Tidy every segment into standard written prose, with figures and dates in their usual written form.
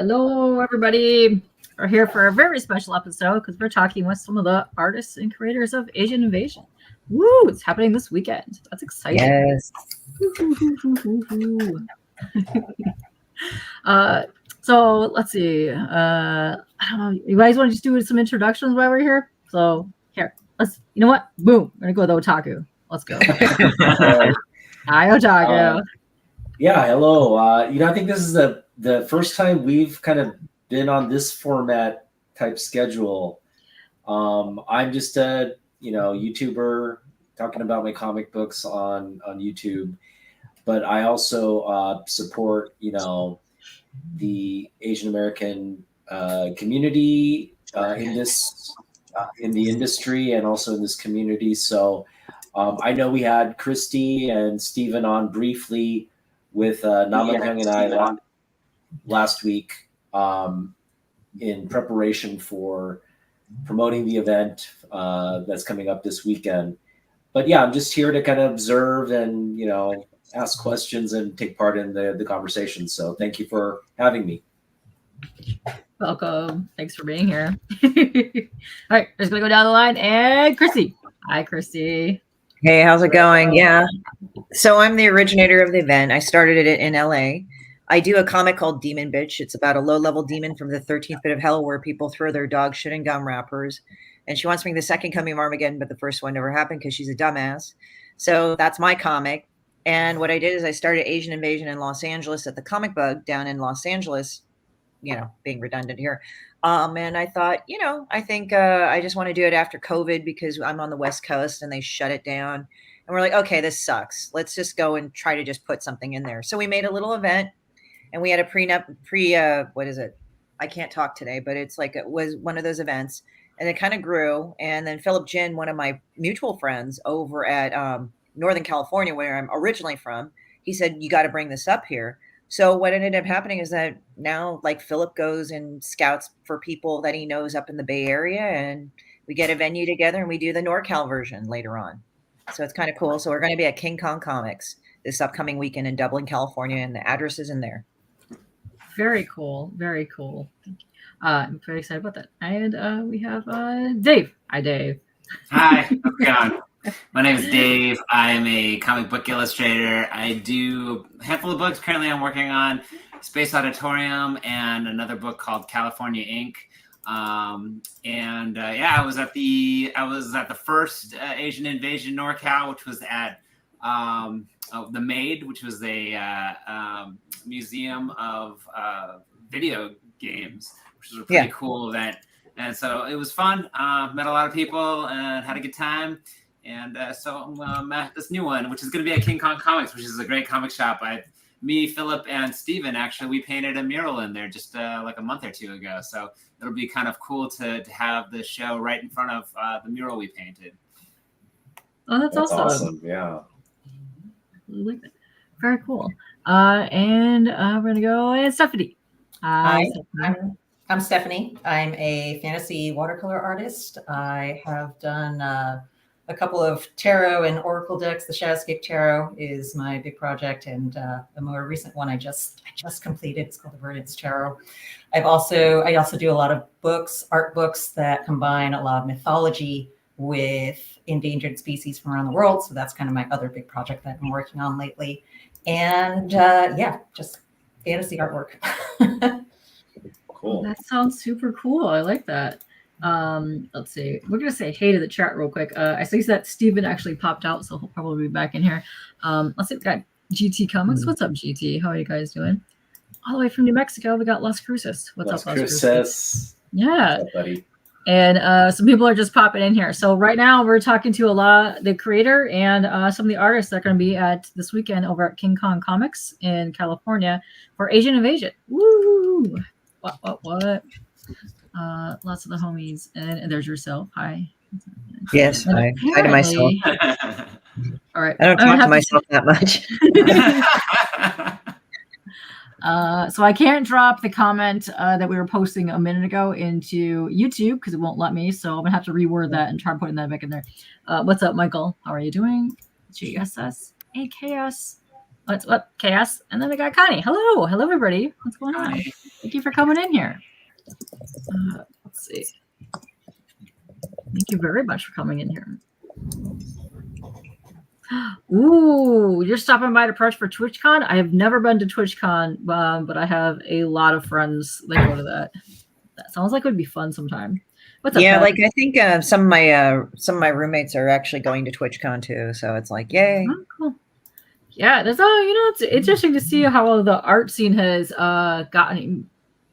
Hello, everybody. We're here for a very special episode because we're talking with some of the artists and creators of Asian Invasion. Woo! It's happening this weekend. That's exciting. Yes. So let's see. I don't know. You guys want to just do some introductions while we're here? So here, you know what? Boom. We're going to go with Otaku. Let's go. Hi, Otaku. Yeah, hello. I think this is the first time we've kind of been on this format type schedule. I'm just a YouTuber talking about my comic books on YouTube, but I also support the Asian American community in the industry and also in this community. So I know we had Christie and Stephen on briefly with Namman and I last week in preparation for promoting the event that's coming up this weekend. But yeah, I'm just here to kind of observe and ask questions and take part in the conversation. So thank you for having me. Welcome. Thanks for being here. All right, just gonna go down the line and Christy. Hi, Christy. Hey, how's it going? Yeah. So I'm the originator of the event. I started it in LA. I do a comic called Demon Bitch. It's about a low-level demon from the 13th bit of hell where people throw their dog shit in gum wrappers. And she wants to make the second coming of Armageddon, but the first one never happened because she's a dumbass. So that's my comic. And what I did is I started Asian Invasion in Los Angeles at the Comic Bug down in Los Angeles, being redundant here. And I thought, I think I just want to do it after COVID because I'm on the West Coast and they shut it down. And we're like, okay, this sucks. Let's just go and try to just put something in there. So we made a little event and we had a what is it? I can't talk today, but it was one of those events and it kind of grew. And then Phillip Ginn, one of my mutual friends over at Northern California, where I'm originally from, he said, you got to bring this up here. So what ended up happening is that now Phillip goes and scouts for people that he knows up in the Bay Area and we get a venue together and we do the NorCal version later on. So it's kind of cool. So we're going to be at King Kong Comics this upcoming weekend in Dublin, California, and the address is in there. Very cool. Very cool. I'm very excited about that. And we have Dave. Hi, Dave. Hi, how's it going? My name is Dave. I'm a comic book illustrator. I do a handful of books. Currently, I'm working on Space Auditorium and another book called California Inc. I was at the first Asian Invasion NorCal, which was at the Maid, which was a museum of video games, which was a pretty cool event. And so it was fun. Met a lot of people and had a good time. And so I'm at this new one, which is going to be at King Kong Comics, which is a great comic shop. Me, Phillip, and Steven, actually, we painted a mural in there just a month or two ago. So it'll be kind of cool to have the show right in front of the mural we painted. Oh, that's awesome. Yeah. Like that. Very cool. And we're going to go and Stephanie. Hi, I'm Stephanie. I'm a fantasy watercolor artist. I have done a couple of tarot and oracle decks. The Shadowscape Tarot is my big project, and the more recent one I just completed. It's called the Verdance Tarot. I also do a lot of art books that combine a lot of mythology with endangered species from around the world. So that's kind of my other big project that I've been working on lately. And just fantasy artwork. Cool. That sounds super cool. I like that. Let's see. We're gonna say hey to the chat real quick. I see that Steven actually popped out, so he'll probably be back in here. Let's see. We got GT Comics. What's up, GT? How are you guys doing? All the way from New Mexico, we got Las Cruces. What's up, Las Cruces? Yeah. What's up, buddy? And some people are just popping in here. So right now we're talking to the creator and some of the artists that are going to be at this weekend over at King Kong Comics in California for Asian Invasion. Woo! What? Lots of the homies. And there's yourself. Hi. Yes, hi to myself. All right. I don't talk to myself that much. So I can't drop the comment that we were posting a minute ago into YouTube because it won't let me. So I'm gonna have to reword that and try putting that back in there. What's up, Michael? How are you doing? GSS, AKS, What's up, Chaos? And then we got Connie. Hello, everybody. What's going on? Hi. Thank you for coming in here. Let's see. Thank you very much for coming in here. Ooh, you're stopping by to Perch for TwitchCon? I have never been to TwitchCon, but I have a lot of friends that go to that. That sounds like it would be fun sometime. What's up? Yeah, Pat? like I think some of my roommates are actually going to TwitchCon too, so it's like yay. Oh, cool. Yeah, there's it's interesting to see how the art scene has gotten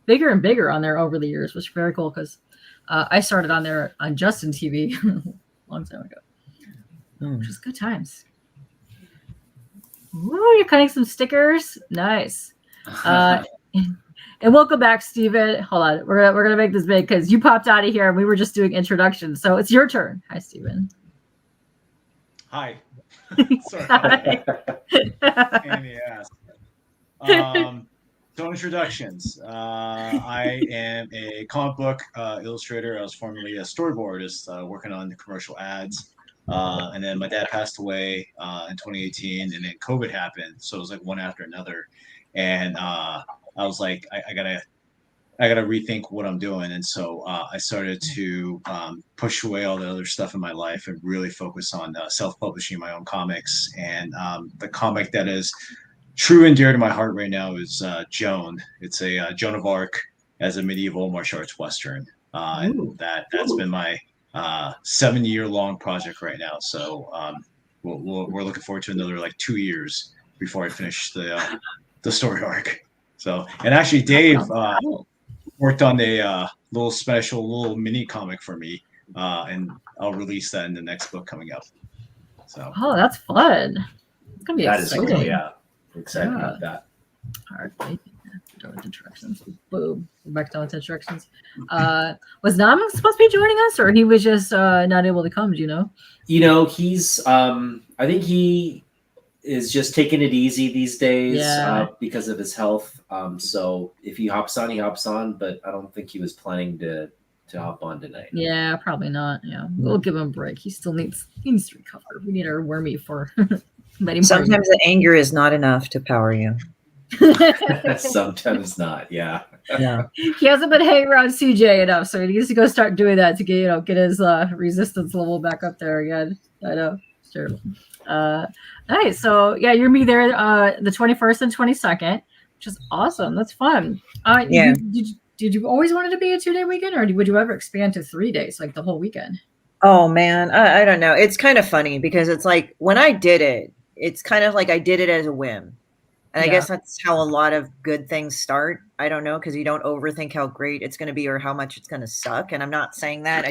bigger and bigger on there over the years, which is very cool because I started on there on Justin TV a long time ago. Which is good times. Ooh, you're cutting some stickers. Nice. And welcome back, Steven. Hold on. We're gonna make this big because you popped out of here and we were just doing introductions. So it's your turn. Hi, Steven. Hi. Sorry. Hi. Pain in the ass. So introductions. I am a comic book illustrator. I was formerly a storyboard artist working on the commercial ads. And then my dad passed away in 2018, and then COVID happened. So it was like one after another. And I was like, I gotta rethink what I'm doing. And so I started to push away all the other stuff in my life and really focus on self-publishing my own comics. And the comic that is true and dear to my heart right now is Joan. It's a Joan of Arc as a medieval martial arts Western. And that's been my 7-year-long project right now. So we're looking forward to another like 2 years before I finish the story arc. So, and actually Dave worked on a little mini comic for me, and I'll release that in the next book coming up. So, that's fun. It's gonna be That is exciting. cool. Yeah, excited about that. All right. Instructions. Boom. Back down to instructions. Was Namman supposed to be joining us, or he was just not able to come? Do you know? You know, he's. I think he is just taking it easy these days because of his health. So if he hops on, he hops on. But I don't think he was planning to hop on tonight. Yeah, probably not. Yeah, we'll give him a break. He still needs to recover. We need our wormy for many more. Sometimes the anger is not enough to power you. Sometimes not. Yeah. He hasn't been hanging around CJ enough, so he needs to go start doing that to get his resistance level back up there again. I know. It's terrible. Nice. So yeah, you're gonna be there the 21st and 22nd, which is awesome. That's fun. Did you always want it to be a 2-day weekend, or would you ever expand to 3 days, like the whole weekend? Oh man, I don't know. It's kind of funny because it's like when I did it, it's kind of like I did it as a whim. And I guess that's how a lot of good things start. I don't know, because you don't overthink how great it's going to be or how much it's going to suck. And I'm not saying that.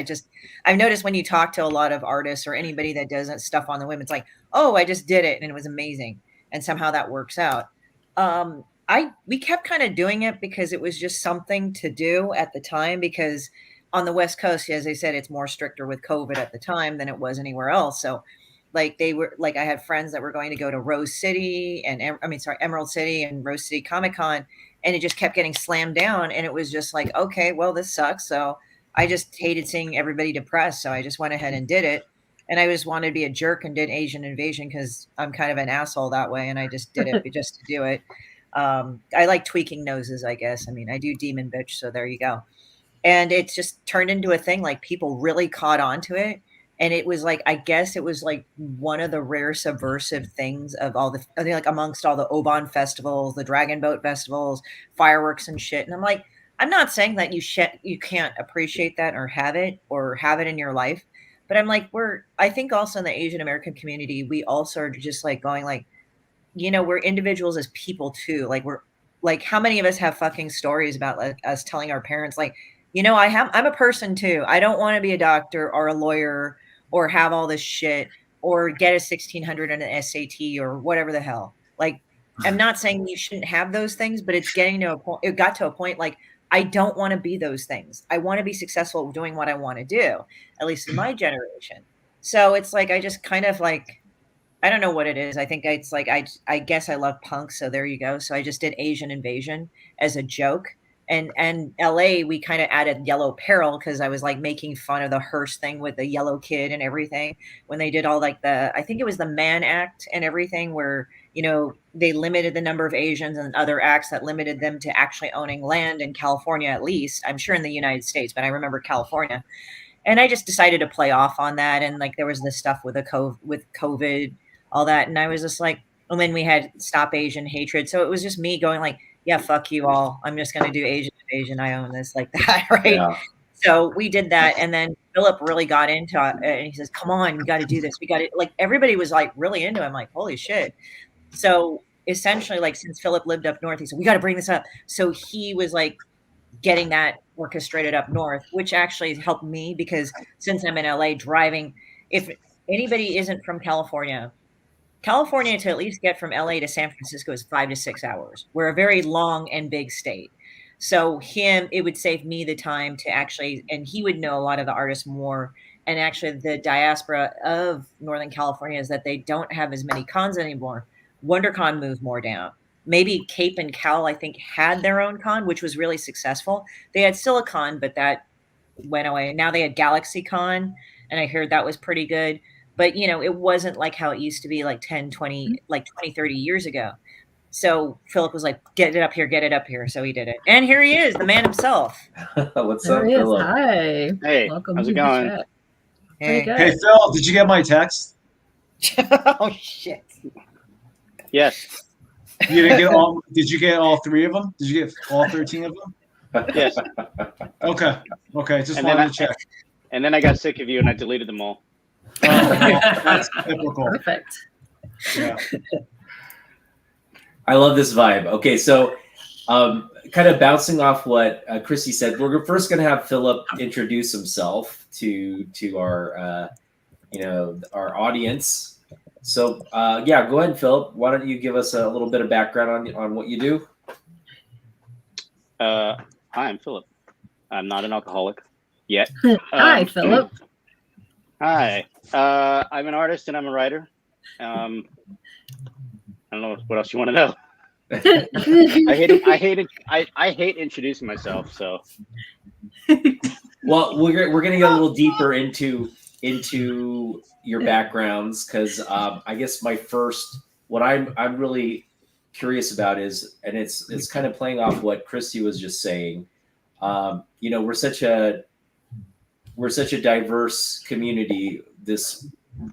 I've noticed when you talk to a lot of artists or anybody that does that stuff on the whim, it's like, oh, I just did it and it was amazing. And somehow that works out. We kept kind of doing it because it was just something to do at the time, because on the West Coast, as I said, it's more stricter with COVID at the time than it was anywhere else. So like I had friends that were going to go to Rose City and Emerald City and Rose City Comic Con, and it just kept getting slammed down. And it was just like, okay, well, this sucks. So I just hated seeing everybody depressed. So I just went ahead and did it. And I just wanted to be a jerk and did Asian Invasion because I'm kind of an asshole that way. And I just did it just to do it. I like tweaking noses, I guess. I mean, I do Demon Bitch. So there you go. And it's just turned into a thing. Like people really caught on to it. And it was like, I guess it was like one of the rare subversive things of all the, like amongst all the Oban festivals, the Dragon Boat festivals, fireworks and shit. And I'm like, I'm not saying that you can't appreciate that or have it in your life. But I'm like, I think also in the Asian American community, we also are just like going like, we're individuals as people too. Like we're like, how many of us have fucking stories about like, us telling our parents, like, I'm a person too. I don't want to be a doctor or a lawyer or have all this shit or get a 1600 in an SAT or whatever the hell. Like, I'm not saying you shouldn't have those things, but it's getting to a point. It got to a point like, I don't want to be those things. I want to be successful doing what I want to do, at least in my generation. So it's like, I just kind of like, I don't know what it is. I think it's like, I guess I love punk. So there you go. So I just did Asian Invasion as a joke. And LA, we kind of added Yellow Peril because I was like making fun of the Hearst thing with the yellow kid and everything when they did all like I think it was the Mann Act and everything where they limited the number of Asians, and other acts that limited them to actually owning land in California, at least. I'm sure in the United States, but I remember California. And I just decided to play off on that. And like, there was this stuff with COVID, all that. And I was just like, and then we had Stop Asian Hatred. So it was just me going like, yeah, fuck you all. I'm just going to do Asian invasion. I own this, like that. Right. Yeah. So we did that. And then Phillip really got into it, and he says, come on, we got to do this. We got it. Like, everybody was like really into it. I'm like, holy shit. So essentially, like, since Phillip lived up north, he said, we got to bring this up. So he was like getting that orchestrated up north, which actually helped me, because since I'm in LA driving, if anybody isn't from California to at least get from LA to San Francisco is 5 to 6 hours. We're a very long and big state. So it would save me the time to actually, and he would know a lot of the artists more. And actually the diaspora of Northern California is that they don't have as many cons anymore. WonderCon moved more down. Maybe Cape and Cal, I think, had their own con, which was really successful. They had Silicon, but that went away. Now they had Galaxy Con, and I heard that was pretty good. But, it wasn't like how it used to be like 10, 20, like 20, 30 years ago. So Phillip was like, get it up here. So he did it. And here he is, the man himself. What's There up, he is. Phillip? Hi. Hey, Welcome how's to it the going? chat. Hey. Pretty good. Hey, Phil, did you get my text? Oh, shit. Yes, You didn't get all. Did you get all 3 of them? Did you get all 13 of them? yes. Okay. Just And wanted then to check. And then I got sick of you and I deleted them all. Oh, that's typical. Perfect. Yeah. I love this vibe. Okay, so kind of bouncing off what Christie said, we're first going to have Phillip introduce himself to our our audience. So yeah, go ahead, Phillip. Why don't you give us a little bit of background on what you do? Hi, I'm Phillip. I'm not an alcoholic yet. Hi, Phillip. Hi. I'm an artist and I'm a writer. I don't know what else you want to know. I hate introducing myself. So, Well, we're gonna get a little deeper into your backgrounds, because I guess what I'm really curious about is, and it's kind of playing off what Christie was just saying. We're such a diverse community. This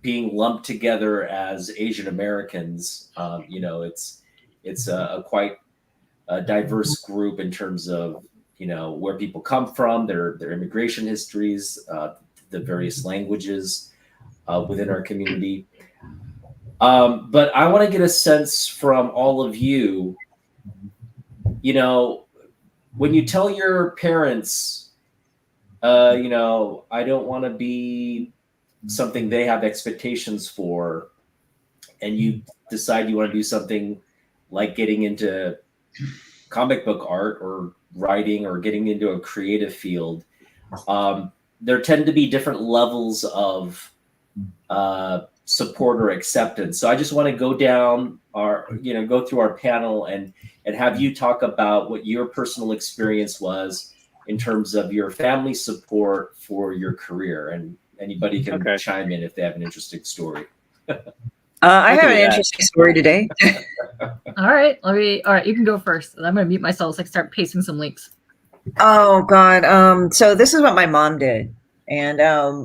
being lumped together as Asian Americans, it's a quite a diverse group in terms of where people come from, their immigration histories, the various languages within our community. But I want to get a sense from all of you. When you tell your parents, I don't want to be something they have expectations for, and you decide you want to do something like getting into comic book art or writing or getting into a creative field, there tend to be different levels of support or acceptance. So I just want to go through our panel and have you talk about what your personal experience was in terms of your family support for your career, and anybody can chime in if they have an interesting story. I have an interesting story today. All right, you can go first. I'm going to mute myself so I can start pasting some links. Oh God. So this is what my mom did. And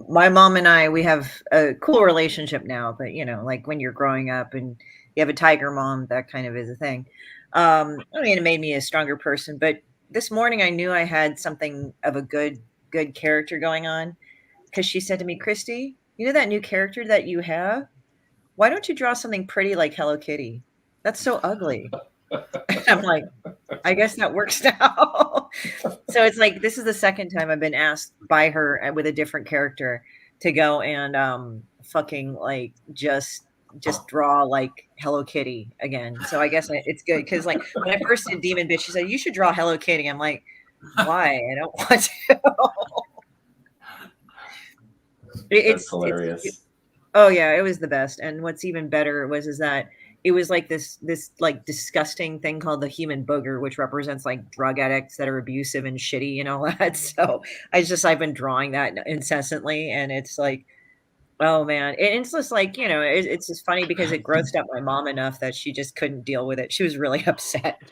my mom and we have a cool relationship now, but like when you're growing up and you have a tiger mom, that kind of is a thing. It made me a stronger person. But this morning I knew I had something of a good character going on, because she said to me, Christie, that new character that you have? Why don't you draw something pretty like Hello Kitty? That's so ugly. I'm like, I guess that works now. So it's like, this is the second time I've been asked by her with a different character to go and fucking like just draw like Hello Kitty again. So I guess it's good, because like when I first did Demon Bitch, she said you should draw Hello Kitty. I'm like, why? I don't want to. It's hilarious. Oh yeah, it was the best. And what's even better is that it was like this like disgusting thing called the human booger, which represents like drug addicts that are abusive and shitty and all that. So I've been drawing that incessantly, and it's like, Oh man, it's just like, it's just funny because it grossed out my mom enough that she just couldn't deal with it. She was really upset.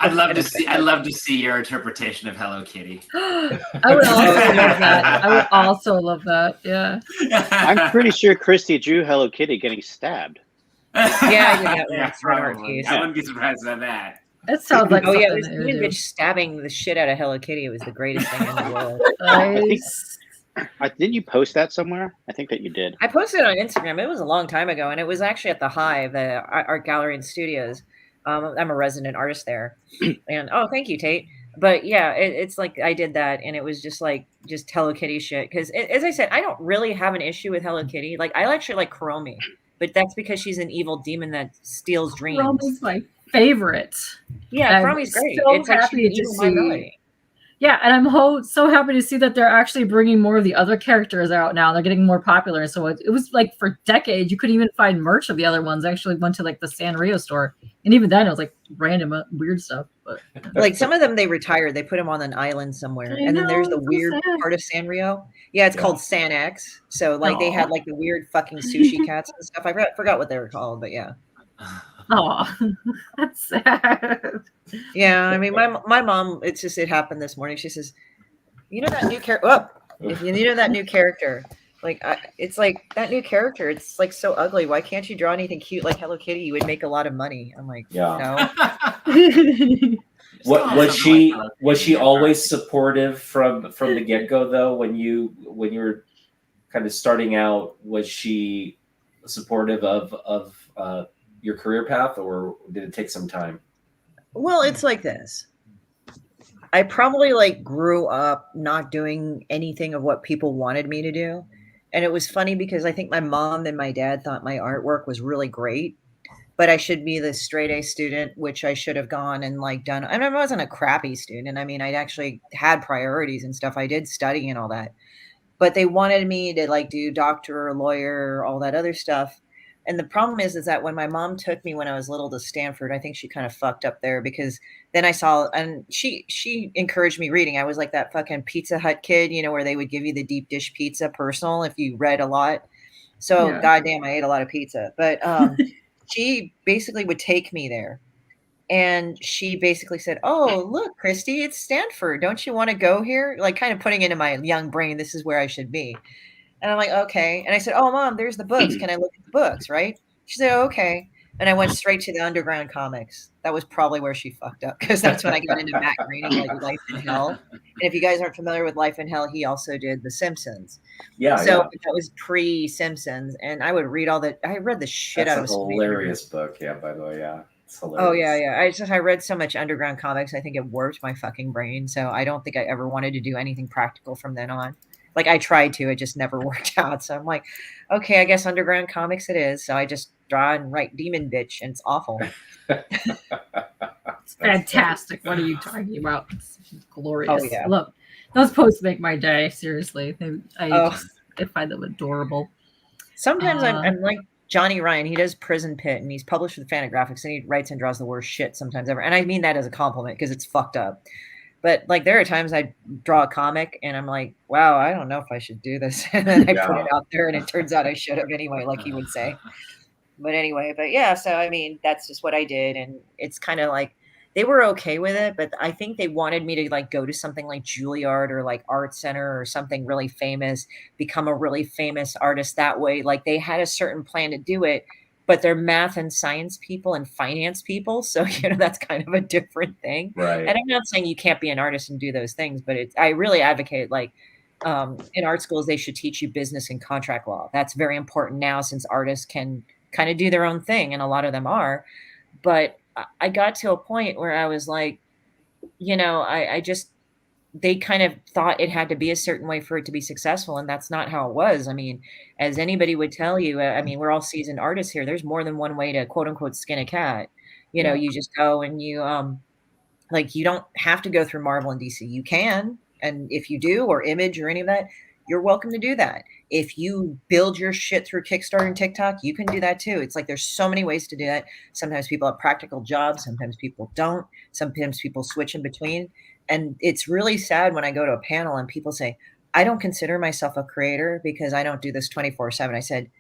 I'd love to see your interpretation of Hello Kitty. I would also love that. I would also love that. Yeah. I'm pretty sure Christie drew Hello Kitty getting stabbed. Yeah, I did that Yeah, once for an art probably. piece. I wouldn't be surprised by that. It sounds like Oh yeah, it something was that you Demon would Bitch stabbing the shit out of Hello Kitty. It was the greatest thing in the world. do. Nice. Didn't you post that somewhere? I think that you did. I posted it on Instagram. It was a long time ago, and it was actually at the Hive, the art gallery and studios. I'm a resident artist there, and thank you, Tate. But yeah, it's like I did that, and it was just Hello Kitty shit. Because as I said, I don't really have an issue with Hello Kitty. Like I actually like Kuromi, but that's because she's an evil demon that steals dreams. Kuromi's my favorite. Yeah, Kuromi's great. So It's like happy she's to evil see. minority. Yeah, and I'm so happy to see that they're actually bringing more of the other characters out now. They're getting more popular. So it was like for decades, you couldn't even find merch of the other ones. I actually went to like the Sanrio store. And even then, it was like random weird stuff. But Like some of them, they retired. They put them on an island somewhere. I And then there's know, the it's so weird sad. part of Sanrio. Yeah, it's called San X. So like they had like the weird fucking sushi cats and stuff. I forgot what they were called, but yeah. Oh, that's sad. Yeah, I mean, my mom, it happened this morning. She says, that new character. Oh, if you know that new character, like it's like that new character. It's like so ugly. Why can't you draw anything cute like Hello Kitty? You would make a lot of money. I'm like, Yeah. no. What was she always supportive from the get go though? When you were kind of starting out, was she supportive of your career path, or did it take some time? Well, it's like this. I probably like grew up not doing anything of what people wanted me to do. And it was funny because I think my mom and my dad thought my artwork was really great, but I should be the straight A student, which I should have gone and like done. And I wasn't a crappy student. I mean, I actually had priorities and stuff. I did study and all that, but they wanted me to like do doctor or lawyer, all that other stuff. And the problem is that when my mom took me when I was little to Stanford, I think she kind of fucked up there because then I saw, and she encouraged me reading. I was like that fucking Pizza Hut kid, where they would give you the deep dish pizza personal if you read a lot. So Yeah. goddamn, I ate a lot of pizza. But she basically would take me there. And she basically said, "Oh, look, Christy, it's Stanford. Don't you want to go here?" Like kind of putting into my young brain, this is where I should be. And I'm like, okay. And I said, "Oh, Mom, there's the books. Can I look at the books?" Right? She said, "Oh, okay." And I went straight to the underground comics. That was probably where she fucked up because that's when I got into Matt Groening, like Life in Hell. And if you guys aren't familiar with Life in Hell, he also did The Simpsons. Yeah, So that was pre-Simpsons, and I would read I read the shit that's out of a hilarious book. Yeah, by the way, yeah. It's hilarious. Oh yeah. I read so much underground comics. I think it warped my fucking brain. So I don't think I ever wanted to do anything practical from then on. Like I tried to, it just never worked out. So I'm like, okay, I guess underground comics it is. So I just draw and write Demon Bitch, and it's awful. It's fantastic. What are you talking about? It's glorious. Oh, yeah. Look, those posts make my day. Seriously, I find them adorable. Sometimes I'm like Johnny Ryan. He does Prison Pit, and he's published with Fantagraphics, and he writes and draws the worst shit sometimes ever. And I mean that as a compliment because it's fucked up. But like there are times I draw a comic and I'm like, wow, I don't know if I should do this. And then I put it out there and it turns out I should have anyway, like he would say. But anyway, so I mean, that's just what I did. And it's kind of like they were okay with it, but I think they wanted me to like go to something like Juilliard or like Art Center or something really famous, become a really famous artist that way. Like they had a certain plan to do it, but they're math and science people and finance people. So, that's kind of a different thing. Right. And I'm not saying you can't be an artist and do those things, but I really advocate like in art schools, they should teach you business and contract law. That's very important now since artists can kind of do their own thing. And a lot of them are. But I got to a point where I was like, they kind of thought it had to be a certain way for it to be successful. And that's not how it was. I mean, as anybody would tell you, we're all seasoned artists here. There's more than one way to quote unquote skin a cat. You just go and you don't have to go through Marvel and DC. You can. And if you do, or Image or any of that, you're welcome to do that. If you build your shit through Kickstarter and TikTok, you can do that too. It's like there's so many ways to do that. Sometimes people have practical jobs. Sometimes people don't. Sometimes people switch in between. And it's really sad when I go to a panel and people say, I don't consider myself a creator because I don't do this 24/7. I said,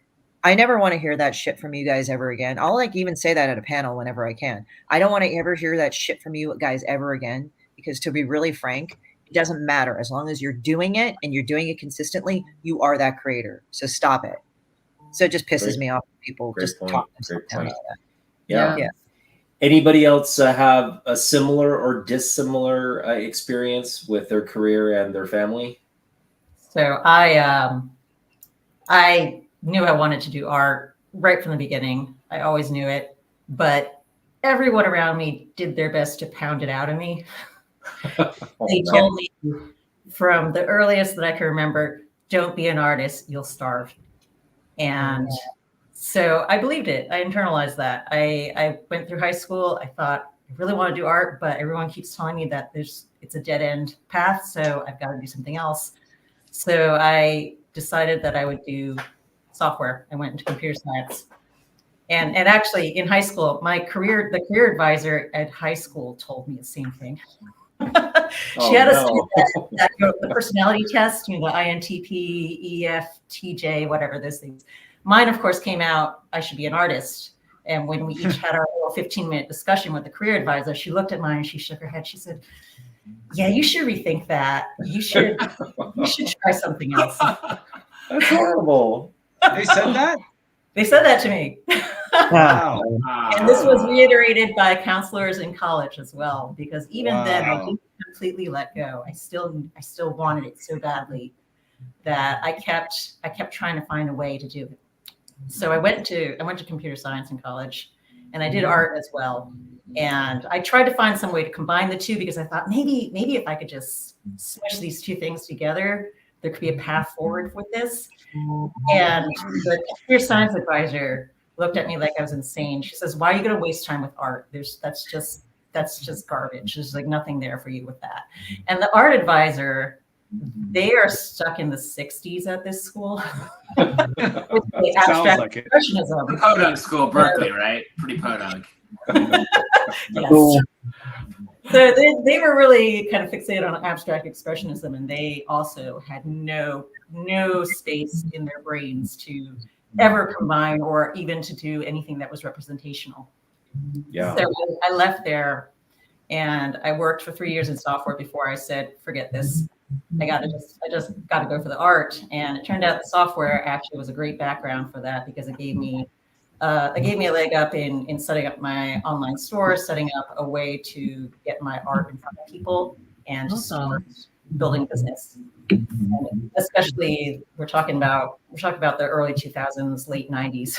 I never want to hear that shit from you guys ever again. I'll like even say that at a panel whenever I can. I don't want to ever hear that shit from you guys ever again, because to be really frank, it doesn't matter. As long as you're doing it and you're doing it consistently, you are that creator. So stop it. So it just pisses me off when people just talk themselves down like that. Yeah. Anybody else have a similar or dissimilar experience with their career and their family? So I knew I wanted to do art right from the beginning. I always knew it, but everyone around me did their best to pound it out of me. They told me from the earliest that I can remember, don't be an artist, you'll starve. And so I believed it. I internalized that. I went through high school. I thought, I really want to do art, but everyone keeps telling me that it's a dead end path. So I've got to do something else. So I decided that I would do software. I went into computer science. And actually in high school, the career advisor at high school told me the same thing. She had us do the personality test, the INTP, EFTJ, whatever those things. Mine, of course, came out, I should be an artist. And when we each had our little 15-minute discussion with the career advisor, she looked at mine and she shook her head. She said, yeah, you should rethink that. You should try something else. That's horrible. They said that? They said that to me. Wow. And this was reiterated by counselors in college as well, because even then I didn't completely let go. I still wanted it so badly that I kept trying to find a way to do it. So I went to computer science in college, and I did art as well. And I tried to find some way to combine the two, because I thought maybe if I could just smush these two things together, there could be a path forward with this. And the computer science advisor looked at me like I was insane. She says, why are you going to waste time with art? That's just garbage. There's like nothing there for you with that. And the art advisor, they are stuck in the 60s at this school. With the abstract like it. expressionism. Podunk school, Berkeley, right? Pretty podunk. Yes. So they were really kind of fixated on abstract expressionism, and they also had no space in their brains to ever combine or even to do anything that was representational. Yeah. So I left there, and I worked for 3 years in software before I said, forget this. I just got to go for the art. And it turned out the software actually was a great background for that, because it gave me a leg up in setting up my online store, setting up a way to get my art in front of people, and to start building business. And especially we're talking about the early 2000s, late 90s.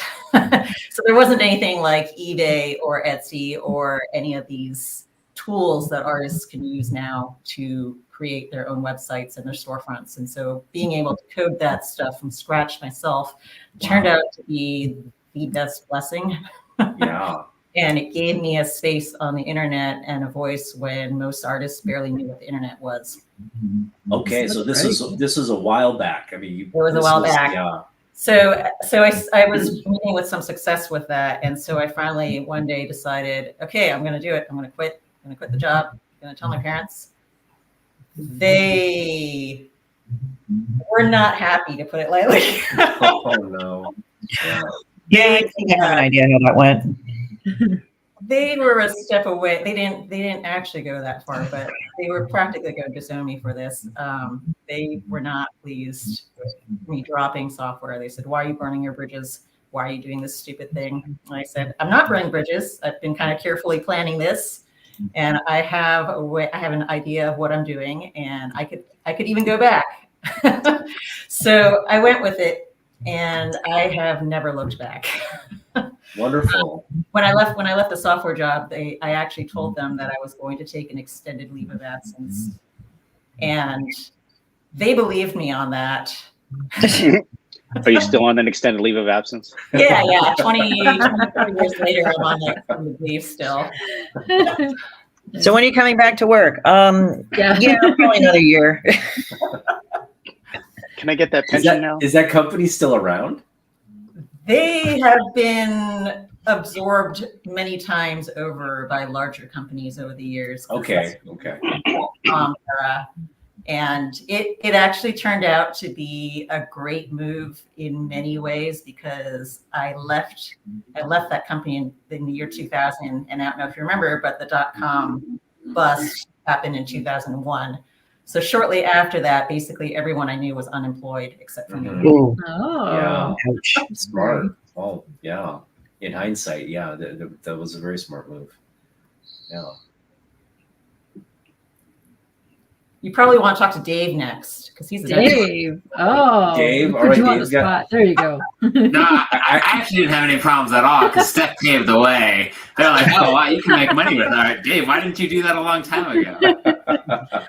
So there wasn't anything like eBay or Etsy or any of these tools that artists can use now to create their own websites and their storefronts. And so being able to code that stuff from scratch myself turned out to be the best blessing. Yeah. And it gave me a space on the internet and a voice when most artists barely knew what the internet was. Okay, so this is a while back. I mean, it was a while back. Yeah. So I was meeting with some success with that, and so I finally one day decided, okay, I'm going to do it. I'm going to quit. I'm going to quit the job. I'm going to tell my parents. They were not happy, to put it lightly. Oh no. Yeah, I think I have an idea how that went. They were a step away. They didn't actually go that far, but they were practically going to disown me for this. They were not pleased with me dropping software. They said, why are you burning your bridges? Why are you doing this stupid thing? And I said, I'm not burning bridges. I've been kind of carefully planning this, and I have an idea of what I'm doing, and I could even go back. So I went with it, and I have never looked back. Wonderful. When I left the software job, I actually told them that I was going to take an extended leave of absence, and they believed me on that. Are you still on an extended leave of absence? Yeah. 20 years later, I'm on the leave still. So when are you coming back to work? Yeah, probably another year. Can I get that pension now? Is that company still around? They have been absorbed many times over by larger companies over the years. Okay. And it actually turned out to be a great move in many ways, because I left that company in the year 2000. And I don't know if you remember, but the .com bust happened in 2001. So shortly after that, basically everyone I knew was unemployed except for me. Ooh, Oh, ouch. Smart. Oh, yeah. In hindsight, yeah, that was a very smart move. Yeah. You probably want to talk to Dave next, because he's the Dave. Oh, Dave, we all put right, you on the Dave's got- spot. There you go. No, I actually didn't have any problems at all because Steph paved the way. They're like, oh, wow, you can make money with art. Dave, why didn't you do that a long time ago?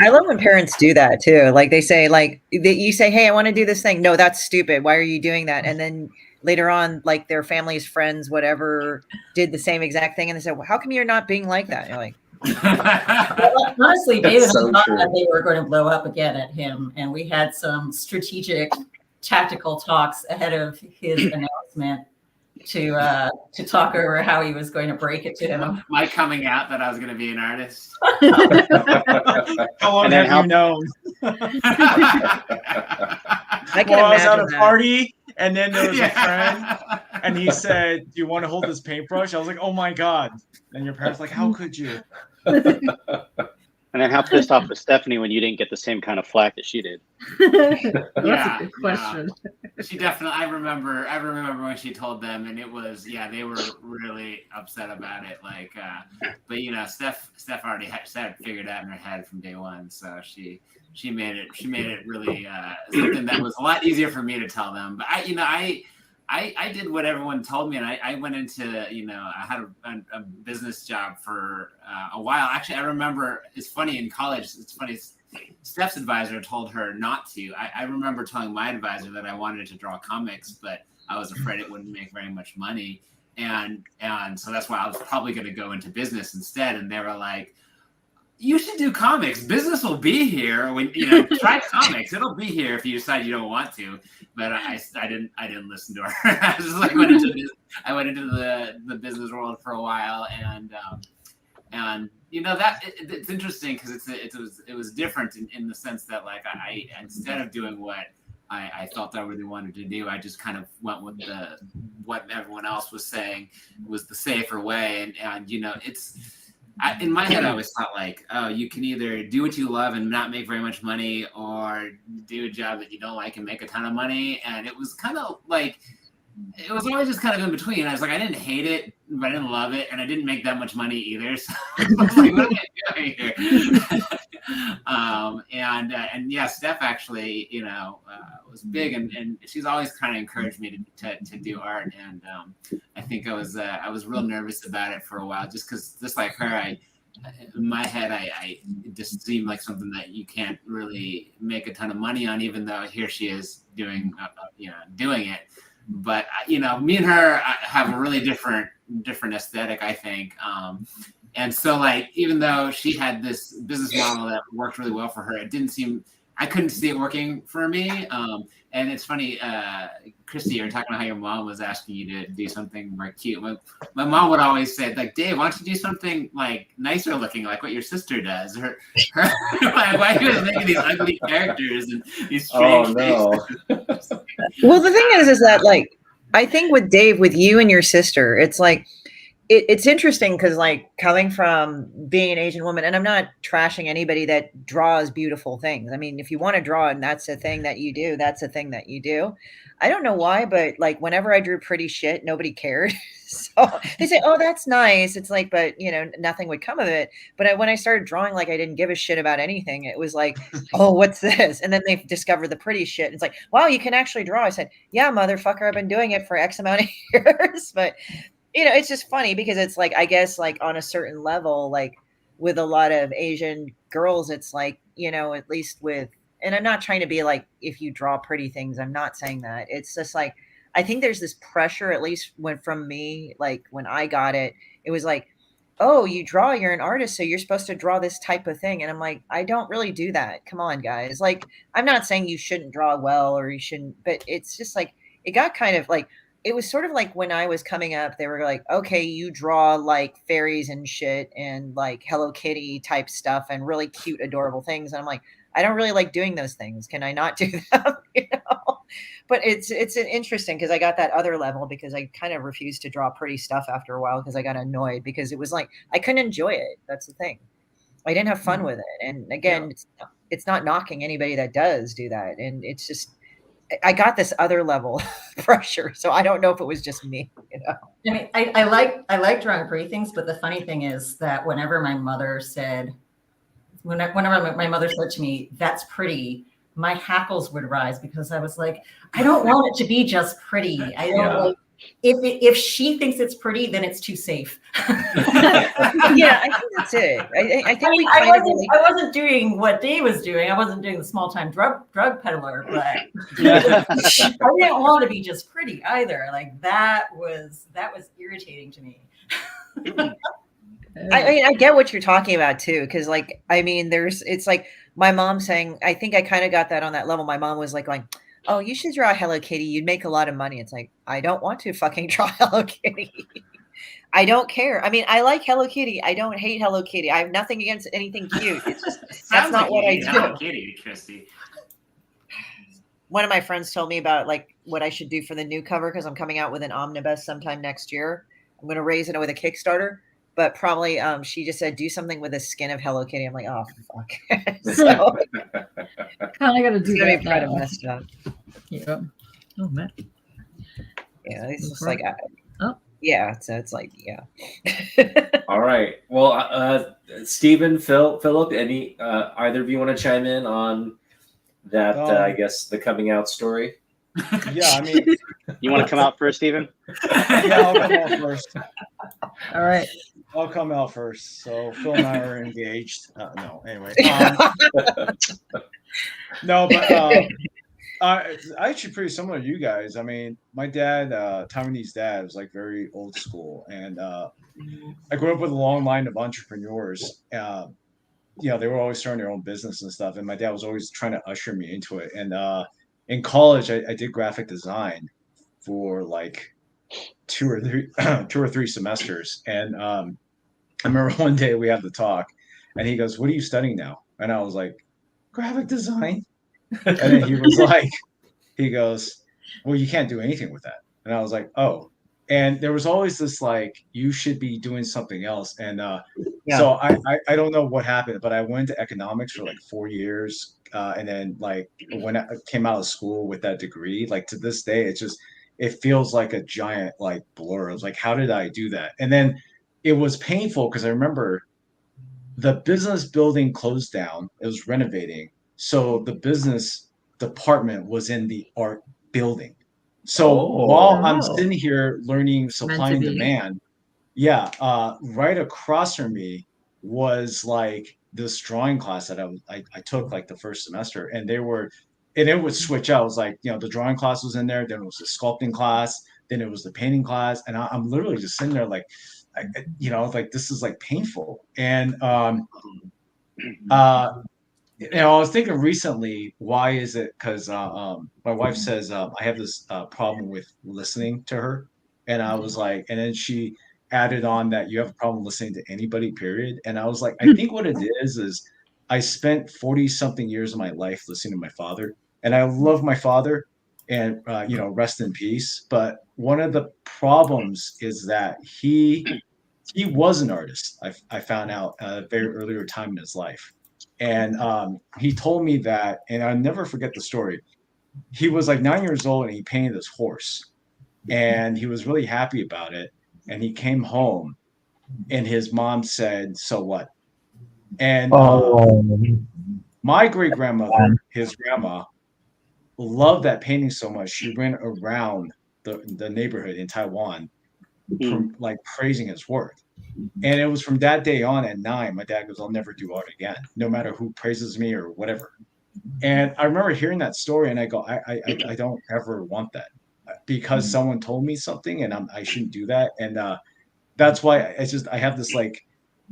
I love when parents do that too. Like they say, you say, "Hey, I want to do this thing." No, that's stupid. Why are you doing that? And then later on, like their families, friends, whatever, did the same exact thing, and they said, "Well, how come you're not being like that?" And you're like, Well, honestly, That's David so thought true. that they were going to blow up again at him, and we had some strategic, tactical talks ahead of his announcement to talk over how he was going to break it to him. My coming out that I was going to be an artist. How long And then have you known? I can Well, I was at imagine a that. party, and then there was a Yeah. friend, and he said, "Do you want to hold this paintbrush?" I was like, "Oh my god!" And your parents were like, "How could you?" And then how pissed off was Stephanie when you didn't get the same kind of flack that she did? That's Yeah, a good question. She definitely. I remember when she told them, and it was they were really upset about it. Like, but Steph already had figured out in her head from day one, so she made it really something that was a lot easier for me to tell them. But I did what everyone told me, and I went into I had a business job for a while. Actually, I remember it's funny in college. It's funny. Steph's advisor told her not to. I remember telling my advisor that I wanted to draw comics, but I was afraid it wouldn't make very much money, and so that's why I was probably going to go into business instead. And they were like, "You should do comics. Business will be here when try comics. It'll be here if you decide you don't want to." But I didn't listen to her. I was just like went into the business world for a while, and that it's interesting because it was different in the sense that like I instead of doing what I felt I really wanted to do, I just kind of went with what everyone else was saying was the safer way, and it's. In my head, I always thought like, oh, you can either do what you love and not make very much money, or do a job that you don't like and make a ton of money. And it was kind of like, it was always just kind of in between. I was like, I didn't hate it, but I didn't love it, and I didn't make that much money either. So I was like, what am I doing here? And yeah, Steph actually, was big, and she's always kind of encouraged me to do art. And I think I was real nervous about it for a while, just like her, in my head, I it just seemed like something that you can't really make a ton of money on, even though here she is doing it. But me and her have a really different aesthetic, I think. And so, like, even though she had this business model that worked really well for her, I couldn't see it working for me. And it's funny, Christie, you're talking about how your mom was asking you to do something more cute. My mom would always say, like, Dave, why don't you do something like nicer looking, like what your sister does? Her like, why are you making these ugly characters and these strange faces? Well, the thing is that like I think with Dave, with you and your sister, it's like it's interesting because like coming from being an Asian woman, and I'm not trashing anybody that draws beautiful things. I mean, if you want to draw and that's a thing that you do, that's a thing that you do. I don't know why, but like whenever I drew pretty shit, nobody cared. So they say, "Oh, that's nice." It's like, but nothing would come of it. But when I started drawing, like I didn't give a shit about anything. It was like, "Oh, what's this?" And then they discovered the pretty shit. It's like, "Wow, you can actually draw." I said, "Yeah, motherfucker, I've been doing it for X amount of years." But it's just funny because it's like, I guess like on a certain level, like with a lot of Asian girls, it's like, at least with, and I'm not trying to be like, if you draw pretty things, I'm not saying that. It's just like, I think there's this pressure, at least from me, like when I got it, it was like, oh, you draw, you're an artist, so you're supposed to draw this type of thing. And I'm like, I don't really do that. Come on, guys. Like, I'm not saying you shouldn't draw well or you shouldn't, but it's just like, it got kind of like, it was sort of like when I was coming up, they were like, okay, you draw like fairies and shit and like Hello Kitty type stuff and really cute, adorable things. And I'm like, I don't really like doing those things. Can I not do them? You know? But it's interesting because I got that other level because I kind of refused to draw pretty stuff after a while because I got annoyed because it was like I couldn't enjoy it. That's the thing. I didn't have fun with it. And again, it's not knocking anybody that does do that. And it's just I got this other level pressure. So I don't know if it was just me, you know. I mean, I like drawing pretty things, but the funny thing is that whenever my mother said to me, "That's pretty," my hackles would rise because I was like, I don't want it to be just pretty. I don't like if she thinks it's pretty, then it's too safe. Yeah, I think that's it. I think I wasn't doing what Dave was doing. I wasn't doing the small time drug peddler, but I didn't want to be just pretty either. Like that was irritating to me. I mean, I get what you're talking about too, because like, I mean, it's like my mom saying, I think I kind of got that on that level. My mom was like going, "Oh, you should draw Hello Kitty. You'd make a lot of money." It's like, I don't want to fucking draw Hello Kitty. I don't care. I mean, I like Hello Kitty. I don't hate Hello Kitty. I have nothing against anything cute. It's just that's not what I do. Hello Kitty, Christie. One of my friends told me about like what I should do for the new cover because I'm coming out with an omnibus sometime next year. I'm going to raise it with a Kickstarter. But probably she just said do something with the skin of Hello Kitty. I'm like, oh fuck. So Kind of got to do that. Kind of messed up. Yeah. Oh man. Yeah, it's just like oh yeah. So it's like yeah. All right. Well, Stephen, Philip, any either of you want to chime in on that? I guess the coming out story. Yeah, I mean, You want to come out first, Stephen? yeah, I'll come out first. all right. I'll come out first. So Phil and I are engaged. No, anyway. No, but actually pretty similar to you guys. I mean, my dad, Taiwanese dad, was like very old school, and I grew up with a long line of entrepreneurs. You know, they were always starting their own business and stuff, and my dad was always trying to usher me into it. And in college, I did graphic design for like two or three semesters, and I remember one day we had the talk, and he goes, "What are you studying now?" And I was like, "Graphic design." And then he was like, he goes, "Well, you can't do anything with that." And I was like, "Oh." And there was always this like, you should be doing something else. And so I don't know what happened, but I went to economics for like 4 years. And then like when I came out of school with that degree, like to this day, it feels like a giant like blur. I was like, how did I do that? And then it was painful because I remember the business building closed down. It was renovating. So the business department was in the art building. So while I'm sitting here learning supply and demand, right across from me was like this drawing class that I took like the first semester, and it would switch out. It was like, you know, the drawing class was in there, then it was the sculpting class, then it was the painting class, and I'm literally just sitting there like, you know, like this is like painful. And you know, I was thinking recently, why is it? Because my wife says I have this problem with listening to her, and I was like, and then she added on that you have a problem listening to anybody, period. And I was like, I think what it is I spent 40 something years of my life listening to my father, and I love my father, and you know, rest in peace. But one of the problems is that he was an artist. I found out at a very earlier time in his life. And he told me that, and I'll never forget the story. He was like 9 years old and he painted this horse, and he was really happy about it. And he came home and his mom said, "So what?" And my great grandmother, his grandma, loved that painting so much. She went around the neighborhood in Taiwan, like praising his work. And it was from that day on at 9, my dad goes, "I'll never do art again, no matter who praises me or whatever." And I remember hearing that story, and I go, I don't ever want that, because someone told me something, and I shouldn't do that. And that's why I have this like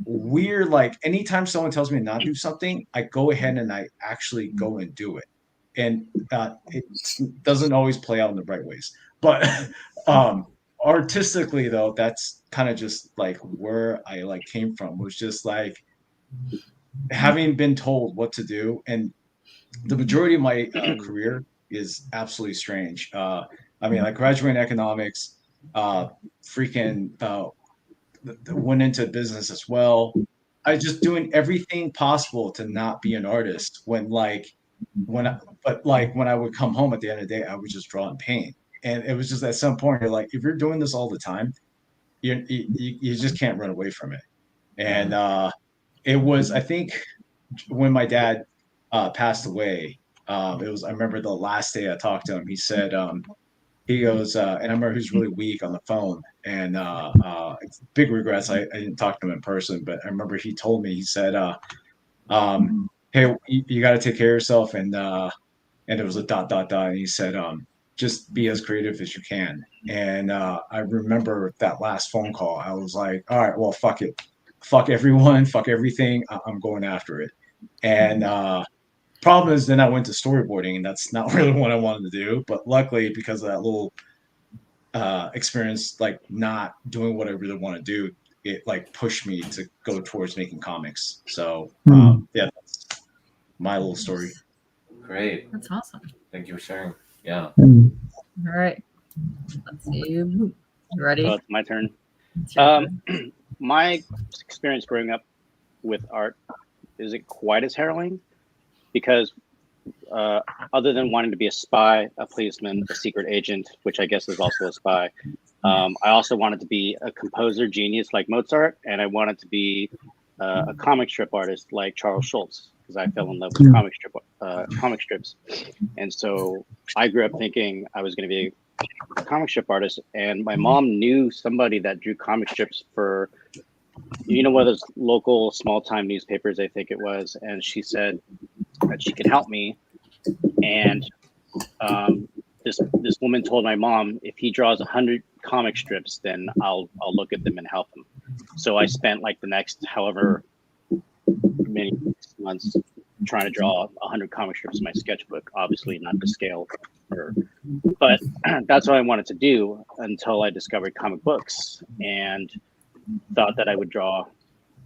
weird, like anytime someone tells me to not do something, I go ahead and I actually go and do it. And it doesn't always play out in the right ways, but artistically though, that's kind of just like where I like came from, was just like having been told what to do. And the majority of my career is absolutely strange. I mean, I graduated in economics, went into business as well. I was just doing everything possible to not be an artist when I would come home at the end of the day, I would just draw in paint. And it was just at some point, you're like, if you're doing this all the time, you just can't run away from it. And it was, I think, when my dad passed away, I remember the last day I talked to him, he said, he goes, and I remember he was really weak on the phone, and big regrets. I didn't talk to him in person, but I remember he told me, he said, hey, you got to take care of yourself. And it was a ... And he said, just be as creative as you can. And I remember that last phone call. I was like, all right, well, fuck it. Fuck everyone, fuck everything. I'm going after it. And problem is, then I went to storyboarding, and that's not really what I wanted to do. But luckily, because of that little experience, like not doing what I really want to do, it like pushed me to go towards making comics. So yeah, that's my little story. Great. That's awesome. Thank you for sharing. Yeah. All right. Let's see. You ready? It's my turn. It's your turn. My experience growing up with art isn't quite as harrowing because other than wanting to be a spy, a policeman, a secret agent, which I guess is also a spy, I also wanted to be a composer genius like Mozart, and I wanted to be a comic strip artist like Charles Schulz, because I fell in love with comic strips. And so I grew up thinking I was going to be a comic strip artist, and my mom knew somebody that drew comic strips for, one of those local small-time newspapers, I think it was, and she said that she could help me. And this woman told my mom, if he draws 100 comic strips, then I'll look at them and help him. So I spent like the next however many months trying to draw 100 comic strips in my sketchbook, obviously not to scale, but that's what I wanted to do until I discovered comic books and thought that I would draw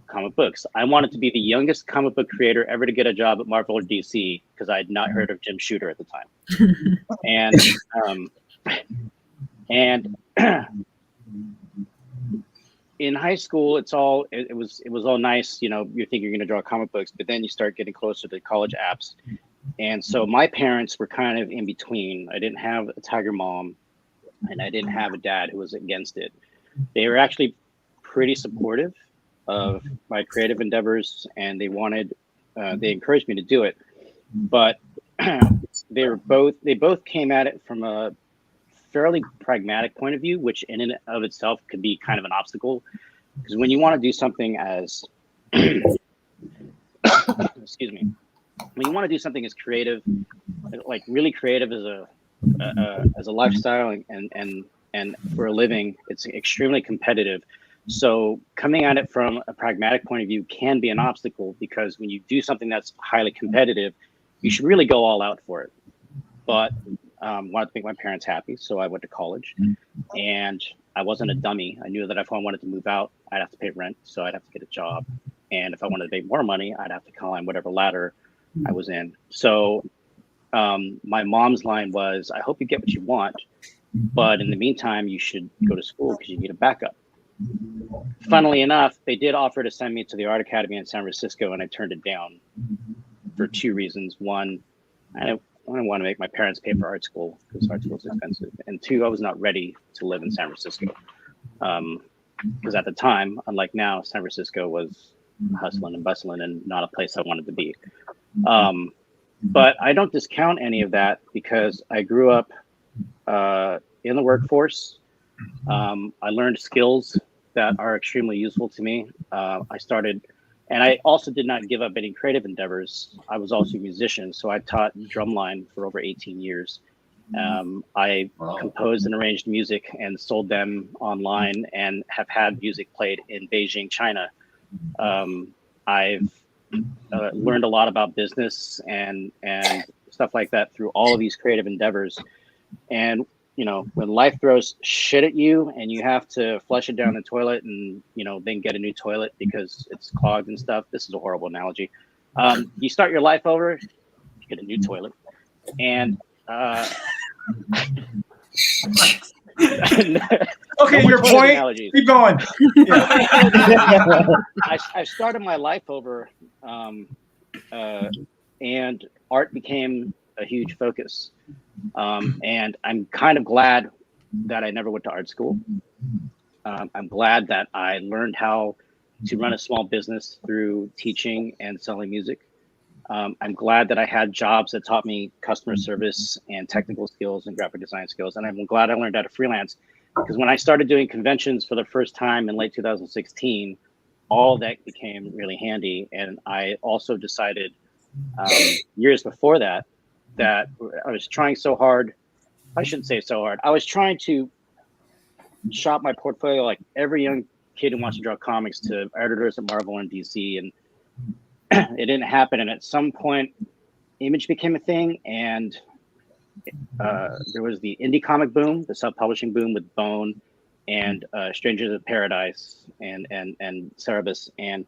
comic books. I wanted to be the youngest comic book creator ever to get a job at Marvel or DC because I had not heard of Jim Shooter at the time. And in high school, it was all nice. You think you're going to draw comic books, but then you start getting closer to college apps. And so my parents were kind of in between. I didn't have a tiger mom, and I didn't have a dad who was against it. They were actually pretty supportive of my creative endeavors, and they encouraged me to do it. But they both came at it from a fairly pragmatic point of view, which in and of itself could be kind of an obstacle, because when you want to do something as excuse me, when you want to do something as creative, like really creative as a lifestyle and for a living, it's extremely competitive. So coming at it from a pragmatic point of view can be an obstacle, because when you do something that's highly competitive, you should really go all out for it. But wanted to make my parents happy, so I went to college, and I wasn't a dummy. I knew that if I wanted to move out, I'd have to pay rent, so I'd have to get a job, and if I wanted to make more money, I'd have to climb whatever ladder I was in. So my mom's line was, I hope you get what you want, but in the meantime, you should go to school because you need a backup. Funnily enough, they did offer to send me to the Art Academy in San Francisco, and I turned it down for two reasons. One, I didn't want to make my parents pay for art school because art school is expensive. And two, I was not ready to live in San Francisco. Because at the time, unlike now, San Francisco was hustling and bustling and not a place I wanted to be. But I don't discount any of that because I grew up in the workforce. I learned skills that are extremely useful to me. And I also did not give up any creative endeavors. I was also a musician, so I taught drumline for over 18 years. I composed and arranged music and sold them online and have had music played in Beijing, China. I've learned a lot about business and stuff like that through all of these creative endeavors. And when life throws shit at you and you have to flush it down the toilet and, then get a new toilet because it's clogged and stuff. This is a horrible analogy. You start your life over, get a new toilet, and Okay, no your more toilet point. analogies. Keep going. Yeah. I started my life over, and art became a huge focus. And I'm kind of glad that I never went to art school. I'm glad that I learned how to run a small business through teaching and selling music. I'm glad that I had jobs that taught me customer service and technical skills and graphic design skills. And I'm glad I learned how to freelance, because when I started doing conventions for the first time in late 2016, all that became really handy. And I also decided years before that, that I was trying so hard. I shouldn't say so hard. I was trying to shop my portfolio like every young kid who wants to draw comics to editors at Marvel and DC, and it didn't happen. And at some point, Image became a thing, and there was the indie comic boom, the self-publishing boom with Bone and Strangers of Paradise and Cerebus, and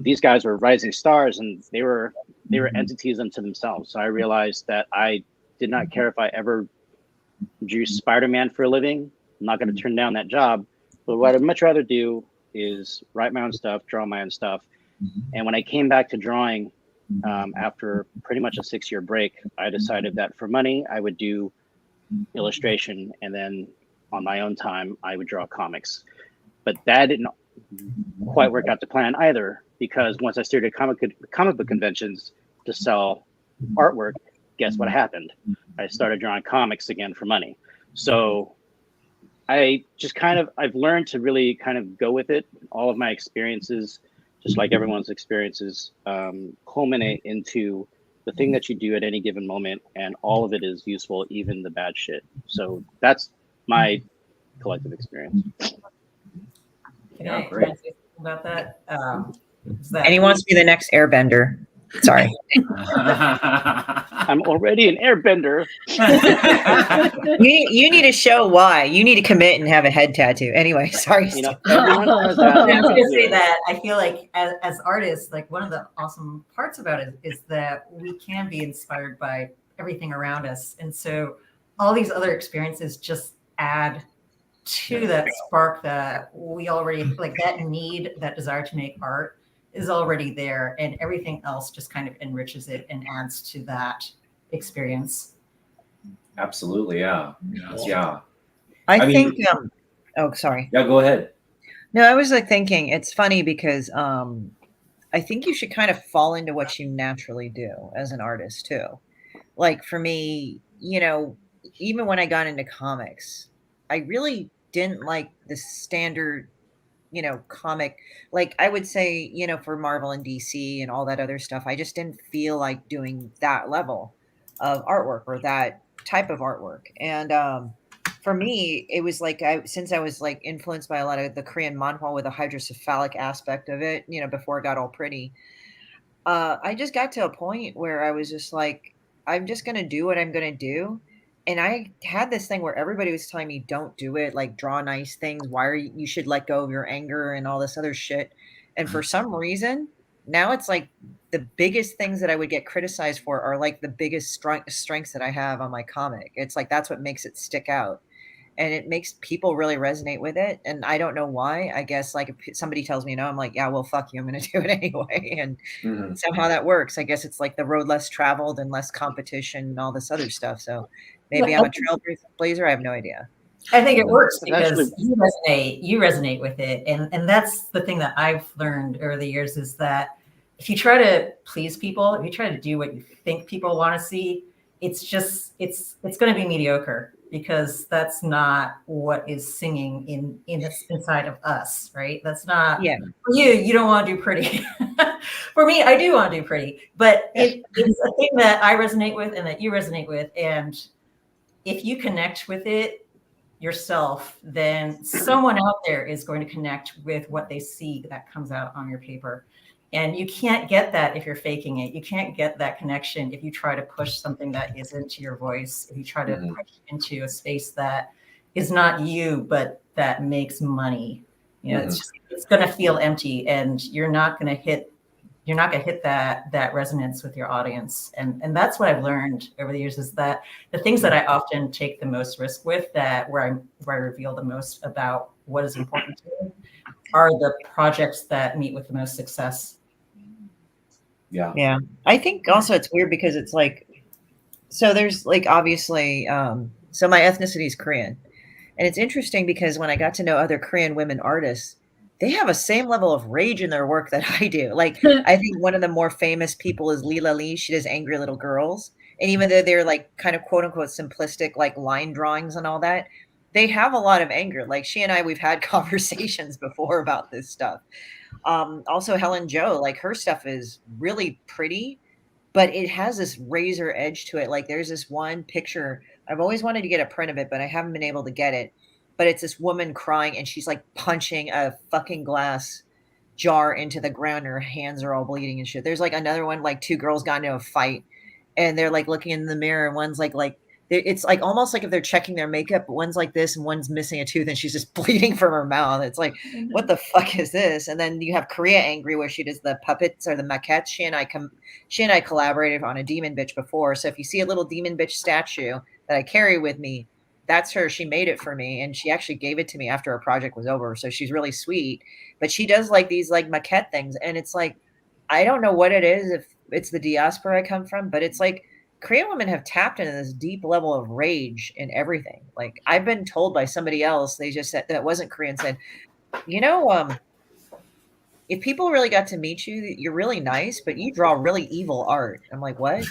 these guys were rising stars, and they were entities unto themselves. So I realized that I did not care if I ever drew Spider-Man for a living. I'm not going to turn down that job, but what I'd much rather do is write my own stuff, draw my own stuff. And when I came back to drawing after pretty much a 6-year break, I decided that for money, I would do illustration, and then on my own time, I would draw comics. But that didn't quite work out to plan either, because once I started comic book conventions to sell artwork, guess what happened? I started drawing comics again for money. So I've learned to really kind of go with it. All of my experiences, just like everyone's experiences, culminate into the thing that you do at any given moment, and all of it is useful, even the bad shit. So that's my collective experience. Can I say something about that? And he wants to be the next airbender. Sorry. I'm already an airbender. You need to show why. You need to commit and have a head tattoo. Anyway, sorry. Everyone has that. I was gonna say that I feel like as artists, like one of the awesome parts about it is that we can be inspired by everything around us, and so all these other experiences just add to that spark that we already like. That need, that desire to make art is already there, and everything else just kind of enriches it and adds to that experience. Absolutely, yeah. I think. Oh, sorry. Yeah, go ahead. No, I was like thinking it's funny because I think you should kind of fall into what you naturally do as an artist too. Like for me, even when I got into comics, I really didn't like the standard comic, like I would say, for Marvel and DC and all that other stuff, I just didn't feel like doing that level of artwork or that type of artwork. And for me, it was like since I was like influenced by a lot of the Korean manhwa with a hydrocephalic aspect of it, before it got all pretty, I just got to a point where I was just like, I'm just going to do what I'm going to do. And I had this thing where everybody was telling me, don't do it, like draw nice things. Why are you should let go of your anger and all this other shit. And for some reason, now it's like the biggest things that I would get criticized for are like the biggest strengths that I have on my comic. It's like, that's what makes it stick out. And it makes people really resonate with it. And I don't know why. I guess like if somebody tells me no, I'm like, yeah, well, fuck you. I'm going to do it anyway. And somehow that works. I guess it's like the road less traveled and less competition and all this other stuff. So maybe I'm a trailblazer. I have no idea. I think it works because you resonate with it. And that's the thing that I've learned over the years is that if you try to please people, if you try to do what you think people want to see, it's going to be mediocre, because that's not what is singing inside of us, right? That's not for you. You don't want to do pretty. For me, I do want to do pretty, but it's a thing that I resonate with and that you resonate with. And if you connect with it yourself, then someone out there is going to connect with what they see that comes out on your paper. And you can't get that if you're faking it. You can't get that connection if you try to push something that isn't your voice, if you try to push into a space that is not you, but that makes money. It's going to feel empty, and you're not going to hit you're not going to hit that resonance with your audience. And that's what I've learned over the years, is that the things that I often take the most risk with, that where I reveal the most about what is important to me, are the projects that meet with the most success. Yeah. I think also it's weird because it's like, so there's like, obviously, so my ethnicity is Korean. And it's interesting because when I got to know other Korean women artists, they have a same level of rage in their work that I do. Like, I think one of the more famous people is Lila Lee. She does Angry Little Girls. And even though they're like kind of quote unquote simplistic, like line drawings and all that, they have a lot of anger. Like she and I, we've had conversations before about this stuff. Also Helen Jo, like her stuff is really pretty, but it has this razor edge to it. Like there's this one picture, I've always wanted to get a print of it, but I haven't been able to get it. But it's this woman crying and she's like punching a fucking glass jar into the ground. Her hands are all bleeding and shit. There's like another one, like two girls got into a fight and they're like looking in the mirror and one's like it's like almost like if they're checking their makeup, one's like this and one's missing a tooth and she's just bleeding from her mouth. It's like, what the fuck is this? And then you have Korea Angry, where she does the puppets or the maquettes. She and I collaborated on a demon bitch before. So if you see a little demon bitch statue that I carry with me, that's her. She made it for me, and she actually gave it to me after our project was over. So she's really sweet. But she does like these like maquette things, and it's like, I don't know what it is, if it's the diaspora I come from, but it's like Korean women have tapped into this deep level of rage in everything. Like I've been told by somebody else, they just said that wasn't Korean, said, you know, if people really got to meet you, you're really nice, but you draw really evil art. I'm like, what?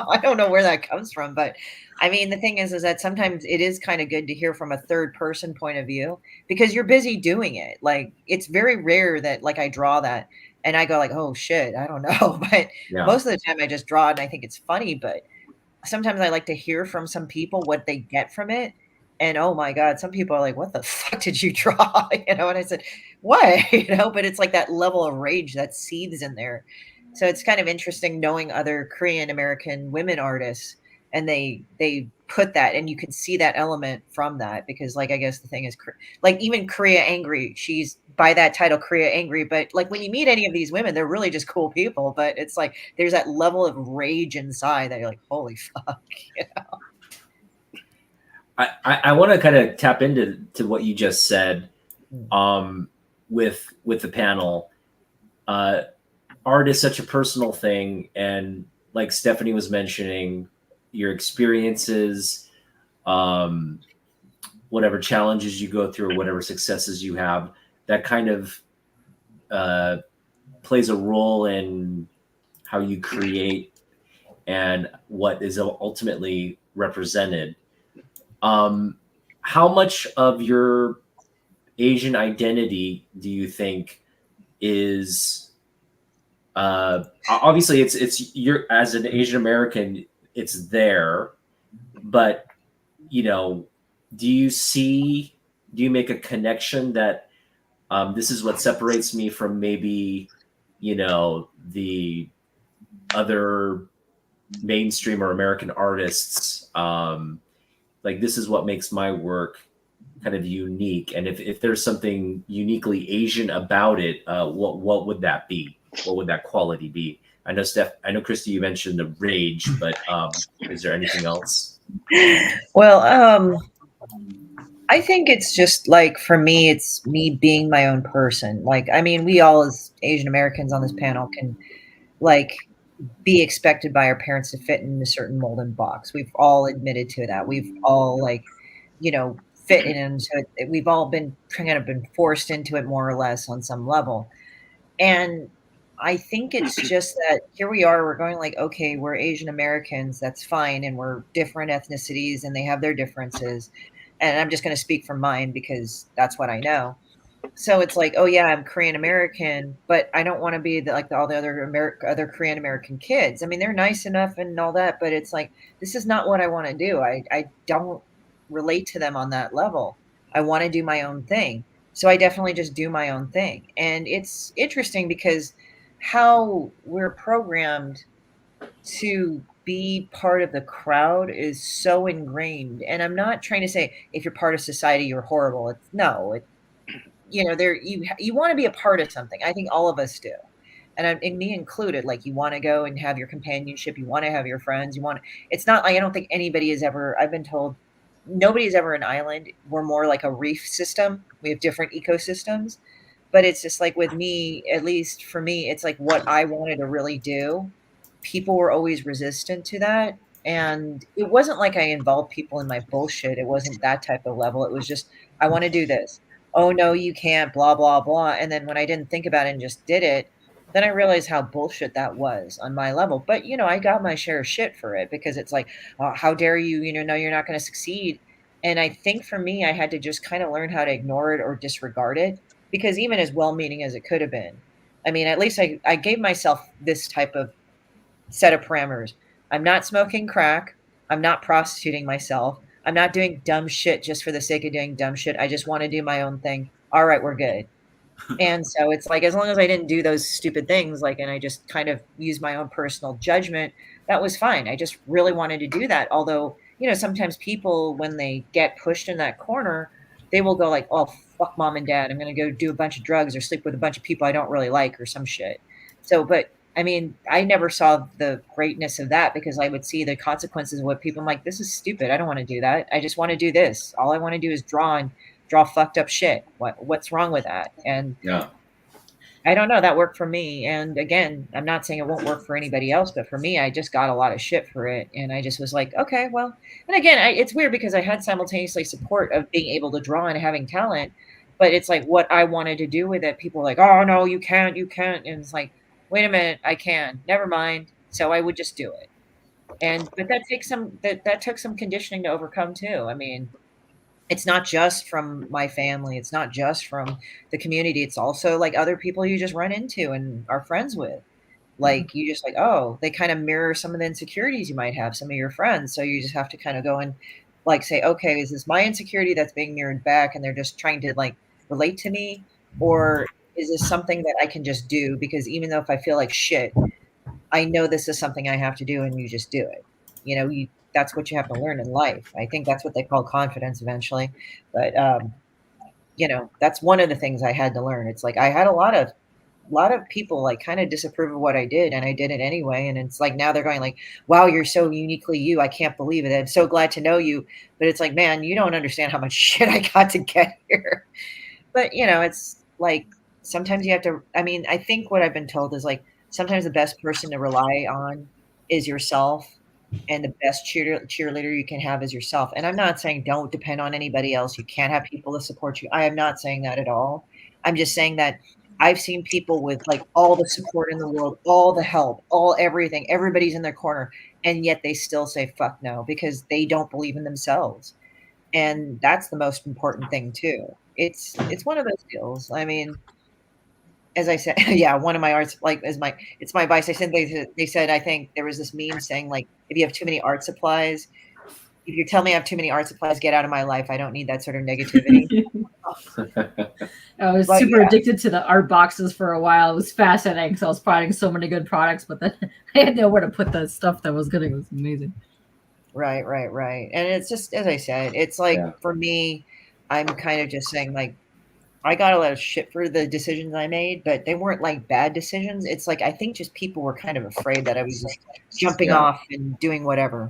I don't know where that comes from, but I mean, the thing is that sometimes it is kind of good to hear from a third person point of view because you're busy doing it. Like it's very rare that like I draw that and I go like, oh shit, I don't know. But most of the time I just draw it and I think it's funny, but sometimes I like to hear from some people what they get from it. And oh my God, some people are like, what the fuck did you draw? You know, and I said, what? You know, but it's like that level of rage that seethes in there. So it's kind of interesting knowing other Korean American women artists, and they put that, and you can see that element from that, because like I guess the thing is, like even Korea Angry, she's by that title Korea Angry, but like when you meet any of these women, they're really just cool people, but it's like there's that level of rage inside that you're like, holy fuck, you know. I want to kind of tap into what you just said with the panel. Art is such a personal thing, and like Stephanie was mentioning, your experiences, whatever challenges you go through, or whatever successes you have, that kind of plays a role in how you create and what is ultimately represented. How much of your Asian identity do you think is obviously it's you're, as an Asian American, it's there, but you know, do you make a connection that this is what separates me from maybe, you know, the other mainstream or American artists? Like this is what makes my work kind of unique. And if there's something uniquely Asian about it, what would that be? What would that quality be? I know Christie, you mentioned the rage, but is there anything else? Well, I think it's just like, for me, it's me being my own person. Like, I mean, we all as Asian Americans on this panel can like be expected by our parents to fit in a certain mold and box. We've all admitted to that. We've all like, you know, fit into it. We've all been kind of been forced into it more or less on some level. And I think it's just that here we are, we're going like, okay, we're Asian Americans, that's fine. And we're different ethnicities and they have their differences. And I'm just going to speak from mine because that's what I know. So it's like, oh yeah, I'm Korean American, but I don't want to be like all the other Korean American kids. I mean, they're nice enough and all that, but it's like, this is not what I want to do. I don't relate to them on that level. I want to do my own thing. So I definitely just do my own thing. And it's interesting because how we're programmed to be part of the crowd is so ingrained. And I'm not trying to say if you're part of society, you're horrible. You know, you want to be a part of something. I think all of us do. and me included, like you want to go and have your companionship, you want to have your friends, it's not like, I don't think anybody is ever, I've been told nobody's ever an island. We're more like a reef system. We have different ecosystems, but it's just like with me, at least for me, it's like what I wanted to really do. People were always resistant to that. And it wasn't like I involved people in my bullshit. It wasn't that type of level. It was just, I want to do this. Oh, no, you can't, blah, blah, blah. And then when I didn't think about it and just did it, then I realized how bullshit that was on my level. But, I got my share of shit for it because it's like, oh, how dare you, no, you're not going to succeed. And I think for me, I had to just kind of learn how to ignore it or disregard it, because even as well-meaning as it could have been, I mean, at least I gave myself this type of set of parameters. I'm not smoking crack. I'm not prostituting myself. I'm not doing dumb shit just for the sake of doing dumb shit. I just want to do my own thing. All right, we're good. And so it's like, as long as I didn't do those stupid things, like, and I just kind of used my own personal judgment, that was fine. I just really wanted to do that. Although, sometimes people, when they get pushed in that corner, they will go like, oh, fuck mom and dad. I'm going to go do a bunch of drugs or sleep with a bunch of people I don't really like or some shit. So, but I mean, I never saw the greatness of that because I would see the consequences of what people, I'm like, this is stupid. I don't want to do that. I just want to do this. All I want to do is draw fucked up shit. What's wrong with that? And Yeah. I don't know. That worked for me. And again, I'm not saying it won't work for anybody else, but for me, I just got a lot of shit for it. And I just was like, okay, well, and again, it's weird because I had simultaneously support of being able to draw and having talent, but it's like what I wanted to do with it. People were like, oh no, you can't. And it's like, wait a minute, I can. Never mind. So I would just do it. But that took some conditioning to overcome too. I mean, it's not just from my family. It's not just from the community. It's also like other people you just run into and are friends with. Like you just like, oh, they kind of mirror some of the insecurities you might have, some of your friends. So you just have to kind of go and like say, okay, is this my insecurity that's being mirrored back and they're just trying to like relate to me? Or is this something that I can just do? Because even though if I feel like shit, I know this is something I have to do and you just do it. That's what you have to learn in life. I think that's what they call confidence eventually. But, that's one of the things I had to learn. It's like, I had a lot of people like kind of disapprove of what I did and I did it anyway. And it's like, now they're going like, wow, you're so uniquely you. I can't believe it. I'm so glad to know you. But it's like, man, you don't understand how much shit I got to get here. But, it's like, sometimes you have to, I mean, I think what I've been told is like, sometimes the best person to rely on is yourself. And the best cheerleader you can have is yourself. And I'm not saying don't depend on anybody else. You can't have people to support you. I am not saying that at all. I'm just saying that I've seen people with like all the support in the world, all the help, all everything, everybody's in their corner. And yet they still say, fuck no, because they don't believe in themselves. And that's the most important thing too. It's one of those deals. I mean, as I said, yeah, one of my arts, like, it's my advice. I said, they said, I think there was this meme saying like, if you have too many art supplies, if you tell me I have too many art supplies, get out of my life. I don't need that sort of negativity. I was super addicted to the art boxes for a while. It was fascinating because I was finding so many good products, but then I had nowhere to put the stuff that was good. It was amazing. Right. And it's just, as I said, it's like, for me, I'm kind of just saying like, I got a lot of shit for the decisions I made, but they weren't like bad decisions. It's like, I think just people were kind of afraid that I was just jumping off and doing whatever.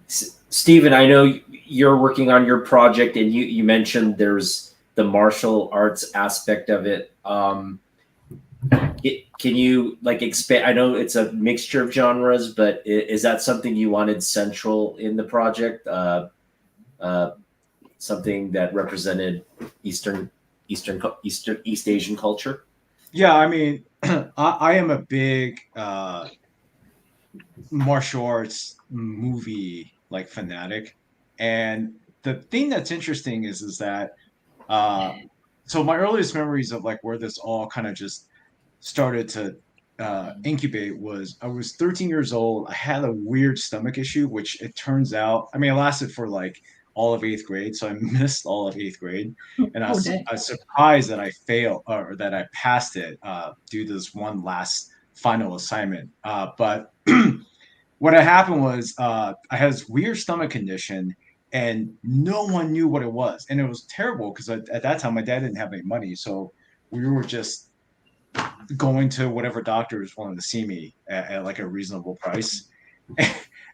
Stephen, I know you're working on your project and you mentioned there's the martial arts aspect of it. Can you like expand? I know it's a mixture of genres, but is that something you wanted central in the project? Something that represented East Asian culture? Yeah, I mean, I am a big martial arts movie like fanatic, and the thing that's interesting is that so my earliest memories of like where this all kind of just started to incubate was I was 13 years old. I had a weird stomach issue, which it turns out, I mean, it lasted for like all of 8th grade, so I missed all of 8th grade, and I was surprised that I failed or that I passed it due to this one last final assignment. But what had happened was I had this weird stomach condition, and no one knew what it was, and it was terrible because at that time my dad didn't have any money, so we were just going to whatever doctor is willing to see me at like a reasonable price.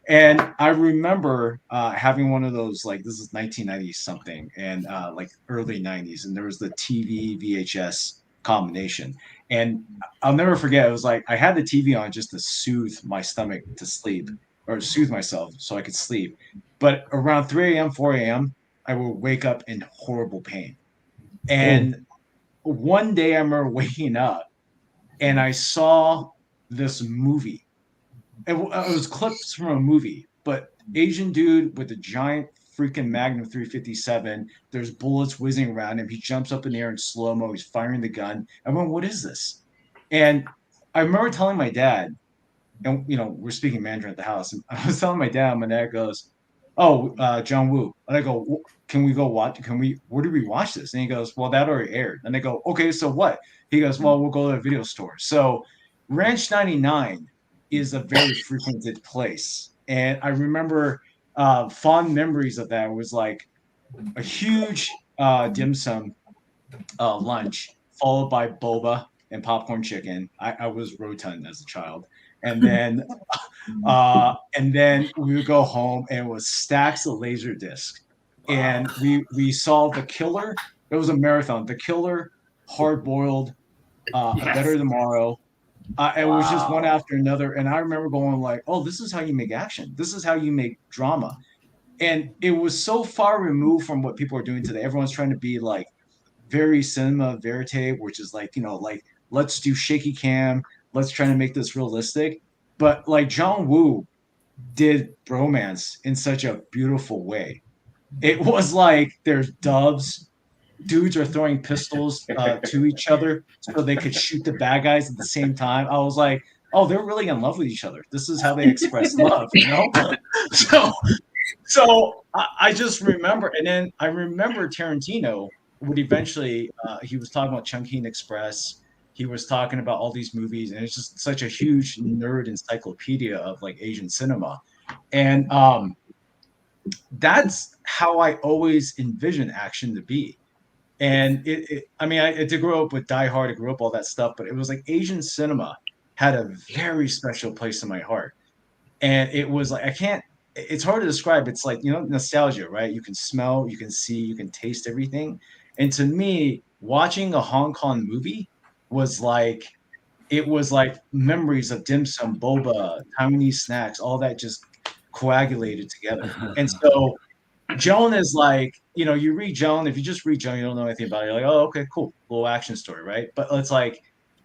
And I remember having one of those, like, this is 1990 something, and like early 90s, and there was the TV VHS combination. And I'll never forget, it was like I had the TV on just to soothe my stomach to sleep, or soothe myself so I could sleep. But around 3 a.m., 4 a.m., I would wake up in horrible pain. And one day I remember waking up and I saw this movie. It was clips from a movie, but Asian dude with a giant freaking Magnum 357. There's bullets whizzing around him. He jumps up in the air in slow mo. He's firing the gun. I went, "What is this?" And I remember telling my dad, and we're speaking Mandarin at the house. And I was telling my dad. My dad goes, "Oh, John Woo," and I go, "Can we go watch? Where do we watch this?" And he goes, "Well, that already aired." And I go, "Okay, so what?" He goes, "Well, we'll go to a video store." So Ranch 99 is a very frequented place. And I remember fond memories of that. It was like a huge dim sum lunch, followed by boba and popcorn chicken. I was rotund as a child. And then we would go home and it was stacks of laser discs. And we saw The Killer. It was a marathon. The Killer, Hard Boiled, A Better Tomorrow. It was just one after another. And I remember going like, "Oh, this is how you make action. This is how you make drama." And it was so far removed from what people are doing today. Everyone's trying to be like very cinema verite, which is like, like, let's do shaky cam. Let's try to make this realistic. But like John Woo did bromance in such a beautiful way. It was like there's doves. Dudes are throwing pistols to each other so they could shoot the bad guys at the same time. I was like, "Oh, they're really in love with each other. This is how they express love," So I just remember, and then I remember Tarantino would eventually. He was talking about Chungking Express. He was talking about all these movies, and it's just such a huge nerd encyclopedia of like Asian cinema, and that's how I always envision action to be. And I did grow up with Die Hard, I grew up all that stuff, but it was like Asian cinema had a very special place in my heart. And it was like, it's hard to describe. It's like, nostalgia, right? You can smell, you can see, you can taste everything. And to me, watching a Hong Kong movie was like, it was like memories of dim sum, boba, Taiwanese snacks, all that just coagulated together. And so Joan is like, you read Joan. If you just read Joan, you don't know anything about it. You're like, "Oh, okay, cool, little action story," right? But it's like,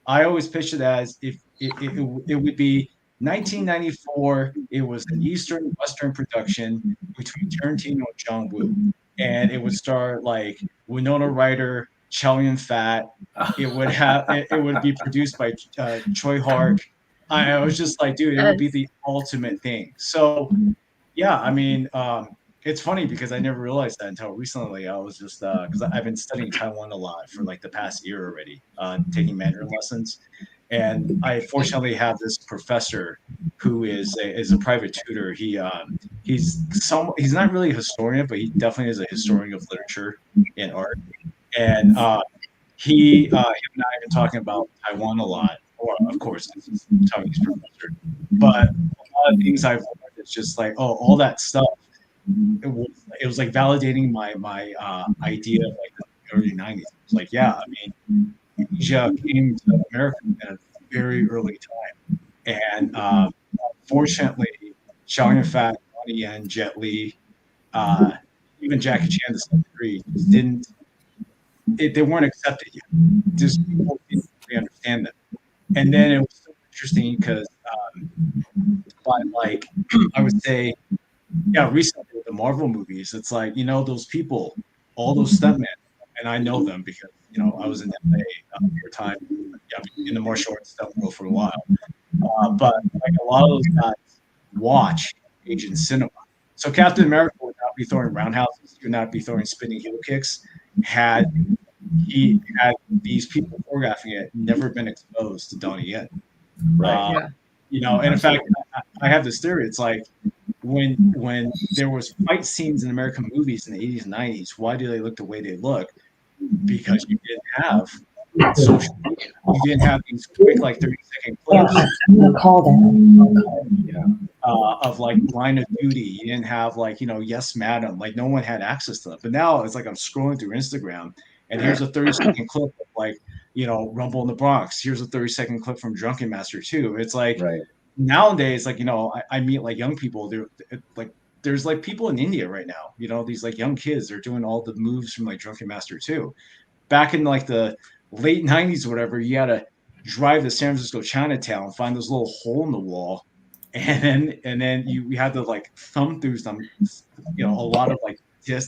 I always pitched it as if it would be 1994. It was an Eastern Western production between Tarantino and John Woo, and it would star like Winona Ryder, Chow Yun Fat. It would be produced by Choi Hark. I was just like, dude, it would be the ultimate thing. So, yeah, I mean. It's funny because I never realized that until recently. I was just because I've been studying Taiwan a lot for like the past year already, taking Mandarin lessons, and I fortunately have this professor who is a private tutor. He's not really a historian, but he definitely is a historian of literature and art. And him and I have been talking about Taiwan a lot, or of course, this is Taiwanese professor. But a lot of things I've learned, it's just like, oh, all that stuff. It was like validating my idea of like the early 90s. It was like, yeah, I mean, Asia came to America at a very early time. And fortunately, Chow Yun Fat, Donnie Yen, Jet Li, even Jackie Chan to some degree, they weren't accepted yet. Just people didn't really understand them. And then it was so interesting because by like, I would say, yeah, recently with the Marvel movies, it's like, those people, all those stuntmen, and I know them because, I was in LA for a time, in the martial arts stunt world for a while. But like a lot of those guys watch Asian cinema. So Captain America would not be throwing roundhouses, he would not be throwing spinning heel kicks, had these people choreographing it never been exposed to Donnie Yen. Right. And in fact, I have this theory. It's like when there was fight scenes in American movies in the 80s and 90s, why do they look the way they look? Because you didn't have social media. You didn't have these quick, like 30-second clips. I'm gonna call them. Of like Line of Duty. You didn't have like, Yes Madam. Like no one had access to that. But now it's like I'm scrolling through Instagram and here's a 30-second clip of like, Rumble in the Bronx. Here's a 30-second clip from Drunken Master 2. It's like nowadays, like, I meet like young people. They're like, there's like people in India right now, these like young kids, they're doing all the moves from like Drunken Master 2. Back in like the late 90s or whatever, you had to drive to San Francisco Chinatown, find this little hole in the wall, and then you had to like thumb through some, a lot of like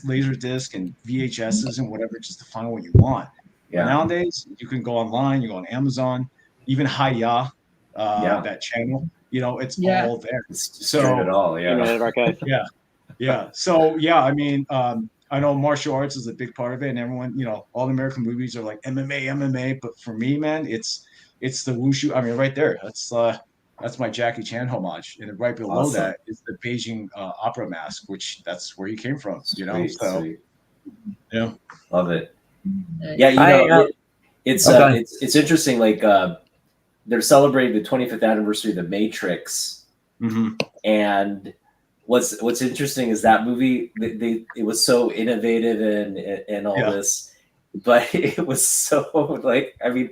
laser disc and VHSs and whatever just to find what you want. Yeah. But nowadays, you can go online, you go on Amazon, even Hiya, that channel, it's all there. So it all, So I mean, I know martial arts is a big part of it, and everyone, all the American movies are like MMA. But for me, man, it's the wushu. I mean, right there, that's my Jackie Chan homage, and right below that is the Beijing opera mask, which that's where he came from. Sweet. Yeah, love it. Yeah, it's interesting. Like they're celebrating the 25th anniversary of The Matrix, and what's interesting is that movie. It was so innovative and all this, but it was so like, I mean,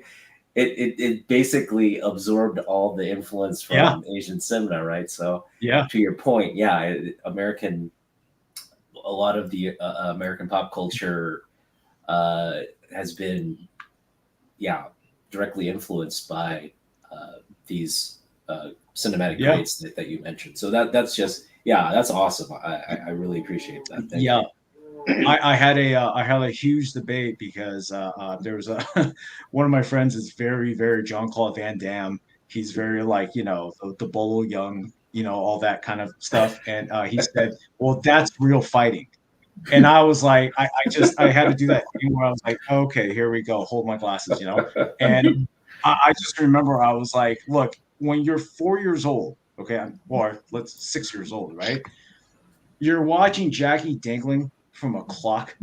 it basically absorbed all the influence from Asian cinema, right? So to your point, a lot of the American pop culture has been directly influenced by these cinematic greats that you mentioned. So that's just that's awesome. I really appreciate that. Thank you. I had a huge debate because there was one of my friends is very, very Jean-Claude Van Damme. He's very like, the Bolo Young, all that kind of stuff. And he said, well, that's real fighting. And I was like, I had to do that thing where I was like, okay, here we go. Hold my glasses, And I just remember I was like, look, when you're 4 years old, okay, or let's 6 years old, right? You're watching Jackie dangling from a clock,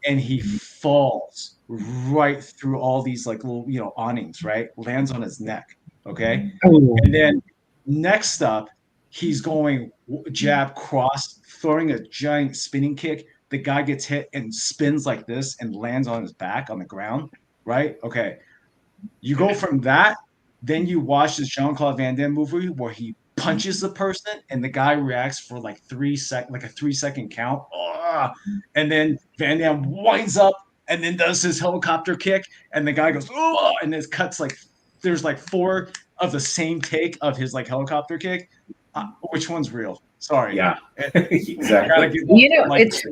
and he falls right through all these like little, awnings, right? Lands on his neck, okay? And then next up, he's going jab cross, throwing a giant spinning kick. The guy gets hit and spins like this and lands on his back on the ground, right? Okay. You go from that, then you watch this Jean-Claude Van Damme movie where he punches the person and the guy reacts for like 3 seconds, like a 3-second count. And then Van Damme winds up and then does his helicopter kick and the guy goes, and it cuts like, there's like 4 of the same take of his like helicopter kick. Which one's real? Sorry. Yeah, exactly. It's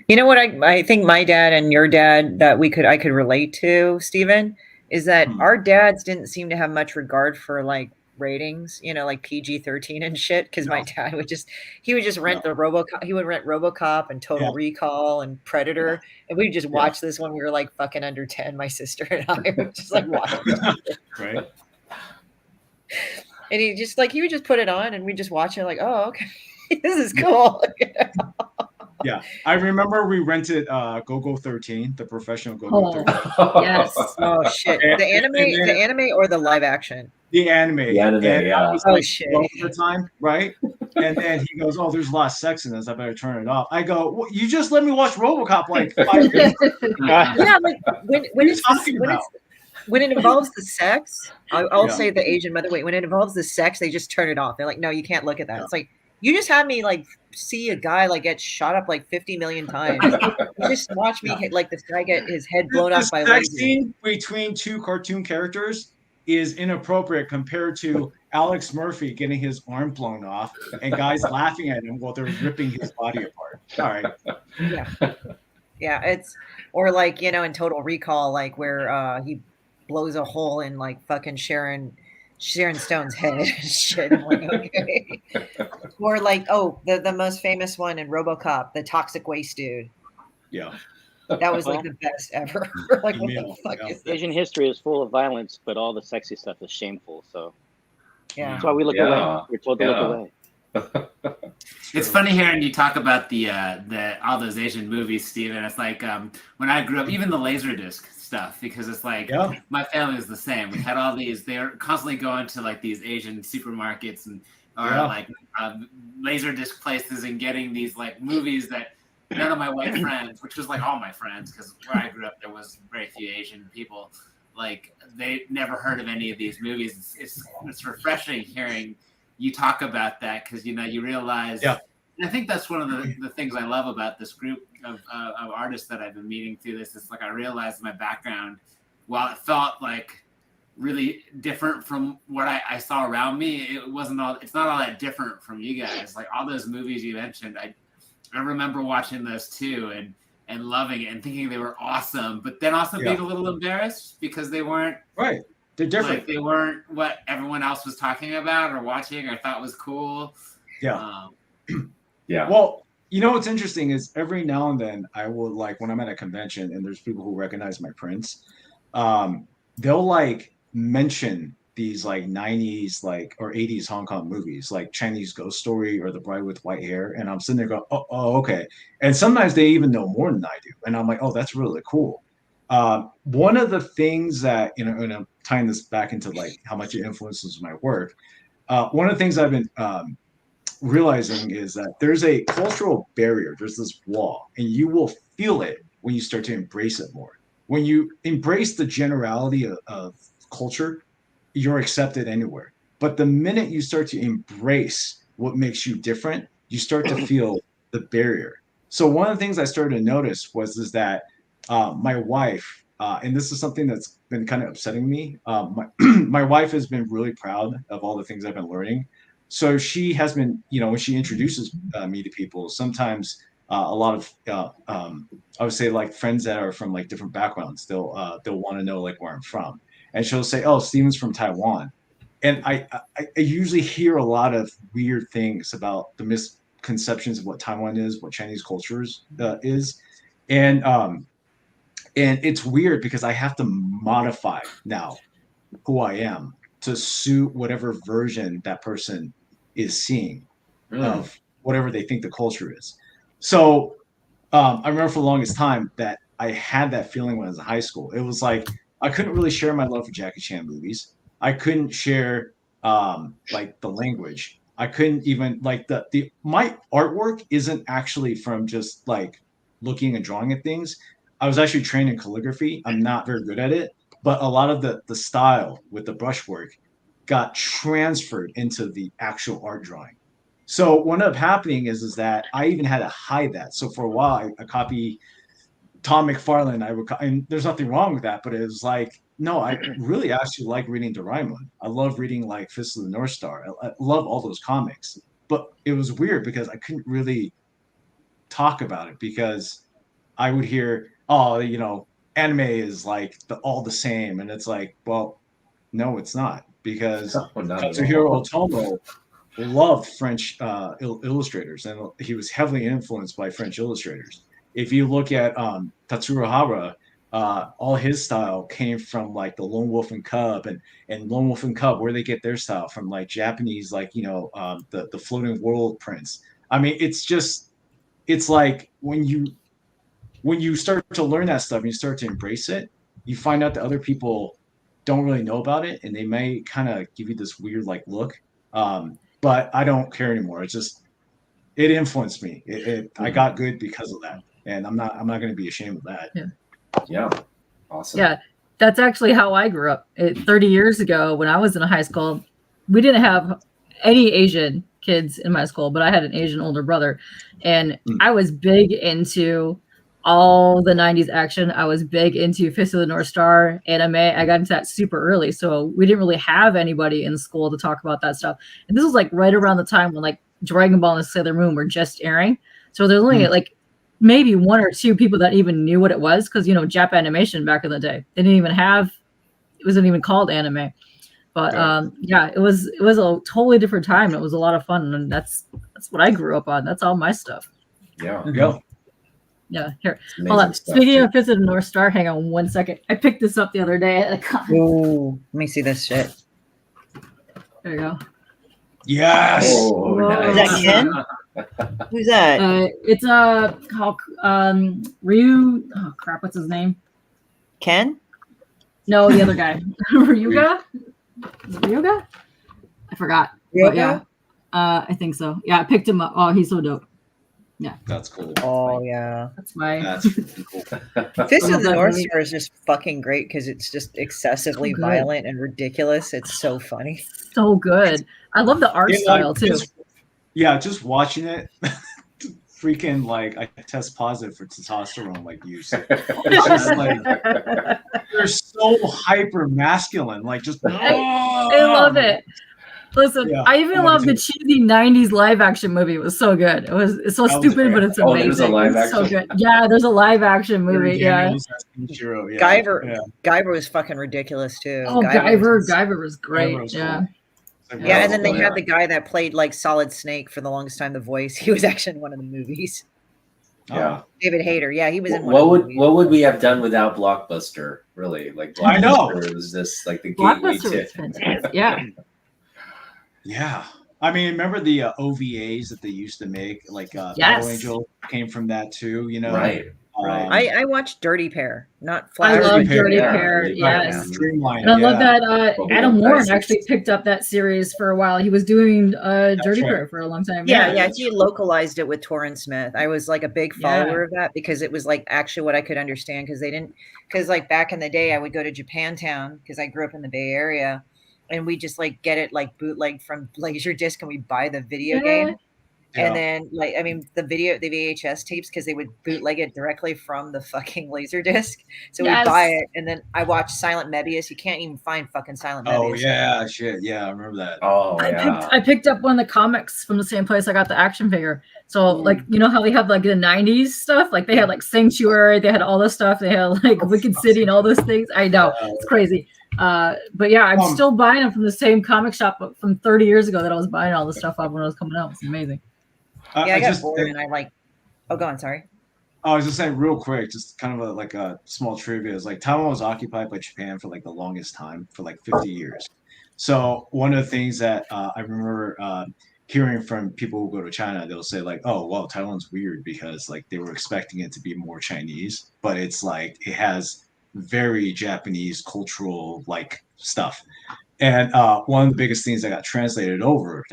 what I think my dad and your dad that I could relate to, Stephen, is that our dads didn't seem to have much regard for like ratings, like PG-13 and shit. Because my dad would just rent the RoboCop. He would rent RoboCop and Total Recall and Predator, and we'd just watch this when we were like fucking under 10. My sister and I would just like watch it. Right. And he would just put it on and we just watch it like, oh, okay, this is cool. Yeah, I remember we rented Go-Go 13, the professional Go-Go 13. Yes. Oh shit. The anime or the live action? The anime. I was like, shit. 12 at the time, right? And then he goes, "Oh, there's a lot of sex in this. I better turn it off." I go, well, "You just let me watch RoboCop like 5 minutes." Yeah, like when it involves the sex, I'll say the Asian mother. Wait, when it involves the sex, they just turn it off. They're like, "No, you can't look at that." Yeah. It's like, you just had me like see a guy like get shot up like 50 million times. You just watch me hit like this guy get his head blown off by laser. The scene between 2 cartoon characters is inappropriate compared to Alex Murphy getting his arm blown off and guys laughing at him while they're ripping his body apart. Sorry. Yeah, it's or like in Total Recall, like where he blows a hole in like fucking Sharon Stone's head. Shit, I'm like, okay. Or like, the most famous one in RoboCop, the toxic waste dude. Yeah. That was like the best ever. Like, what the fuck is this? Asian history is full of violence, but all the sexy stuff is shameful. So yeah, that's why we look away. We're told to look away. It's funny hearing you talk about the all those Asian movies, Steven. It's like when I grew up, even the Laserdisc stuff, because it's like my family was the same. We had all these. They were constantly going to like these Asian supermarkets and like Laserdisc places and getting these like movies that none of my white friends, which was like all my friends, because where I grew up there was very few Asian people. Like they never heard of any of these movies. It's refreshing hearing you talk about that, because you realize. Yeah. And I think that's one of the things I love about this group of artists that I've been meeting through this. It's like I realized my background, while it felt like really different from what I saw around me, it's not all that different from you guys. Like all those movies you mentioned, I remember watching those too and loving it and thinking they were awesome, but then also being a little embarrassed because they weren't right. They're different. Like they weren't what everyone else was talking about or watching or thought was cool. Yeah. Yeah. Well, what's interesting is every now and then I will, like, when I'm at a convention and there's people who recognize my prints, they'll like mention these like 90s like or 80s Hong Kong movies like Chinese Ghost Story or The Bride with White Hair, and I'm sitting there going, oh okay. And sometimes they even know more than I do, and I'm like, oh, that's really cool. One of the things that and I'm tying this back into like how much it influences my work. One of the things I've been realizing is that there's a cultural barrier. There's this wall, and you will feel it when you start to embrace it more. When you embrace the generality of culture, you're accepted anywhere. But the minute you start to embrace what makes you different, you start to feel the barrier. So one of the things I started to notice is that my wife, and this is something that's been kind of upsetting me. My wife has been really proud of all the things I've been learning. So she has been, when she introduces me to people, sometimes a lot of, I would say like friends that are from like different backgrounds, they'll want to know like where I'm from. And she'll say, oh, Steven's from Taiwan. And I usually hear a lot of weird things about the misconceptions of what Taiwan is, what Chinese culture is. And it's weird because I have to modify now who I am to suit whatever version that person is seeing of whatever they think the culture is. So I remember for the longest time that I had that feeling when I was in high school. It was like I couldn't really share my love for Jackie Chan movies. I couldn't share like the language. I couldn't even like my artwork isn't actually from just like looking and drawing at things. I was actually trained in calligraphy. I'm not very good at it, but a lot of the style with the brushwork got transferred into the actual art drawing. So what ended up happening is that I even had to hide that. So for a while, I copy Tom McFarlane. And there's nothing wrong with that, but it was like, no, I really actually like reading Doraemon. I love reading like Fist of the North Star. I love all those comics. But it was weird because I couldn't really talk about it because I would hear, oh, anime is like all the same. And it's like, well, no, it's not. Because Katsuhiro Otomo loved French illustrators, and he was heavily influenced by French illustrators. If you look at Tatsuro Hara, all his style came from like the Lone Wolf and Cub, and Lone Wolf and Cub, where they get their style from, like Japanese, like the floating world prints. I mean, it's like when you start to learn that stuff and you start to embrace it, you find out that other people don't really know about it, and they may kind of give you this weird like look. But I don't care anymore. It's just it influenced me. I got good because of that, and I'm not going to be ashamed of that. Yeah, awesome. Yeah, that's actually how I grew up. 30 years ago, when I was in high school, we didn't have any Asian kids in my school, but I had an Asian older brother, and I was big into all the 90s action. I was big into Fist of the North Star, anime. I got into that super early, so we didn't really have anybody in school to talk about that stuff. And this was like right around the time when like Dragon Ball and Sailor Moon were just airing, so there's only like maybe one or two people that even knew what it was, because Jap animation back in the day, they didn't even have, it wasn't even called anime. But it was a totally different time. It was a lot of fun, and that's what I grew up on. That's all my stuff. Yeah. Go. Yeah, here. Hold on. Speaking of Fist of the North Star, hang on one second. I picked this up the other day at a con. Oh, let me see this shit. There you go. Yes. Oh, Whoa. Is nice. that Ken? Who's that? It's Ryu. Oh crap! What's his name? Ken? No, the other guy. Ryuga. Is it Ryuga? I forgot. But yeah, I think so. Yeah, I picked him up. Oh, he's so dope. That's cool. Oh yeah. That's why. That's really cool. Fist I love of the that North movie. Star is just fucking great because it's just excessively So good. violent and ridiculous. It's so funny. So good. I love the art Yeah, style too. Just watching it, freaking like I test positive for testosterone like use. It's just like they're so hyper masculine, like just I love it. Listen, Yeah, I even I love love it the too. cheesy '90s live action movie. It was so good. It's so That was stupid, great. but it's Oh, amazing. there's a live It's so action? good. Yeah, there's a live action movie. Gary Yeah. Daniels as Ichiro, yeah. Guyver, Yeah. Guyver was fucking ridiculous too. Oh, Guyver was great. Guyver was Yeah. cool. It's like, Yeah, wow. and then they Yeah. had the guy that played like Solid Snake for the longest time, the voice. He was actually in one of the movies. Yeah. David Hayter. Yeah, he was in one What of the would movies. what would we have done without Blockbuster? Really, like I know. Blockbuster was just like the gateway Blockbuster to. was fantastic. Yeah. Yeah. I mean, remember the OVAs that they used to make? Like Yes. Battle Angel came from that too, you know? Right. Right. I watched Dirty Pair, not I Flash. love Pair, Dirty yeah. Pair. Right, Yes. Streamlined, And I love yeah. that Well, Adam yeah, Warren nice. actually picked up that series for a while. He was doing Dirty right. Pair for a long time. Yeah, he localized it with Torrin Smith. I was like a big follower of that because it was like actually what I could understand because like back in the day I would go to Japantown because I grew up in the Bay Area and we just like get it like bootleg from Laserdisc and we buy the video game. Yeah. And then, like, I mean, the VHS tapes because they would bootleg it directly from the fucking Laserdisc. So we buy it, and then I watch Silent Mebius. You can't even find fucking Silent Mebius. Oh yeah, shit. Yeah, I remember that. Oh yeah. I picked up one of the comics from the same place I got the action figure. So like you know how they have like the '90s stuff, like they had like Sanctuary, they had all this stuff, they had like Wicked City and all those things. I know it's crazy, but yeah, I'm still buying them from the same comic shop from 30 years ago that I was buying all this stuff up when it was coming out. It's amazing. Yeah, I got bored and I like. Oh, go on. Sorry. I was just saying real quick, just kind of like a small trivia is like Taiwan was occupied by Japan for like the longest time, for like 50 years. So one of the things that I remember hearing from people who go to China, they'll say like, oh, well, Taiwan's weird because like they were expecting it to be more Chinese, but it's like it has very Japanese cultural like stuff. And one of the biggest things that got transferred over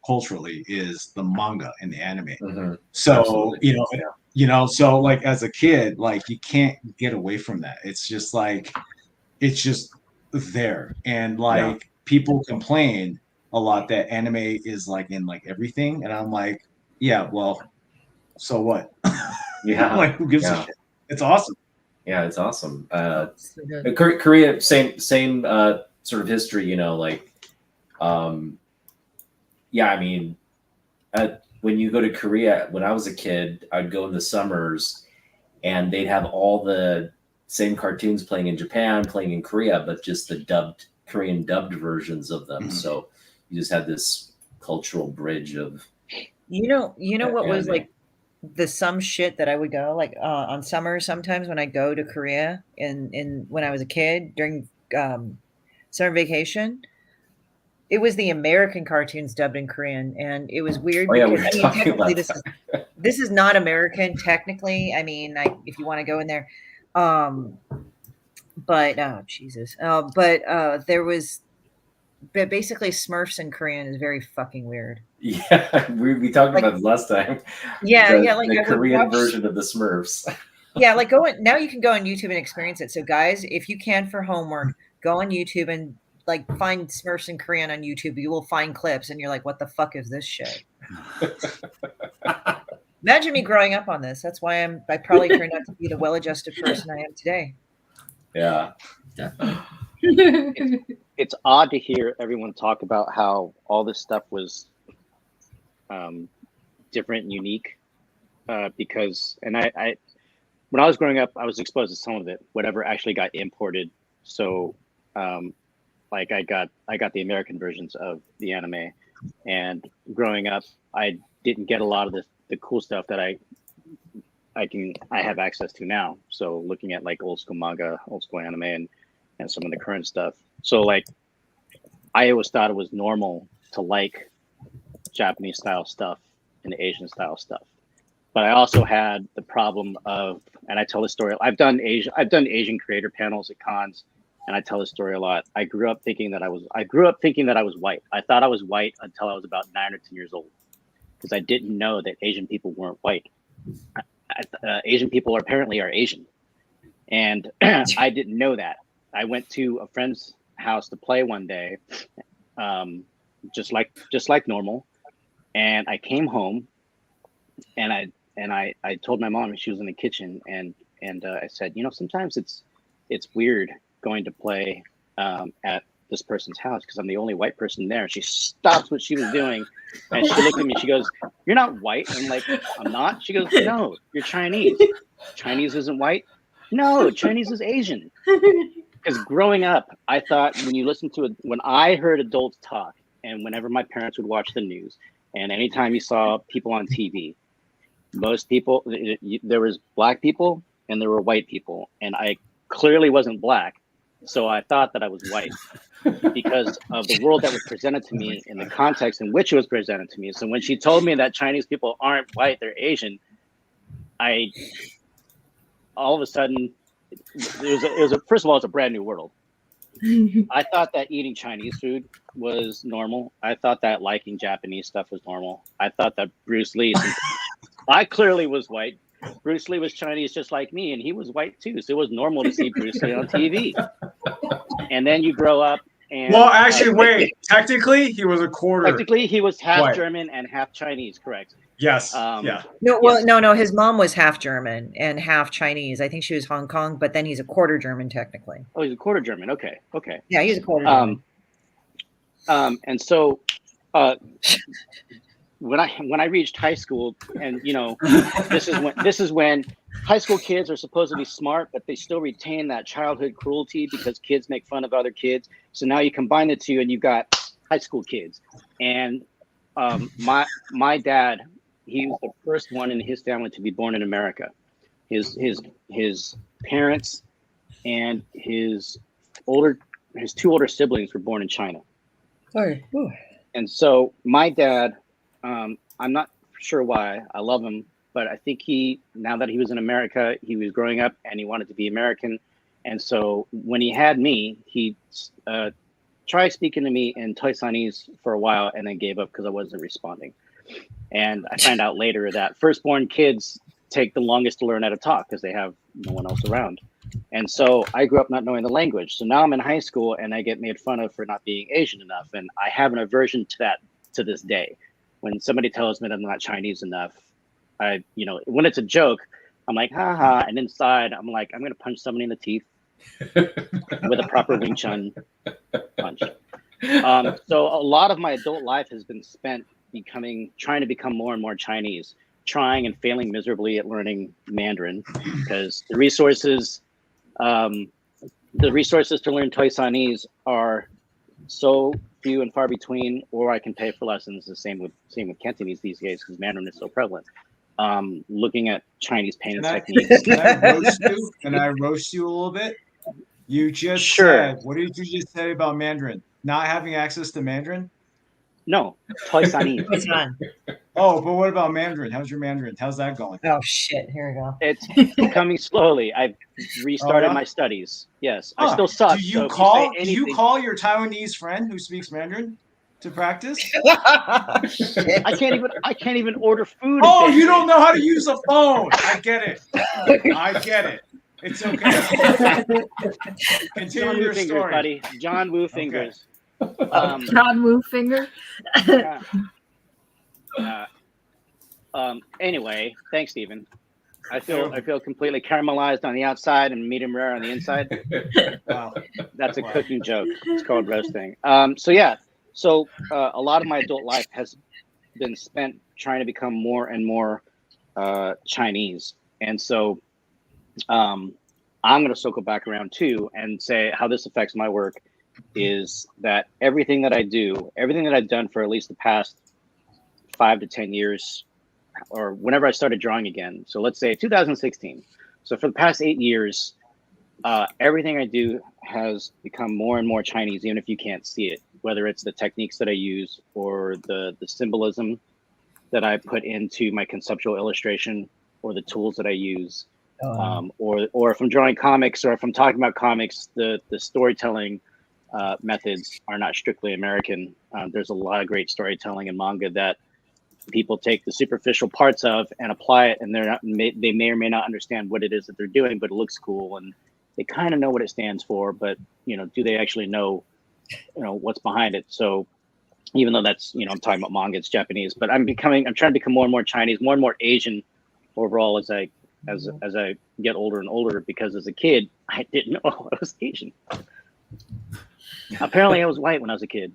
culturally is the manga and the anime. Mm-hmm. So, Absolutely. So like as a kid, like you can't get away from that. It's just like, it's just there. And like people complain a lot that anime is like in like everything. And I'm like, yeah, well, so what? Yeah. Like who gives a shit? It's awesome. Yeah, it's awesome. So good. Korea, same sort of history, like I mean when you go to Korea, when I was a kid, I'd go in the summers and they'd have all the same cartoons playing in Japan, playing in Korea, but just the Korean dubbed versions of them. Mm-hmm. So you just had this cultural bridge of what was like the some shit that I would go like on summer sometimes when I go to Korea in when I was a kid during summer vacation. It was the American cartoons dubbed in Korean, and it was weird because technically this is not American technically. I mean, if you want to go in there, but oh Jesus, there was, but basically Smurfs in Korean is very fucking weird. Yeah, we talked about this last time. Like the Korean version of the Smurfs. Yeah, like now you can go on YouTube and experience it. So guys, if you can for homework, go on YouTube and like find Smurfs in Korean on YouTube. You will find clips and you're like, what the fuck is this shit? Imagine me growing up on this. That's why I probably turned out to be the well-adjusted person I am today. Yeah. It's odd to hear everyone talk about how all this stuff was different and unique because I when I was growing up, I was exposed to some of it, whatever actually got imported. So like I got the American versions of the anime, and growing up, I didn't get a lot of the cool stuff that I have access to now. So looking at like old school manga, old school anime, and some of the current stuff. So like I always thought it was normal to like Japanese style stuff and Asian style stuff. But I also had the problem of, and I tell the story. I've done Asian creator panels at cons, and I tell the story a lot. I grew up thinking that I was white. I thought I was white until I was about 9 or 10 years old, because I didn't know that Asian people weren't white. Asian people apparently are Asian, and I didn't know that. I went to a friend's house to play one day, just like normal, and I came home, and I told my mom, and she was in the kitchen, and I said, sometimes it's weird going to play at this person's house because I'm the only white person there. She stopped what she was doing and she looked at me. She goes, "You're not white." I'm like, "I'm not." She goes, "No, you're Chinese. Chinese isn't white." "No, Chinese is Asian." Because growing up, I thought when I heard adults talk, and whenever my parents would watch the news, and anytime you saw people on TV, most people, there was black people and there were white people, and I clearly wasn't black. So I thought that I was white because of the world that was presented to me in the context in which it was presented to me. So when she told me that Chinese people aren't white, they're Asian, all of a sudden, first of all, it's a brand new world. I thought that eating Chinese food was normal. I thought that liking Japanese stuff was normal. I thought that Bruce Lee, I clearly was white. Bruce Lee was Chinese just like me, and he was white too. So it was normal to see Bruce Lee on TV. And then you grow up and... Well, actually, wait. Technically, he was a quarter. Technically, he was half white. German and half Chinese, correct? Yes. Yeah. No, well, no. His mom was half German and half Chinese. I think she was Hong Kong, but then he's a quarter German technically. Oh, he's a quarter German. Okay. Yeah, he's a quarter German. And so... When I reached high school, and this is when high school kids are supposed to be smart, but they still retain that childhood cruelty because kids make fun of other kids. So now you combine the two, and you've got high school kids. And my dad, he was the first one in his family to be born in America. His parents and his two older siblings were born in China. Sorry. Ooh. And so my dad. I'm not sure why. I love him, but I think now that he was in America, he was growing up and he wanted to be American. And so when he had me, he tried speaking to me in Toisanese for a while and then gave up because I wasn't responding. And I found out later that firstborn kids take the longest to learn how to talk because they have no one else around. And so I grew up not knowing the language. So now I'm in high school and I get made fun of for not being Asian enough. And I have an aversion to that to this day. When somebody tells me that I'm not Chinese enough, when it's a joke, I'm like, ha ha. And inside, I'm like, I'm going to punch somebody in the teeth with a proper Wing Chun punch. So a lot of my adult life has been spent trying to become more and more Chinese, trying and failing miserably at learning Mandarin because the resources to learn Toisanese are so few and far between, or I can pay for lessons. The same with Cantonese these days because Mandarin is so prevalent. Looking at Chinese painting techniques. Can I roast you a little bit? You just said, what did you just say about Mandarin? Not having access to Mandarin? No, Toisanese. Oh, but what about Mandarin? How's your Mandarin? How's that going? Oh shit! Here we go. It's coming slowly. I've restarted my studies. Yes, I still suck. Do you call your Taiwanese friend who speaks Mandarin to practice? I can't even order food. Oh, you don't know how to use a phone. I get it. It's okay. Continue your story, buddy. John Woo Fingers. John Woo Finger. Anyway, thanks, Stephen. I feel completely caramelized on the outside and medium rare on the inside. Wow. That's a cooking joke. It's called roasting. So a lot of my adult life has been spent trying to become more and more Chinese. And so I'm going to circle back around too and say how this affects my work is that everything that I do, everything that I've done for at least the past 5 to 10 years, or whenever I started drawing again. So let's say 2016. So for the past 8 years, everything I do has become more and more Chinese, even if you can't see it. whether it's the techniques that I use or the symbolism that I put into my conceptual illustration or the tools that I use. Or if I'm drawing comics or if I'm talking about comics, the storytelling methods are not strictly American. There's a lot of great storytelling in manga that people take the superficial parts of and apply it, and they may or may not understand what it is that they're doing, but it looks cool and they kind of know what it stands for, but do they actually know what's behind it? So even though that's I'm talking about manga, it's Japanese, but I'm trying to become more and more Chinese, more and more Asian overall as I get older and older, because as a kid I didn't know I was Asian. Apparently I was white when I was a kid.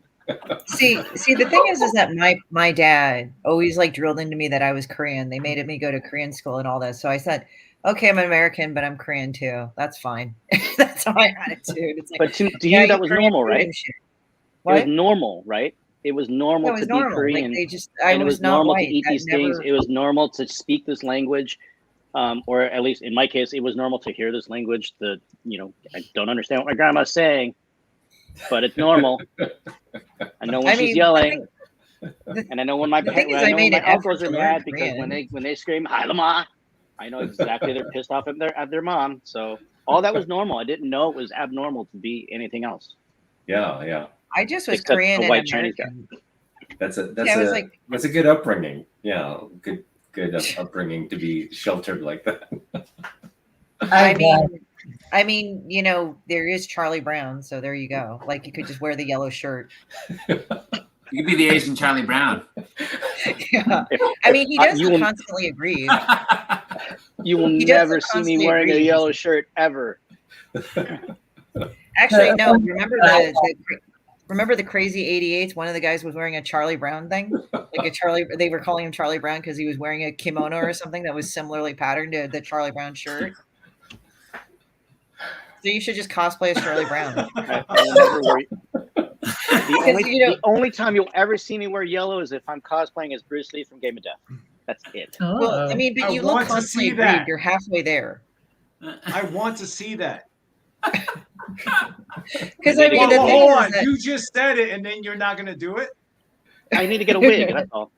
See, the thing is that my dad always drilled into me that I was Korean. They made me go to Korean school and all that. So I said, okay, I'm American, but I'm Korean too. That's fine. That's my attitude. It's but to you, that was normal, right? What? It was normal, right? It was normal to be Korean. It was normal to eat these things. It was normal to speak this language. Or at least in my case, it was normal to hear this language. I don't understand what my grandma's saying, but it's normal. I know when she's yelling, and I know when my uncles are mad because when they scream "Hi, Lama," I know exactly they're pissed off at their mom. So all that was normal. I didn't know it was abnormal to be anything else. Yeah. I just was Korean and American. That's a good upbringing. Yeah, good upbringing to be sheltered like that. I mean, there is Charlie Brown, so there you go. You could just wear the yellow shirt. You could be the Asian Charlie Brown. Yeah. I mean, he doesn't constantly agree. You will never see me wearing a yellow shirt ever. Actually, no. Remember the Crazy 88s? One of the guys was wearing a Charlie Brown thing, they were calling him Charlie Brown because he was wearing a kimono or something that was similarly patterned to the Charlie Brown shirt. So you should just cosplay as Charlie Brown. The only time you'll ever see me wear yellow is if I'm cosplaying as Bruce Lee from Game of Death. That's it. Oh. Well, I mean, but you look constantly agreed. You're halfway there. I want to see that. Because hold on. You just said it, and then you're not going to do it? I need to get a wig. That's all.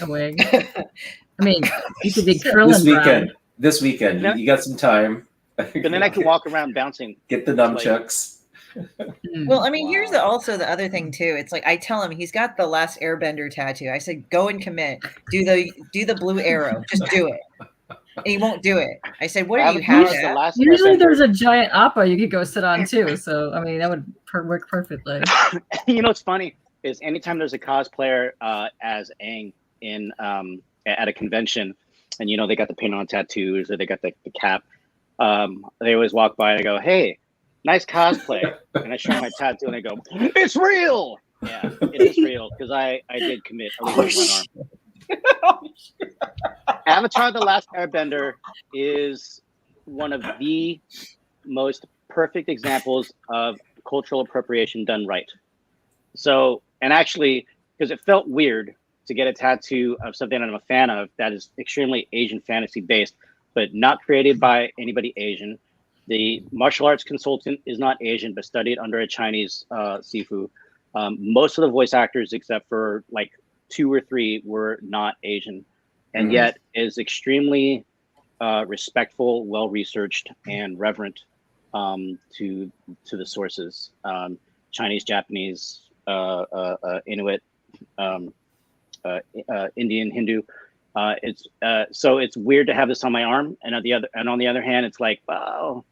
A wig. I mean, you could be curling This weekend, you got some time. And then I can walk around bouncing. Get the nunchucks. Well, I mean, here's also the other thing too. It's I tell him he's got the last Airbender tattoo. I said, go and commit. Do the blue arrow. Just do it. And he won't do it. I said, what do you have? Usually there's a giant AAPI you could go sit on too. So I mean, that would work perfectly. What's funny is anytime there's a cosplayer as Aang in at a convention, and they got the paint on tattoos or they got the cap. They always walk by and I go, "Hey, nice cosplay," and I show my tattoo and I go, "It's real." Yeah, it is real because I did commit at least one arm. Avatar: The Last Airbender is one of the most perfect examples of cultural appropriation done right. So, and actually, because it felt weird to get a tattoo of something I'm a fan of that is extremely Asian fantasy based, but not created by anybody Asian. The martial arts consultant is not Asian, but studied under a Chinese sifu. Most of the voice actors, except for 2 or 3, were not Asian, and yet is extremely respectful, well-researched, and reverent to the sources. Chinese, Japanese, Inuit, Indian, Hindu. So it's weird to have this on my arm, and on the other hand, it's wow.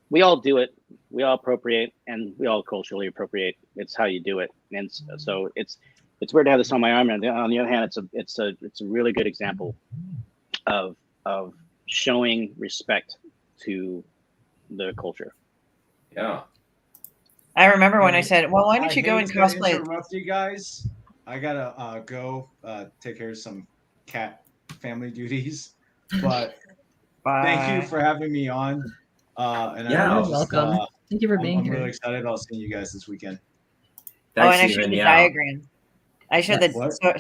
We all do it. We all appropriate, and we all culturally appropriate. It's how you do it, and so it's weird to have this on my arm. And on the other hand, it's a really good example of showing respect to the culture. Yeah. I remember when I said, "Well, why don't you go and cosplay?" Interrupt you guys. I gotta go take care of some cat family duties, but thank you for having me on. And you're welcome. Thank you for being here. I'm really excited about seeing you guys this weekend. Thanks, and I showed the diagram. I showed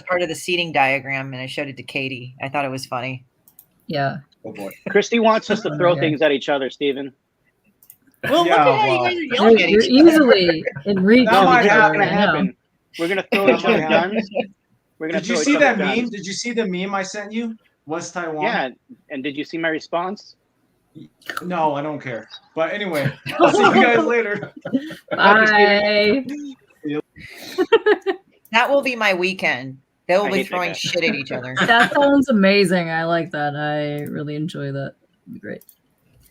part of the seating diagram, and I showed it to Katie. I thought it was funny. Yeah. Oh boy. Christy wants us to throw things at each other, Steven. Well, Yeah, look at how well. you guys are yelling at You're each other. easily in reach. That of might each What's other gonna right now. happen? We're gonna throw each other guns. We're gonna Did you throw see each other that guns. meme? Did you see the meme I sent you? West Taiwan? Yeah, and did you see my response? No, I don't care. But anyway, I'll see you guys later. Bye. That will be my weekend. They will I be hate that throwing guy. shit at each other. That sounds amazing. I like that. I really enjoy that. It'd be great.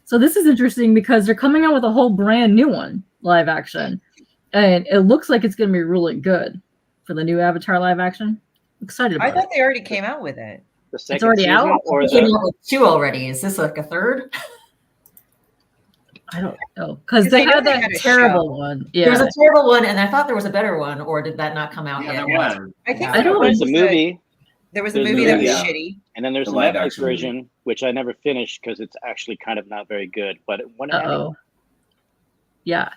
So this is interesting because they're coming out with a whole brand new one, live action. And it looks like it's going to be really good for the new Avatar live action. I'm excited I about thought they already came out with it. The second already season out? or We came the out with 2 already. Is this like a 3rd? I don't know. Because 'Cause they I know had they that had a terrible show. one. There's Yeah. a terrible one, and I thought there was a better one, or did that not come out Yeah, yet? there was. I think I don't- there's a movie, There was a There's a movie that movie, was yeah. shitty. and then there's The a live Netflix action movie. version, which I never finished because it's actually kind of not very good. But when it Uh-oh. Yeah.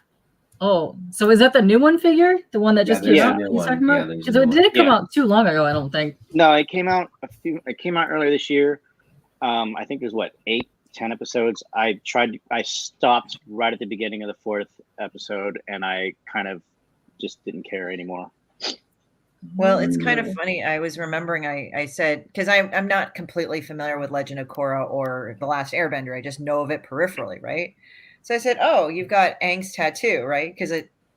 Oh, so is that the new one figure? The one that just there's came a out? new He's one. talking Yeah, about? there's a Because new it one. didn't come Yeah. out too long ago, I don't think. No, it came out earlier this year. I think there's 8-10 episodes. I stopped right at the beginning of the 4th episode, and I kind of just didn't care anymore. Well, it's kind of funny. I was remembering I said, because I'm not completely familiar with Legend of Korra or The Last Airbender. I just know of it peripherally, right? So I said, oh, you've got Aang's tattoo, right? Because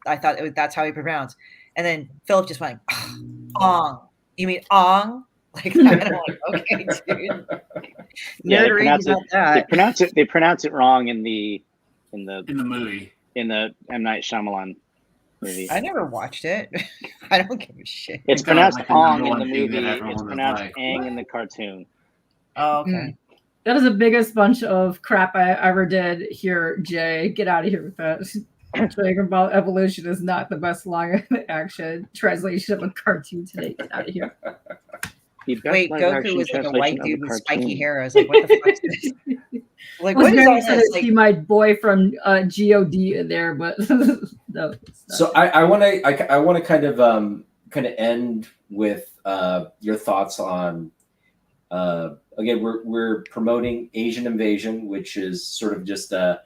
I thought that's how he pronounced. And then Philip just went, Ong. You mean Ong? Like that. And I'm like, okay, dude. Yeah, Nerdery about that. they pronounce it wrong in the In the movie. M. Night Shyamalan movie. I never watched it. I don't give a shit. It's It's pronounced like the number Ong in one the thing that movie. everyone It's was pronounced like, Aang what? in the cartoon. Oh, okay. That is the biggest bunch of crap I ever did here, Jay. Get out of here with that. Talking about evolution is not the best live action translation of a cartoon today. Get out of here. The best Wait, live Goku action was like a translation white of dude the with spiky cartoon. hair. I was like, what the fuck is this? Like, I was what is very all excited this? to Like, see my boy from God in there, but no. It's not. So I want to kind of end with your thoughts on again we're promoting Asian Invasion, which is sort of just a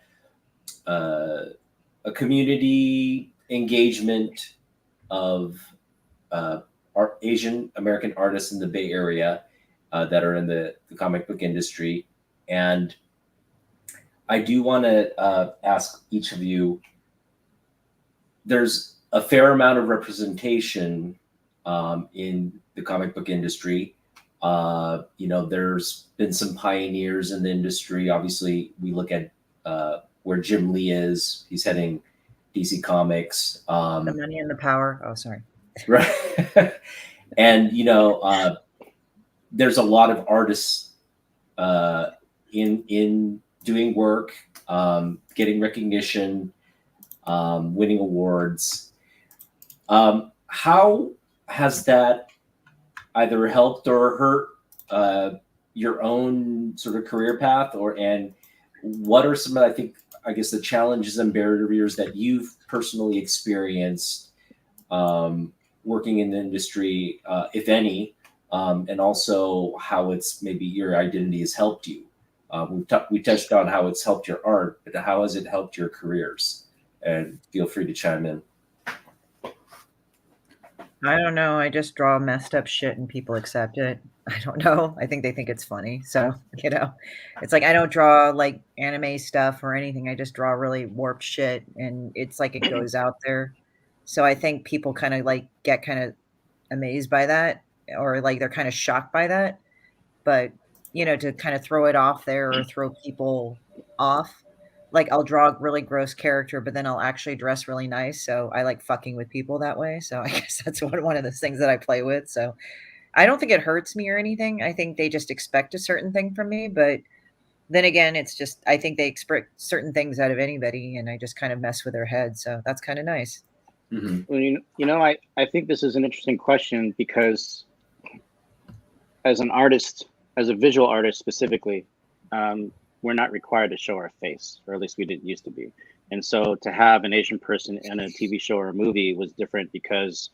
community engagement of our Asian American artists in the Bay Area that are in the comic book industry. And I do want to ask each of you, there's a fair amount of representation in the comic book industry. There's been some pioneers in the industry. Obviously, we look at where Jim Lee is. He's heading DC Comics. the money and the power. Oh, sorry. Right. And, there's a lot of artists in doing work, getting recognition, winning awards. How has that either helped or hurt your own sort of career path, and what are some of, I guess the challenges and barriers that you've personally experienced working in the industry, if any, and also how it's maybe your identity has helped you. We touched on how it's helped your art, but how has it helped your careers? And feel free to chime in. I don't know. I just draw messed up shit and people accept it. I don't know. I think they think it's funny. So, it's like I don't draw like anime stuff or anything. I just draw really warped shit and it's like it goes out there. So I think people kind of like get kind of amazed by that or like they're kind of shocked by that. But, to kind of throw it off there or throw people off, like I'll draw a really gross character, but then I'll actually dress really nice. So I like fucking with people that way. So I guess that's one of the things that I play with. So I don't think it hurts me or anything. I think they just expect a certain thing from me. But then again, it's just, I think they expect certain things out of anybody and I just kind of mess with their head. So that's kind of nice. Mm-hmm. Well, I think this is an interesting question because as an artist, as a visual artist specifically, we're not required to show our face, or at least we didn't used to be. And so to have an Asian person in a TV show or a movie was different because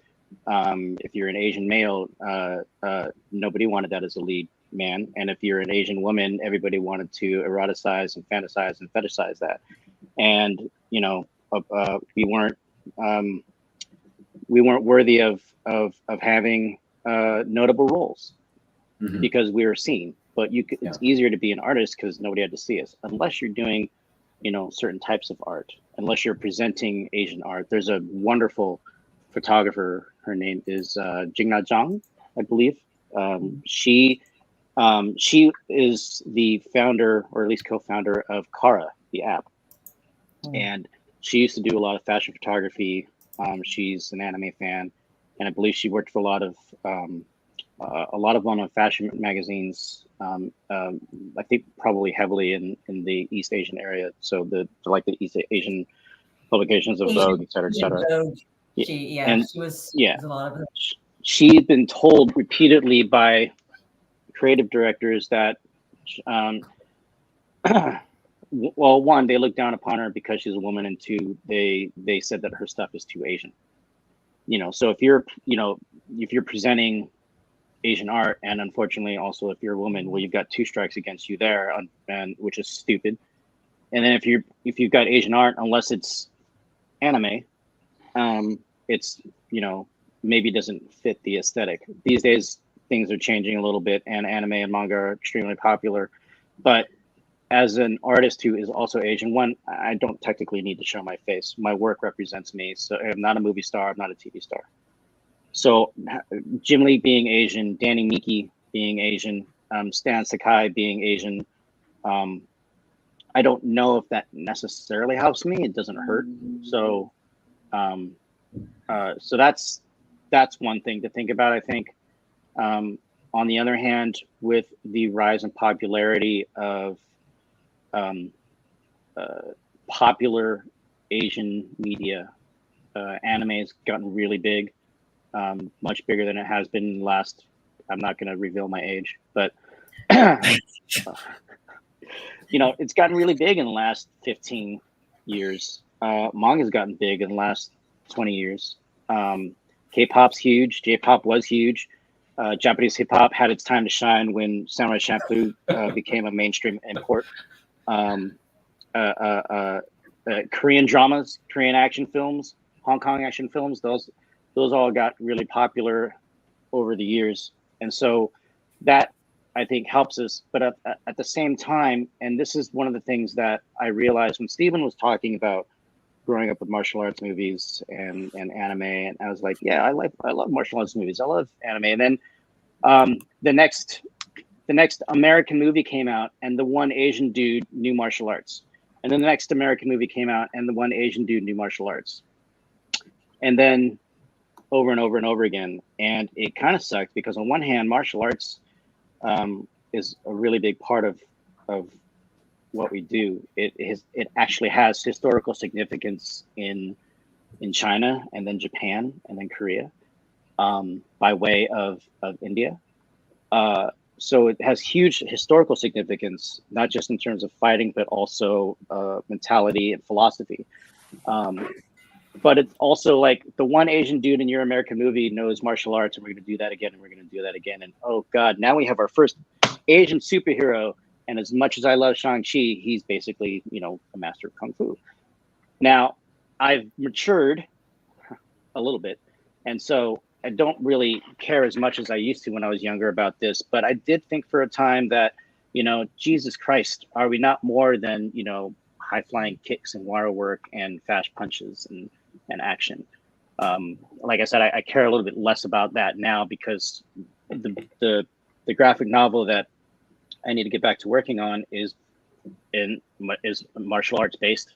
if you're an Asian male, nobody wanted that as a lead man. And if you're an Asian woman, everybody wanted to eroticize and fantasize and fetishize that. and we weren't worthy of having notable roles because we were seen. But it's easier to be an artist because nobody had to see us, unless you're doing certain types of art, unless you're presenting Asian art. There's a wonderful photographer. Her name is Jingna Zhang, I believe. She is the founder, or at least co-founder, of Kara, the app, and she used to do a lot of fashion photography. She's an anime fan, and I believe she worked for a lot of well-known fashion magazines. I think probably heavily in the East Asian area. So the East Asian publications of Vogue, et cetera, et cetera. She was a lot of it. She's been told repeatedly by creative directors that, well, one, they look down upon her because she's a woman, and two, they said that her stuff is too Asian. So if you're presenting Asian art, and unfortunately also if you're a woman, well, you've got two strikes against you there, and which is stupid. And then if you've got Asian art, unless it's anime, it's maybe doesn't fit the aesthetic. These days things are changing a little bit, and anime and manga are extremely popular. But as an artist who is also Asian, one, I don't technically need to show my face. My work represents me. So I'm not a movie star, I'm not a TV star. So Jim Lee being Asian, Danny Miki being Asian, Stan Sakai being Asian, I don't know if that necessarily helps me. It doesn't hurt. So so that's one thing to think about, I think. On the other hand, with the rise in popularity of popular Asian media, anime has gotten really big. Much bigger than it has been in the last, I'm not going to reveal my age, but it's gotten really big in the last 15 years. Manga's gotten big in the last 20 years. K-pop's huge. J-pop was huge. Japanese hip-hop had its time to shine when Samurai Champloo became a mainstream import. Korean dramas, Korean action films, Hong Kong action films, those all got really popular over the years. And so that, I think, helps us. But at the same time, and this is one of the things that I realized when Stephen was talking about growing up with martial arts movies and anime, and I was like, yeah, I love martial arts movies. I love anime. And then the next American movie came out, and the one Asian dude knew martial arts. And then the next American movie came out, and the one Asian dude knew martial arts. And then over and over and over again. And it kind of sucked because on one hand, martial arts is a really big part of what we do. It actually has historical significance in China, and then Japan, and then Korea, by way of India. So it has huge historical significance, not just in terms of fighting, but also mentality and philosophy. But it's also like the one Asian dude in your American movie knows martial arts, and we're going to do that again, and we're going to do that again. And oh God, now we have our first Asian superhero. And as much as I love Shang-Chi, he's basically, a master of Kung Fu. Now, I've matured a little bit. And so I don't really care as much as I used to when I was younger about this. But I did think for a time that, Jesus Christ, are we not more than, high-flying kicks and wire work and fast punches and action? Like I said, I care a little bit less about that now because the graphic novel that I need to get back to working on is a martial arts based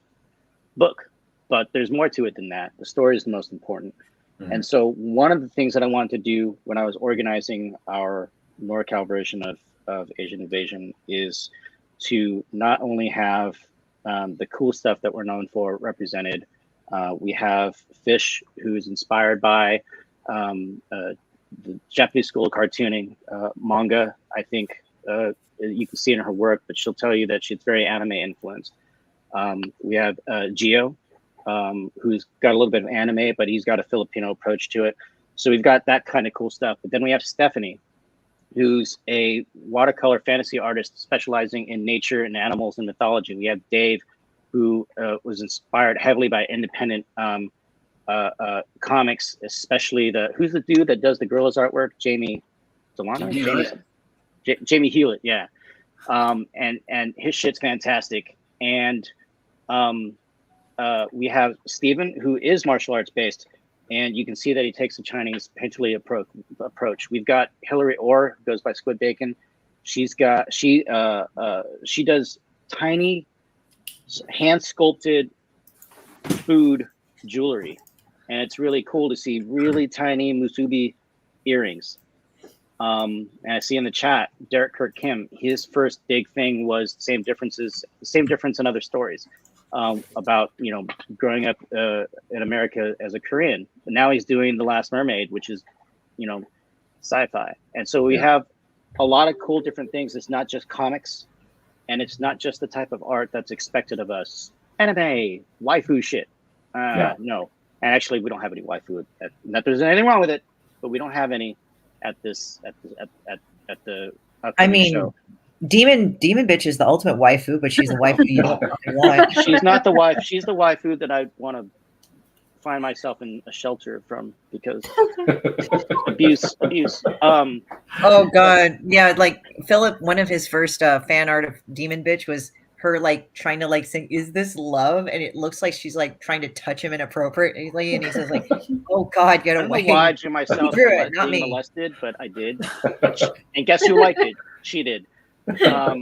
book, but there's more to it than that. The story is the most important. Mm-hmm. And so one of the things that I wanted to do when I was organizing our NorCal version of Asian Invasion is to not only have the cool stuff that we're known for represented. We have Fish, who's inspired by the Japanese school of cartooning, manga. I think you can see in her work, but she'll tell you that she's very anime influenced. We have Geo, who's got a little bit of anime, but he's got a Filipino approach to it. So we've got that kind of cool stuff. But then we have Stephanie, who's a watercolor fantasy artist specializing in nature and animals and mythology. We have Dave, who was inspired heavily by independent comics, especially who's the dude that does the Gorillas artwork? Jamie Delano? Jamie Hewlett, yeah. And his shit's fantastic. And we have Steven, who is martial arts based, and you can see that he takes a Chinese painterly approach. We've got Hillary Orr, who goes by Squid Bacon. She does tiny hand sculpted food jewelry, and it's really cool to see really tiny musubi earrings. And I see in the chat, Kirk Kim, his first big thing was same difference in other stories about, growing up in America as a Korean. But now he's doing The Last Mermaid, which is, sci-fi. And so we have a lot of cool different things. It's not just comics, and it's not just the type of art that's expected of us. Anime, waifu shit. No. And actually, we don't have any waifu. Not there's anything wrong with it, but we don't have any at the show. Demon Bitch is the ultimate waifu, but she's a waifu you don't want. She's not the wife. She's the waifu that I want to find myself in a shelter from, because abuse. Oh God, yeah. Like Philip, one of his first fan art of Demon Bitch was her like trying to like sing "Is This Love?" and it looks like she's like trying to touch him inappropriately, and he says like, "Oh God, get away!" I lied to myself being molested, but I did. And guess who liked it? She did. But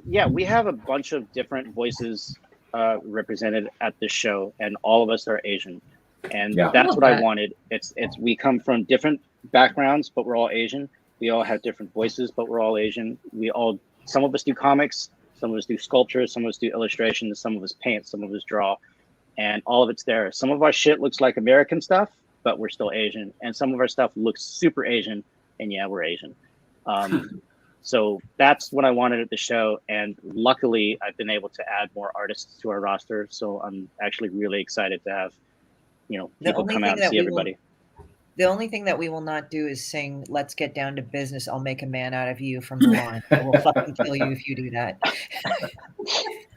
yeah, we have a bunch of different voices represented at this show, and all of us are Asian, and that's what I wanted. It's we come from different backgrounds, but we're all Asian. We all have different voices, but we're all Asian. Some of us do comics, some of us do sculpture, some of us do illustrations, some of us paint, some of us draw, and all of it's there. Some of our shit looks like American stuff, but we're still Asian, and some of our stuff looks super Asian, and yeah, we're Asian. So that's what I wanted at the show, and luckily I've been able to add more artists to our roster. So I'm actually really excited to have, people come out and see everybody. The only thing that we will not do is sing "Let's Get Down to Business, I'll Make a Man Out of You" from Mulan. I will fucking kill you if you do that.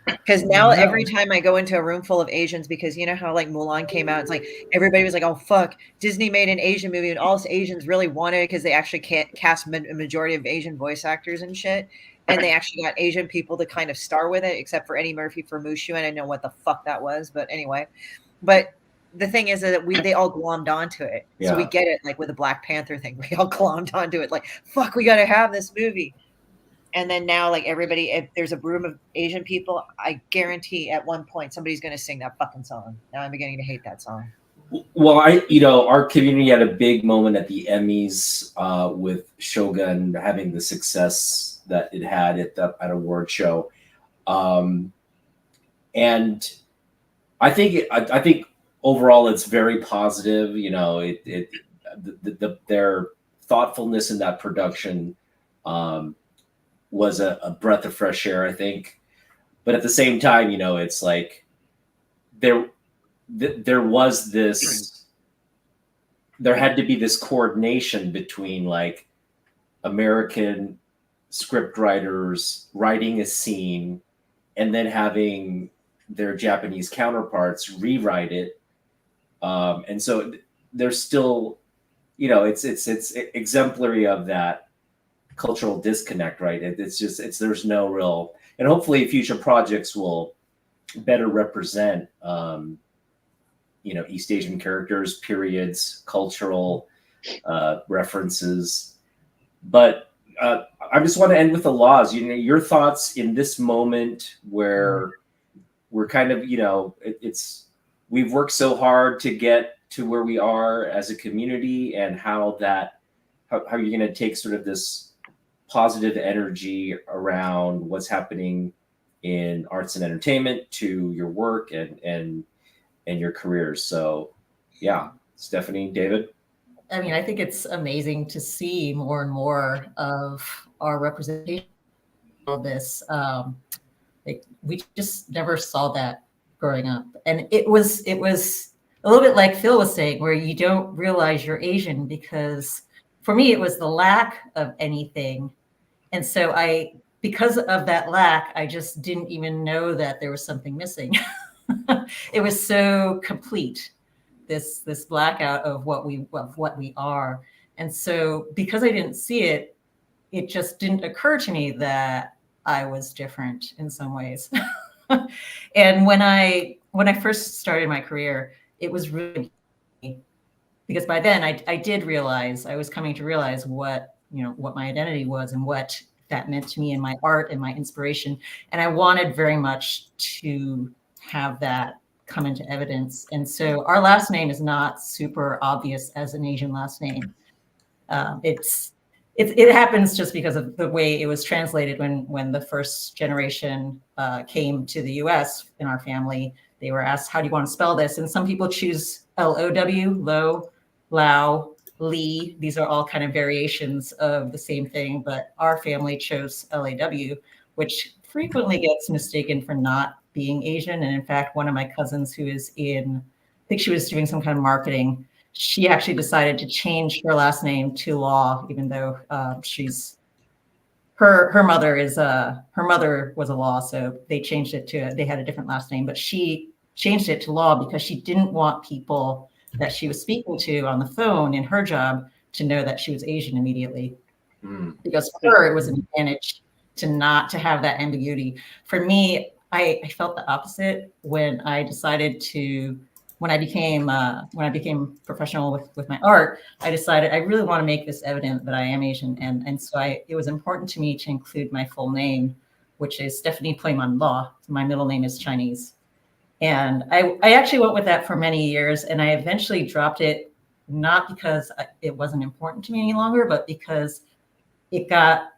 Because now every time I go into a room full of Asians, because you know how like Mulan came out, it's like everybody was like, "Oh fuck, Disney made an Asian movie," and all Asians really wanted it because they actually can't cast a majority of Asian voice actors and shit, and they actually got Asian people to kind of star with it, except for Eddie Murphy for Mushu, and I know what the fuck that was, but anyway, but. The thing is that they all glommed onto it. Yeah. So we get it, like with the Black Panther thing, we all glommed onto it. Like, fuck, we got to have this movie. And then now, like everybody, if there's a room of Asian people, I guarantee at one point somebody's going to sing that fucking song. Now I'm beginning to hate that song. Well, our community had a big moment at the Emmys with Shogun having the success that it had at award show. And I think overall, it's very positive. Their thoughtfulness in that production was a breath of fresh air, I think. But at the same time, it's like there had to be this coordination between like American script writers writing a scene and then having their Japanese counterparts rewrite it. And so there's still, it's exemplary of that cultural disconnect, right? There's no real, and hopefully future projects will better represent, East Asian characters, periods, cultural references. But I just want to end with the laws. Your thoughts in this moment where we're kind of, we've worked so hard to get to where we are as a community, and how you're going to take sort of this positive energy around what's happening in arts and entertainment to your work and your careers. So yeah, Stephanie, David. I mean, I think it's amazing to see more and more of our representation of this. We just never saw that growing up, and it was a little bit like Phil was saying, where you don't realize you're Asian, because for me it was the lack of anything, and so I because of that lack, I just didn't even know that there was something missing. It was so complete, this blackout of what we are. And so because I didn't see it, it just didn't occur to me that I was different in some ways. And when I first started my career, it was really, because by then I did realize, I was coming to realize what my identity was and what that meant to me and my art and my inspiration. And I wanted very much to have that come into evidence. And so our last name is not super obvious as an Asian last name. It happens just because of the way it was translated when the first generation came to the US in our family. They were asked, how do you want to spell this? And some people choose L-O-W, Lo, Lao, Lee. These are all kind of variations of the same thing, but our family chose L-A-W, which frequently gets mistaken for not being Asian. And in fact, one of my cousins who is I think she was doing some kind of marketing, she actually decided to change her last name to Law, even though her mother was a Law, so they changed it to, they had a different last name, but she changed it to Law because she didn't want people that she was speaking to on the phone in her job to know that she was Asian immediately. Because for her, it was an advantage to have that ambiguity. For me, I felt the opposite when I decided to, when I became professional with my art. I decided I really want to make this evident that I am Asian, and so it was important to me to include my full name, which is Stephanie Playman Law. My middle name is Chinese, and I actually went with that for many years, and I eventually dropped it, not because it wasn't important to me any longer, but because it got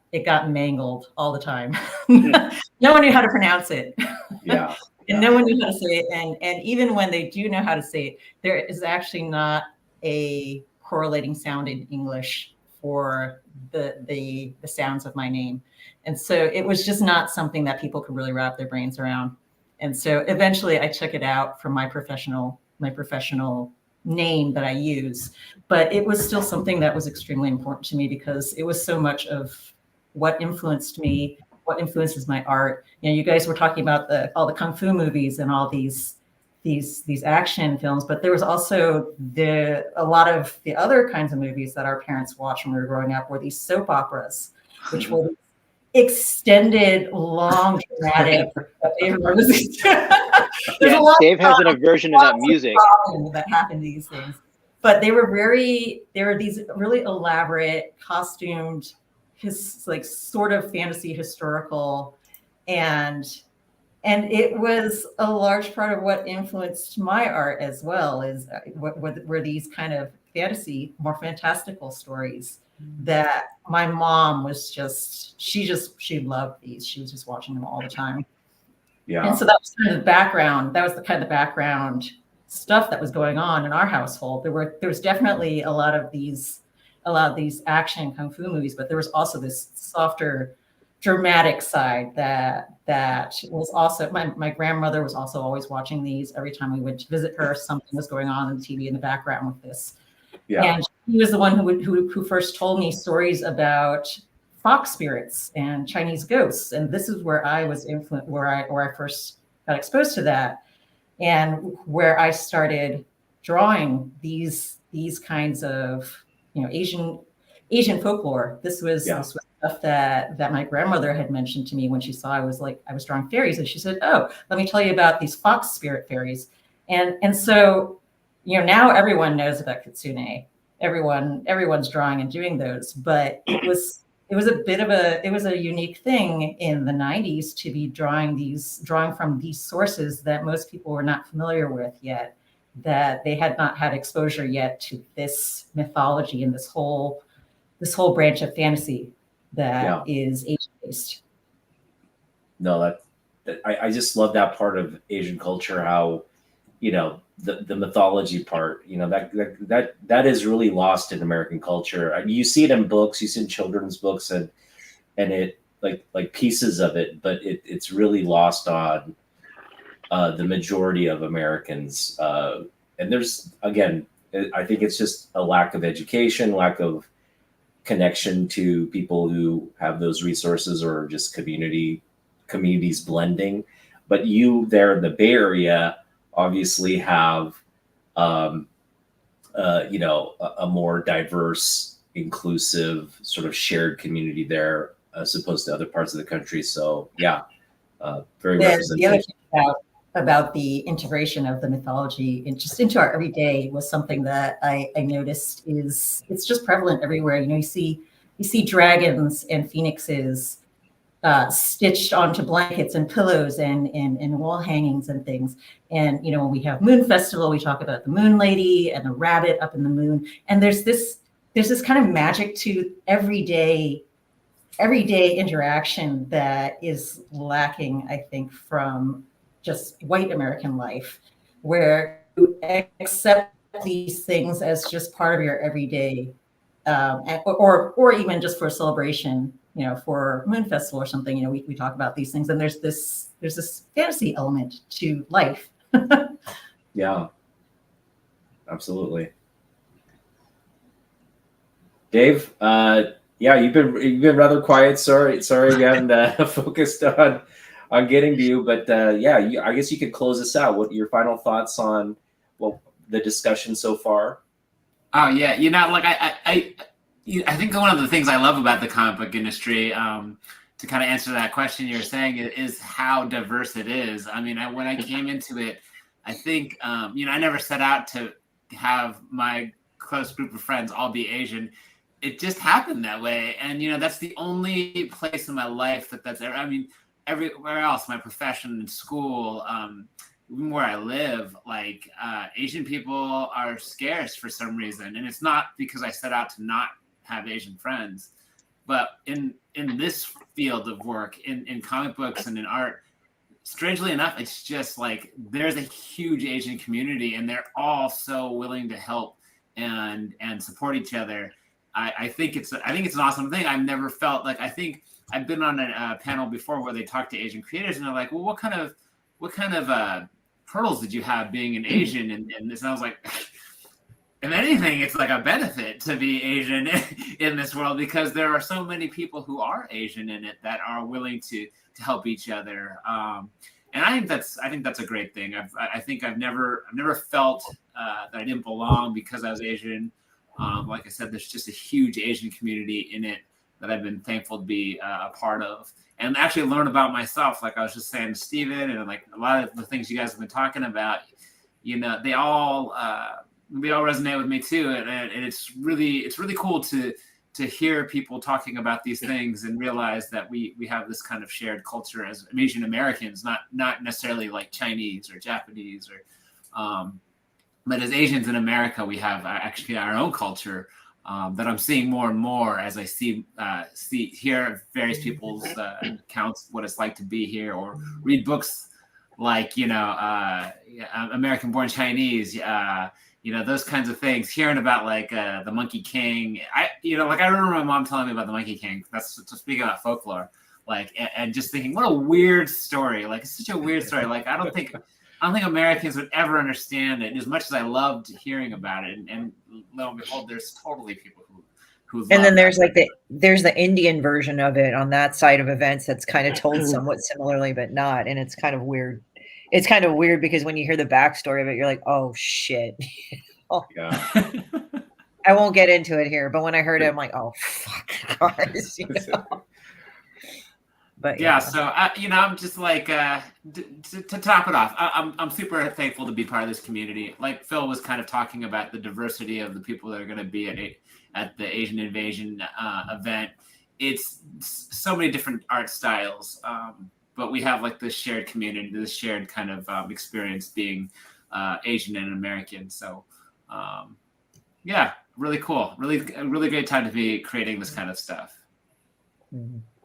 mangled all the time. No one knew how to pronounce it. Yeah. And no one knew how to say it. And even when they do know how to say it, there is actually not a correlating sound in English for the sounds of my name. And so it was just not something that people could really wrap their brains around. And so eventually I took it out from my professional name that I use, but it was still something that was extremely important to me because it was so much of what influenced me, what influences my art. You know, you guys were talking about all the kung fu movies and all these action films, but there was also a lot of the other kinds of movies that our parents watched when we were growing up were these soap operas, which were extended, long, dramatic. Dave has an aversion to that music that happened these things, but they were these really elaborate, costumed, sort of fantasy historical, and it was a large part of what influenced my art as well. Were these kind of fantasy, more fantastical stories that my mom was she loved these. She was just watching them all the time. Yeah. And so that was kind of the background. That was the kind of background stuff that was going on in our household. There was definitely a lot of these action kung fu movies, but there was also this softer, dramatic side that was also, my grandmother was also always watching these. Every time we went to visit her, something was going on the TV in the background with this. Yeah. And he was the one who first told me stories about fox spirits and Chinese ghosts. And this is where I was influenced, where I first got exposed to that, and where I started drawing these kinds of, Asian folklore. This was stuff that my grandmother had mentioned to me when she saw I was drawing fairies, and she said, "Oh, let me tell you about these fox spirit fairies." And so, now everyone knows about kitsune. Everyone's drawing and doing those, but it was a unique thing in the 90s to be drawing from these sources that most people were not familiar with yet, that they had not had exposure yet to this mythology and this whole branch of fantasy that is Asian-based. No, I just love that part of Asian culture, how, the mythology part, that is really lost in American culture. I mean, you see it in books, you see it in children's books, and it like pieces of it, but it's really lost on the majority of Americans. And there's, again, I think it's just a lack of education, lack of connection to people who have those resources or just communities blending. But you there in the Bay Area obviously have, a more diverse, inclusive, sort of shared community there as opposed to other parts of the country. So yeah, very The other representative. thing about the integration of the mythology into our everyday was something that I noticed is it's just prevalent everywhere. You see dragons and phoenixes stitched onto blankets and pillows and wall hangings and things. And when we have Moon Festival, we talk about the Moon Lady and the rabbit up in the moon. And there's this kind of magic to everyday interaction that is lacking, I think, from just white American life, where you accept these things as just part of your everyday, or even just for a celebration, for Moon Festival or something. We talk about these things, and there's this fantasy element to life. Yeah, absolutely. Dave, yeah, you've been rather quiet. Sorry, we haven't focused on getting to you, but yeah, I guess you could close us out. What your final thoughts on the discussion so far? Oh yeah, I think one of the things I love about the comic book industry, to kind of answer that question you're saying, is how diverse it is. I mean, when I came into it, I think I never set out to have my close group of friends all be Asian. It just happened that way, and that's the only place in my life that's ever. I mean, everywhere else, my profession and school, even where I live, like Asian people are scarce for some reason, and it's not because I set out to not have Asian friends, but in this field of work, in comic books and in art, strangely enough, it's just like there's a huge Asian community, and they're all so willing to help and support each other. I think it's an awesome thing. I've never felt like, I think I've been on a panel before where they talk to Asian creators, and they're like, well, what kind of hurdles did you have being an Asian? And this, and I was like, if anything, it's like a benefit to be Asian in this world, because there are so many people who are Asian in it that are willing to help each other. And I think that's a great thing. I think I've never felt that I didn't belong because I was Asian. Like I said, there's just a huge Asian community in it that I've been thankful to be a part of, and actually learn about myself. Like I was just saying to Steven, and like a lot of the things you guys have been talking about, they all resonate with me too. And it's really cool to hear people talking about these things and realize that we have this kind of shared culture as Asian Americans, not necessarily like Chinese or Japanese or, but as Asians in America, we have actually our own culture that I'm seeing more and more as I hear various people's accounts, what it's like to be here, or read books like, American Born Chinese, those kinds of things, hearing about like the Monkey King. I remember my mom telling me about the Monkey King. That's to speak about folklore, like, and just thinking, what a weird story. Like, it's such a weird story. Like, I don't think Americans would ever understand it as much as I loved hearing about it. And lo and behold, there's totally people who and then there's there's the Indian version of it on that side of events that's kind of told somewhat similarly, but not. And it's kind of weird. It's kind of weird because when you hear the backstory of it, you're like, oh shit. Yeah. I won't get into it here, but when I heard it, I'm like, oh fuck, guys. But yeah, so I'm just like to top it off, I'm super thankful to be part of this community. Like Phil was kind of talking about the diversity of the people that are going to be at the Asian Invasion event. It's so many different art styles, but we have like this shared community, this shared kind of experience being Asian and American. So yeah, really cool, really great time to be creating this kind of stuff.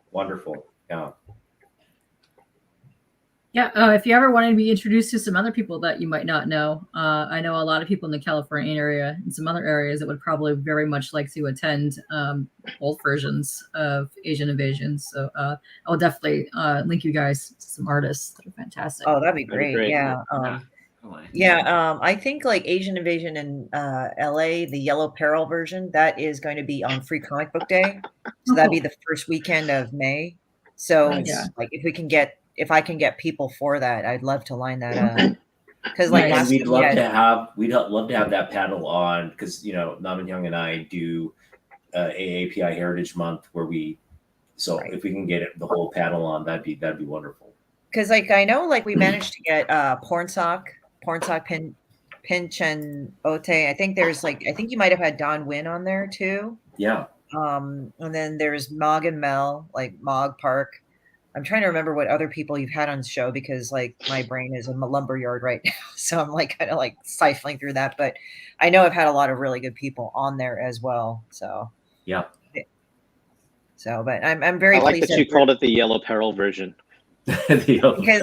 Wonderful. Yeah. Yeah. If you ever wanted to be introduced to some other people that you might not know, I know a lot of people in the California area and some other areas that would probably very much like to attend old versions of Asian Invasion. So I'll definitely link you guys to some artists that are fantastic. Oh, that'd be great. Yeah. Really? Yeah, I think like Asian Invasion in LA, the Yellow Peril version, that is going to be on Free Comic Book Day. So that'd be the first weekend of May. So Nice. like if I can get people for that, I'd love to line that up. Because Nice. like And last we'd year, love yeah, to have that panel on, because Namman Young and I do AAPI Heritage Month where Right. if we can get the whole panel on, that'd be wonderful. because like I know like we managed to get Porn Sock Pinch and Ote. I think you might have had Don Wynn on there too. Yeah. And then there's Mog and Mel, like Mog Park. I'm trying to remember what other people you've had on the show because like my brain is in the lumberyard right now. So I'm like kind of like siphoning through that. But I know I've had a lot of really good people on there as well. So Yeah. But I'm very I like pleased that you called it the Yellow Peril version. because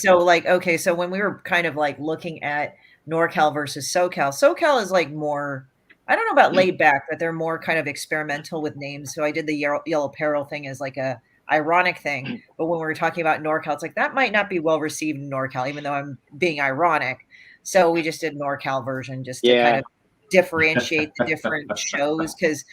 so when we were kind of like looking at NorCal versus SoCal is like more, I don't know about laid back, but they're more kind of experimental with names. So I did the Yellow Peril thing as like a ironic thing, but when we were talking about NorCal, it's like that might not be well received in NorCal, even though I'm being ironic. So we just did NorCal version just to kind of differentiate the different shows, because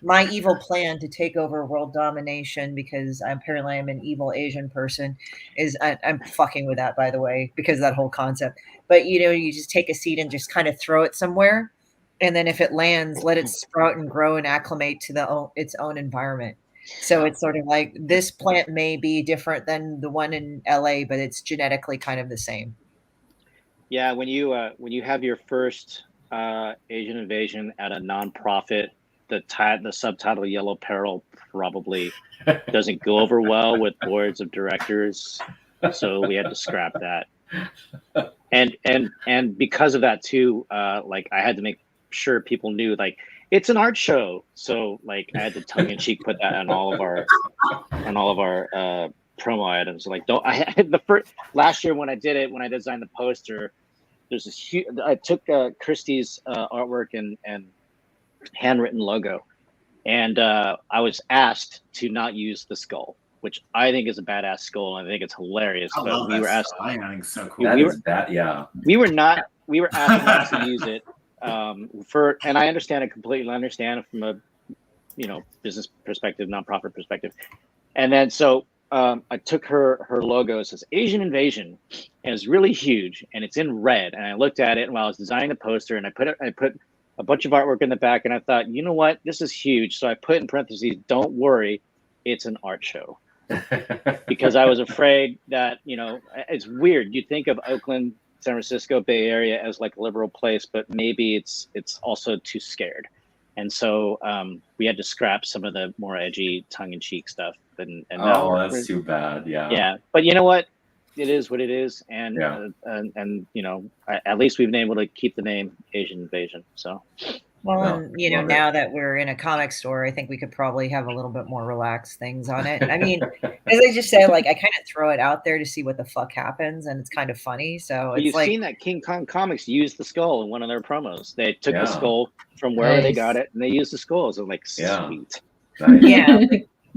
my evil plan to take over world domination, because apparently I'm an evil Asian person, is I'm fucking with that, by the way, because of that whole concept. But you just take a seed and just kind of throw it somewhere, and then if it lands, let it sprout and grow and acclimate to its own environment. So it's sort of like this plant may be different than the one in LA, but it's genetically kind of the same. Yeah, when you have your first Asian Invasion at a nonprofit, the subtitle Yellow Peril probably doesn't go over well with boards of directors, so we had to scrap that. And because of that too, like I had to make sure people knew like it's an art show, so like I had to tongue in cheek put that on all of our promo items. Like the first last year when I designed the poster, there's this huge. I took Christie's artwork and handwritten logo, and I was asked to not use the skull, which I think is a badass skull, and I think it's hilarious. I but love we that were asked. skull. I think it's so cool. We were asked not to use it and I understand it completely. I understand it from a business perspective, nonprofit perspective, and then so. I took her logo. It says Asian Invasion, and it's really huge, and it's in red. And I looked at it while I was designing the poster, and I put a bunch of artwork in the back, and I thought, you know what, this is huge. So I put in parentheses, "Don't worry, it's an art show," because I was afraid that it's weird. You think of Oakland, San Francisco, Bay Area as like a liberal place, but maybe it's also too scared. And so we had to scrap some of the more edgy, tongue-in-cheek stuff. And that's too bad. Yeah. Yeah, but you know what? It is what it is, and at least we've been able to keep the name Asian Invasion. So. Well, and now that we're in a comic store, I think we could probably have a little bit more relaxed things on it. I mean, as I just said, like I kind of throw it out there to see what the fuck happens, and it's kind of funny. So it's you've like, seen that King Kong Comics used the skull in one of their promos. They took the skull from wherever they got it, and they used the skull. So like, sweet. Yeah.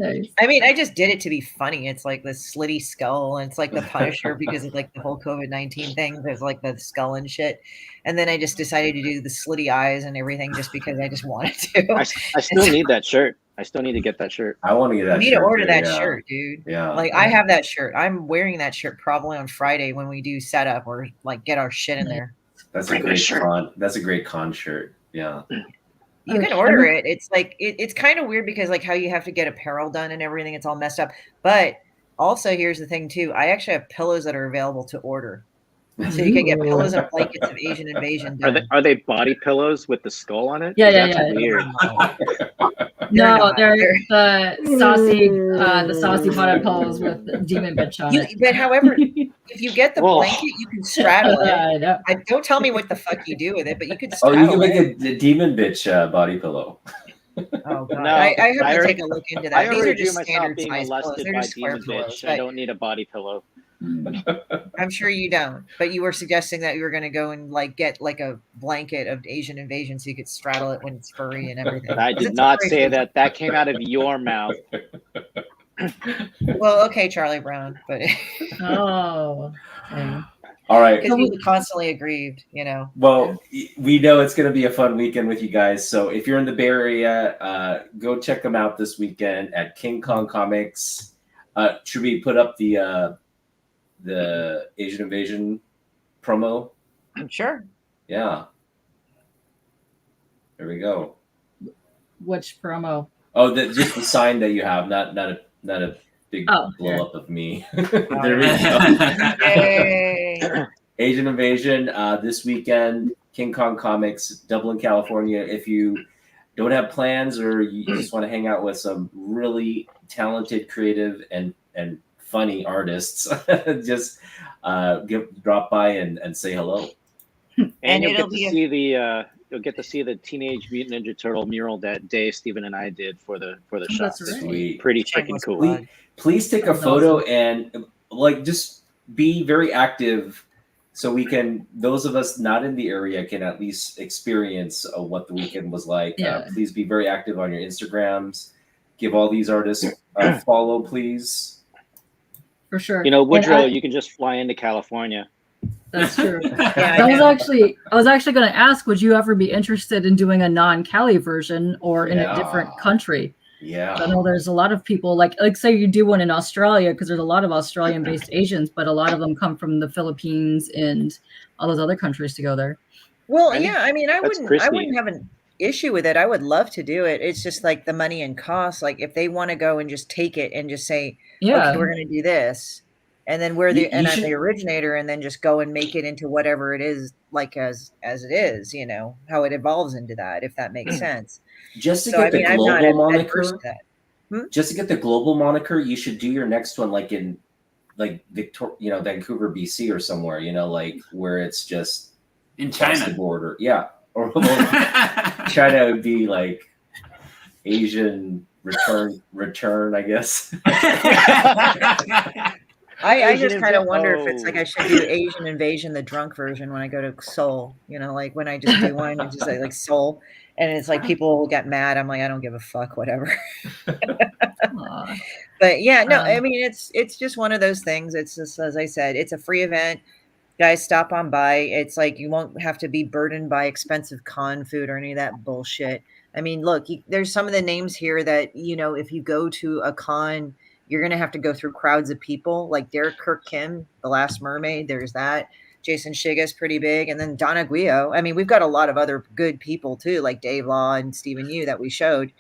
Nice. I mean, I just did it to be funny. It's like the slitty skull, and it's like the Punisher because of like the whole COVID-19 thing. There's like the skull and shit. And then I just decided to do the slitty eyes and everything just because I just wanted to. I still need that shirt. I still need to get that shirt. I want to get that shirt. You need to order that shirt, dude. Yeah. Like I have that shirt. I'm wearing that shirt probably on Friday when we do setup or like get our shit in there. That's a great con. That's a great con shirt. Yeah. You can order it. It's like it's kind of weird because like how you have to get apparel done and everything. It's all messed up. But also, here's the thing too. I actually have pillows that are available to order, so you can get pillows and blankets of Asian Invasion done. Are they body pillows with the skull on it? Yeah. Weird. No, they're the saucy bottom pillows with demon bitch on it. But however, if you get the blanket, you can straddle it. I know. Don't tell me what the fuck you do with it, but you could Oh, straddle you can make it. a demon bitch body pillow. Oh god, No, I have to take a look into that. These are just myself standard being size pillows. molested They're by just square demon pillows. bitch. I don't need a body pillow. I'm sure you don't. But you were suggesting that you were going to go and like get like a blanket of Asian Invasion so you could straddle it when it's furry and everything. I did not say that. That came out of your mouth. Well, okay, Charlie Brown, but Oh. Okay. All right. Because he's constantly aggrieved, you know. Well, we know it's going to be a fun weekend with you guys. So if you're in the Bay Area, go check them out this weekend at King Kong Comics. Should we put up the Asian Invasion promo? Sure. Yeah. There we go. Which promo? Oh, just the sign that you have, not a big blow up of me. There we go. Yay. Asian Invasion this weekend, King Kong Comics, Dublin, California. If you don't have plans or you just want to hang out with some really talented, creative, and funny artists, just drop by and say hello. And you'll get to see the Teenage Mutant Ninja Turtle mural that Dave, Steven, and I did for the shop. Sweet. Pretty freaking cool. Please take a photo and just be very active, so we can, those of us not in the area can at least experience what the weekend was like. Please be very active on your Instagrams. Give all these artists a follow, please. For sure. Woodrow, you can just fly into California. That's true. I was actually going to ask, would you ever be interested in doing a non-Cali version or in a different country? Yeah. I know there's a lot of people like say you do one in Australia, because there's a lot of Australian-based Asians, but a lot of them come from the Philippines and all those other countries to go there. Well, I mean, I wouldn't have an issue with it. I would love to do it. It's just like the money and cost. Like if they want to go and just take it and just say, okay, we're going to do this. And then I'm the originator, and then just go and make it into whatever it is, like as it is, how it evolves into that, if that makes sense. Just to get the global moniker, just to get the global moniker, you should do your next one like in Vancouver, BC, or somewhere, like where it's just in China the border, or China would be like Asian return, I guess. I just kind of wonder if it's like I should do Asian Invasion, the drunk version, when I go to Seoul. Like when I just do one, it's just like Seoul, and it's like people get mad. I'm like, I don't give a fuck, whatever. But yeah, no, I mean it's just one of those things. It's just, as I said, it's a free event. Guys, stop on by. It's like you won't have to be burdened by expensive con food or any of that bullshit. I mean, look, there's some of the names here that if you go to a con, you're going to have to go through crowds of people, like Kirk Kim, The Last Mermaid. There's that. Jason Shiga's pretty big. And then Don Aguio. I mean, we've got a lot of other good people too, like Dave Law and Stephen Yu that we showed.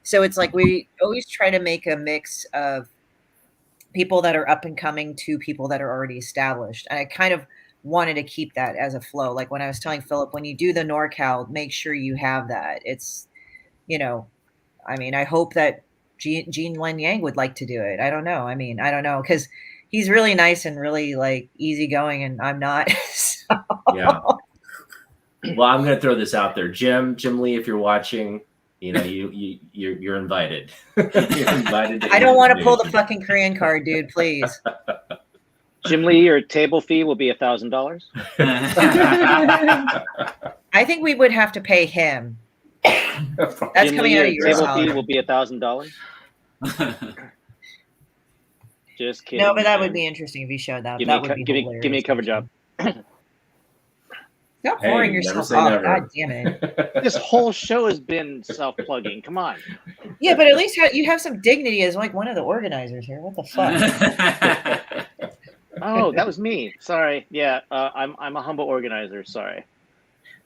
So it's like we always try to make a mix of people that are up and coming to people that are already established. And I kind of wanted to keep that as a flow. Like when I was telling Philip, when you do the NorCal, make sure you have that. It's, I mean, I hope that Gene Lin Yang would like to do it. I don't know. I mean, I don't know, because he's really nice and really like easygoing, and I'm not. So. Yeah. Well, I'm going to throw this out there, Jim Lee, if you're watching, you're invited. You're invited. I don't want to pull the fucking Korean card, dude. Please. Jim Lee, your table fee will be $1,000. I think we would have to pay him. That's Jim coming Lee, out of your table salary. fee will be $1,000. Just kidding. No, but that would be interesting if you showed that. That would be hilarious. Give me a cover job. Stop pouring yourself off. God damn it. This whole show has been self-plugging. Come on. Yeah, but at least you have some dignity as like one of the organizers here. What the fuck? Oh, that was me. Sorry. Yeah, I'm a humble organizer. Sorry.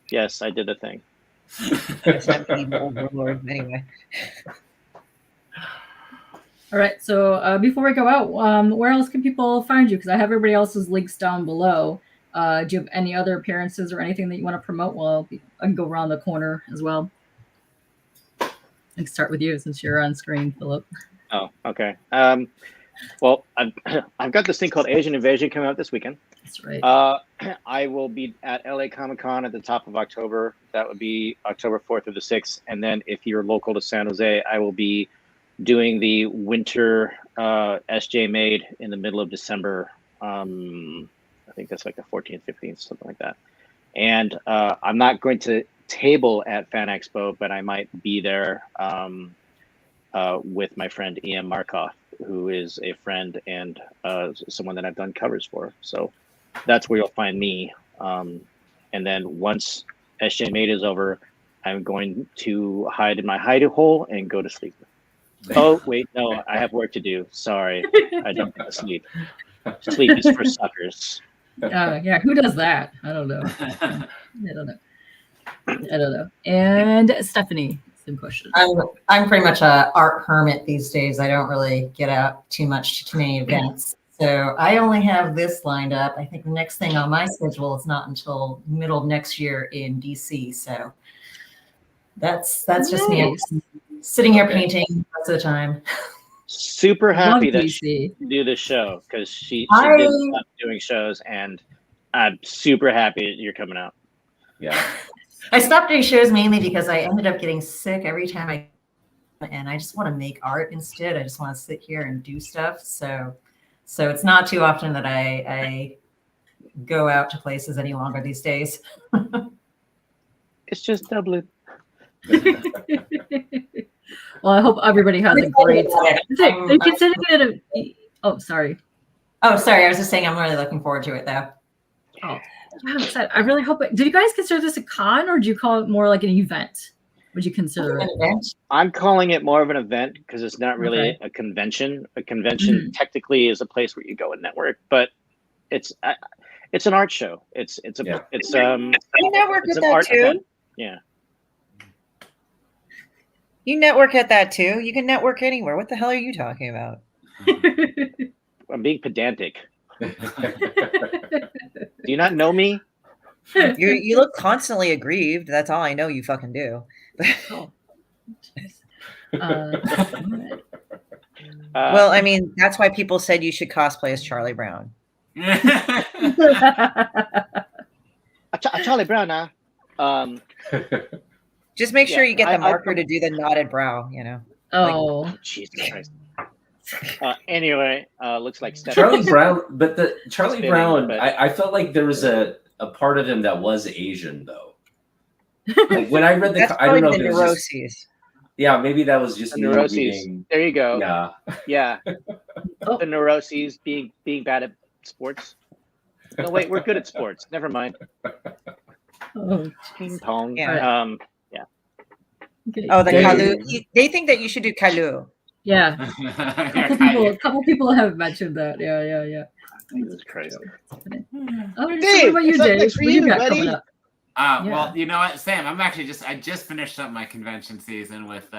Yes, I did the thing. Anyway. All right. So before we go out, where else can people find you? Because I have everybody else's links down below. Do you have any other appearances or anything that you want to promote? Well, I can go around the corner as well. I can start with you since you're on screen, Philip. Oh, okay. Well, I've got this thing called Asian Invasion coming out this weekend. That's right. I will be at LA Comic-Con at the top of October. That would be October 4th through the 6th. And then if you're local to San Jose, I will be doing the winter SJ Made in the middle of December. I think that's like the 14th, 15th, something like that. And I'm not going to table at Fan Expo, but I might be there with my friend Ian Markoff, who is a friend and someone that I've done covers for. So that's where you'll find me. And then once SJ Made is over, I'm going to hide in my hidey hole and go to sleep. Oh, wait, no, I have work to do. Sorry, I don't get to sleep. Sleep is for suckers. Yeah, who does that? I don't know. I don't know. And Stephanie, same question. I'm pretty much a art hermit these days. I don't really get out too much to too many events. So I only have this lined up. I think the next thing on my schedule is not until middle of next year in DC. So that's just me. I'm sitting here painting most of the time. Super happy that she do this show because she did stop doing shows, and I'm super happy you're coming out. Yeah. I stopped doing shows mainly because I ended up getting sick every time and I just want to make art instead. I just want to sit here and do stuff. So it's not too often that I go out to places any longer these days. It's just Dublin. Well, I hope everybody has a great. They consider it a. Oh, sorry. Oh, sorry. I was just saying I'm really looking forward to it, though. Oh, I really hope it. Did you guys consider this a con, or do you call it more like an event? Would you consider it? I'm calling it more of an event because it's not really a convention. A convention technically is a place where you go and network, but it's an art show. It's you network at that too. Event. Yeah. You network at that too. You can network anywhere. What the hell are you talking about? I'm being pedantic. Do you not know me? You look constantly aggrieved. That's all I know you fucking do. Well, I mean, that's why people said you should cosplay as Charlie Brown. Charlie Brown, Just make sure you get the marker to do the knotted brow, you know. Oh, Jesus Christ. Anyway, looks like Charlie Brown, but the Charlie Brown, I felt like there was a part of him that was Asian though. Like when I read the, I don't know the if neuroses. Yeah, maybe that was just the neuroses. There you go. Yeah. The neuroses being bad at sports. No, wait, we're good at sports. Never mind. Ping pong. Yeah. Okay. Oh, the Kalu. They think that you should do Kalu. Yeah. A couple people have mentioned that. Yeah. Jesus Christ. Oh, what about you, Dave? What do you got coming up? Well, you know what, Sam? I just finished up my convention season with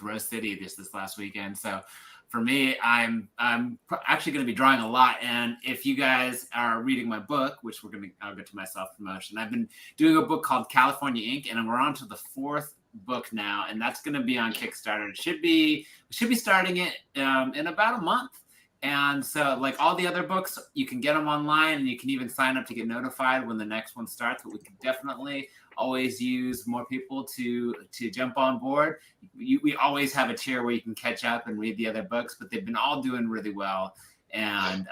Rose City this last weekend. So for me, I'm actually going to be drawing a lot. And if you guys are reading my book, which I'll get to my self promotion. I've been doing a book called California Ink, and we're on to the 4th book now, and that's going to be on Kickstarter. We should be starting it in about a month. And so, like all the other books, you can get them online, and you can even sign up to get notified when the next one starts. But we can definitely always use more people to jump on board. We always have a tier where you can catch up and read the other books, but they've been all doing really well. And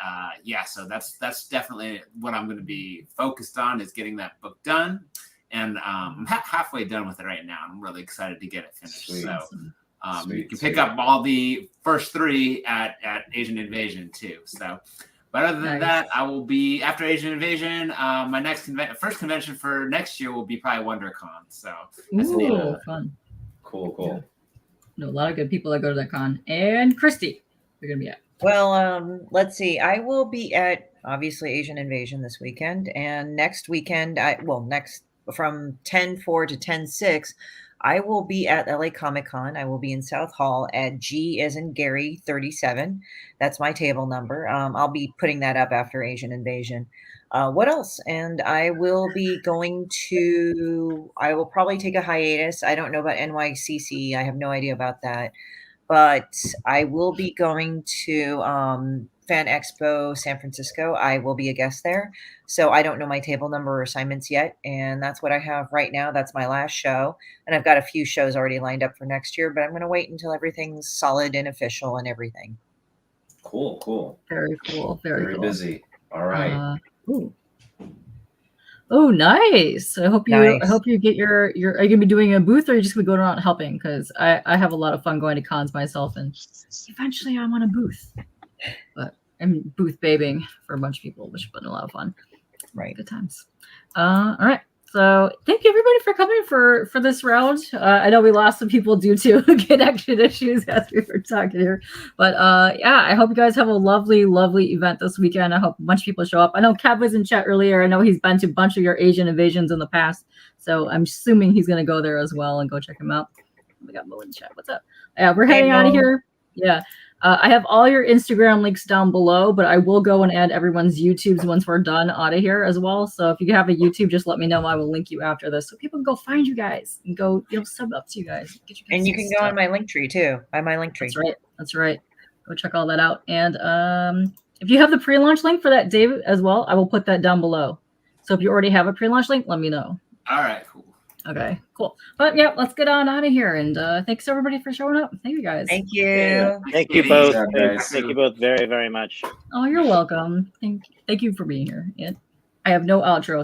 so that's definitely what I'm going to be focused on, is getting that book done. And I'm halfway done with it right now. I'm really excited to get it finished. Sweet. So. You can pick up all the first 3 at Asian Invasion too. So, but other than that, I will be after Asian Invasion. My next first convention for next year will be probably WonderCon. So that's fun. Cool. No, a lot of good people that go to that con. And Christy, you're gonna be at. Well, let's see. I will be at obviously Asian Invasion this weekend, and next weekend, from 10/4 to 10/6. I will be at LA Comic Con. I will be in South Hall at G as in Gary 37. That's my table number. I'll be putting that up after Asian Invasion. What else? And I will be I will probably take a hiatus. I don't know about NYCC. I have no idea about that. But I will be going to Fan Expo San Francisco. I will be a guest there. So I don't know my table number or assignments yet. And that's what I have right now. That's my last show. And I've got a few shows already lined up for next year, but I'm going to wait until everything's solid and official and everything. Cool. Very cool. Very cool. Busy. All right. Oh, nice. I hope you get your. Are you gonna be doing a booth, or are you just gonna go around helping? Because I have a lot of fun going to cons myself, and eventually I want a booth. But and booth babing for a bunch of people, which has been a lot of fun. Right. Good times. All right. So thank you everybody for coming for this round. I know we lost some people due to connection issues as we were talking here, but yeah, I hope you guys have a lovely, lovely event this weekend. I hope a bunch of people show up. I know Kev was in chat earlier. I know he's been to a bunch of your Asian invasions in the past, so I'm assuming he's going to go there as well and go check him out. We got Mo in the chat. What's up? Yeah, we're heading out of here. Yeah. I have all your Instagram links down below, but I will go and add everyone's YouTubes once we're done out of here as well. So if you have a YouTube, just let me know. I will link you after this so people can go find you guys and go, sub up to you guys. Get you guys and you can go on my link tree too. By my link tree. That's right. That's right. Go check all that out. And if you have the pre-launch link for that, David, as well, I will put that down below. So if you already have a pre-launch link, let me know. All right, cool. Okay, cool. But yeah, let's get on out of here. And thanks everybody for showing up. Thank you guys. Thank you. Yeah. Thank you both. Thank you both very, very much. Oh, you're welcome. Thank you for being here. And I have no outro.